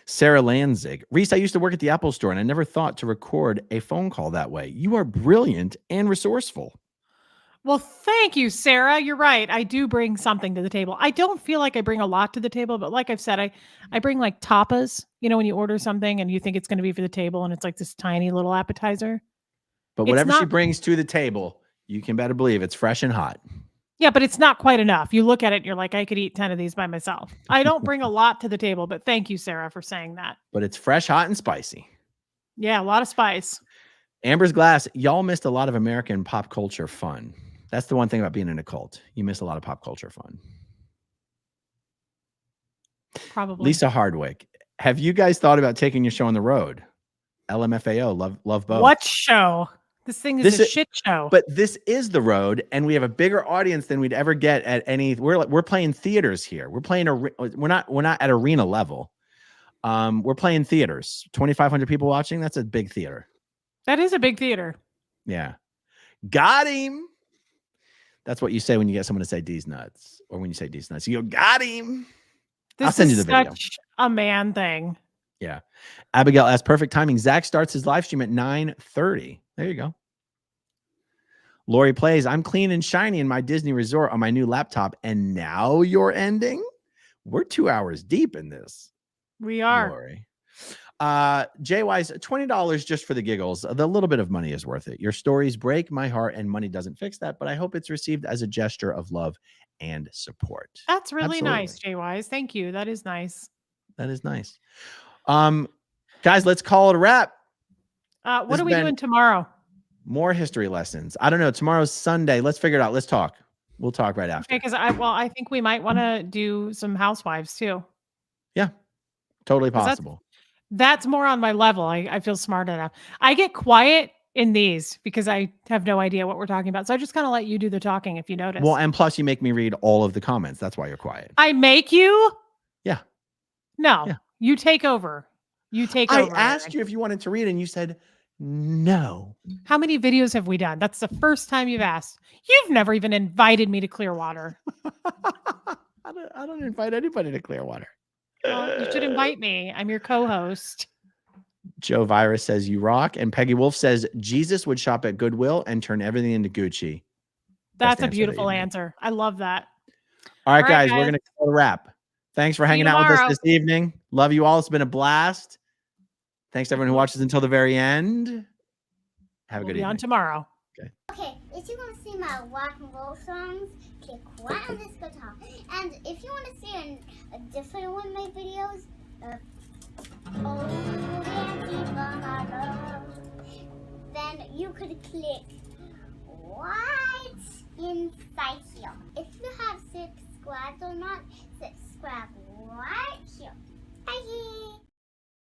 Sarah Lanzig. Reese, I used to work at the Apple store and I never thought to record a phone call that way. You are brilliant and resourceful. Well, thank you, Sarah. You're right. I do bring something to the table. I don't feel like I bring a lot to the table, but like I've said, I bring like tapas, when you order something and you think it's going to be for the table and it's like this tiny little appetizer. But whatever she brings to the table, you can better believe it's fresh and hot. Yeah, but it's not quite enough. You look at it and you're like, I could eat 10 of these by myself. I don't bring a lot to the table, but thank you, Sarah, for saying that. But it's fresh, hot, and spicy. Yeah, a lot of spice. Amber's Glass, y'all missed a lot of American pop culture fun. That's the one thing about being in a cult. You miss a lot of pop culture fun. Probably. Lisa Hardwick, have you guys thought about taking your show on the road? LMFAO, love both. What show? This thing is a shit show. But this is the road, and we have a bigger audience than we'd ever get at any. We're playing theaters here. We're not at arena level. We're playing theaters. 2,500 people watching. That's a big theater. That is a big theater. Yeah. Got him. That's what you say when you get someone to say Deez Nutz, or when you say Deez Nutz, you go, got him. I'll send you the video. Such a man thing. Yeah. Abigail asks, perfect timing. Zach starts his live stream at 9:30. There you go. Lori plays, I'm clean and shiny in my Disney resort on my new laptop. And now you're ending? We're 2 hours deep in this. We are. Lori. JY's $20 just for the giggles. The little bit of money is worth it. Your stories break my heart and money doesn't fix that, but I hope it's received as a gesture of love and support. That's really Absolutely. nice, JY's. Thank you. That is nice. That is nice. Guys, let's call it a wrap. What are we doing tomorrow? More history lessons. I don't know. Tomorrow's Sunday. Let's figure it out. Let's talk. We'll talk right after. Okay, because I think we might want to do some housewives too. Yeah, totally possible. That's more on my level. I feel smart enough. I get quiet in these because I have no idea what we're talking about. So I just kind of let you do the talking if you notice. Well, and plus you make me read all of the comments. That's why you're quiet. I make you? Yeah. No, yeah. You take over. You take over. I asked you if you wanted to read and you said no. How many videos have we done? That's the first time you've asked. You've never even invited me to Clearwater. I don't invite anybody to Clearwater. Well, you should invite me. I'm your co-host. Joe Virus says you rock. And Peggy Wolf says Jesus would shop at Goodwill and turn everything into Gucci. That's a beautiful answer. I love that. All right, guys, we're going to call a wrap. Thanks for hanging out with us this evening. Love you all. It's been a blast. Thanks to everyone who watches until the very end. Have a good evening. On tomorrow. Okay, if you want to see my rock and roll songs, click right on this guitar. And if you want to see a different one of my videos, then you could click right inside here. If you have subscribed or not,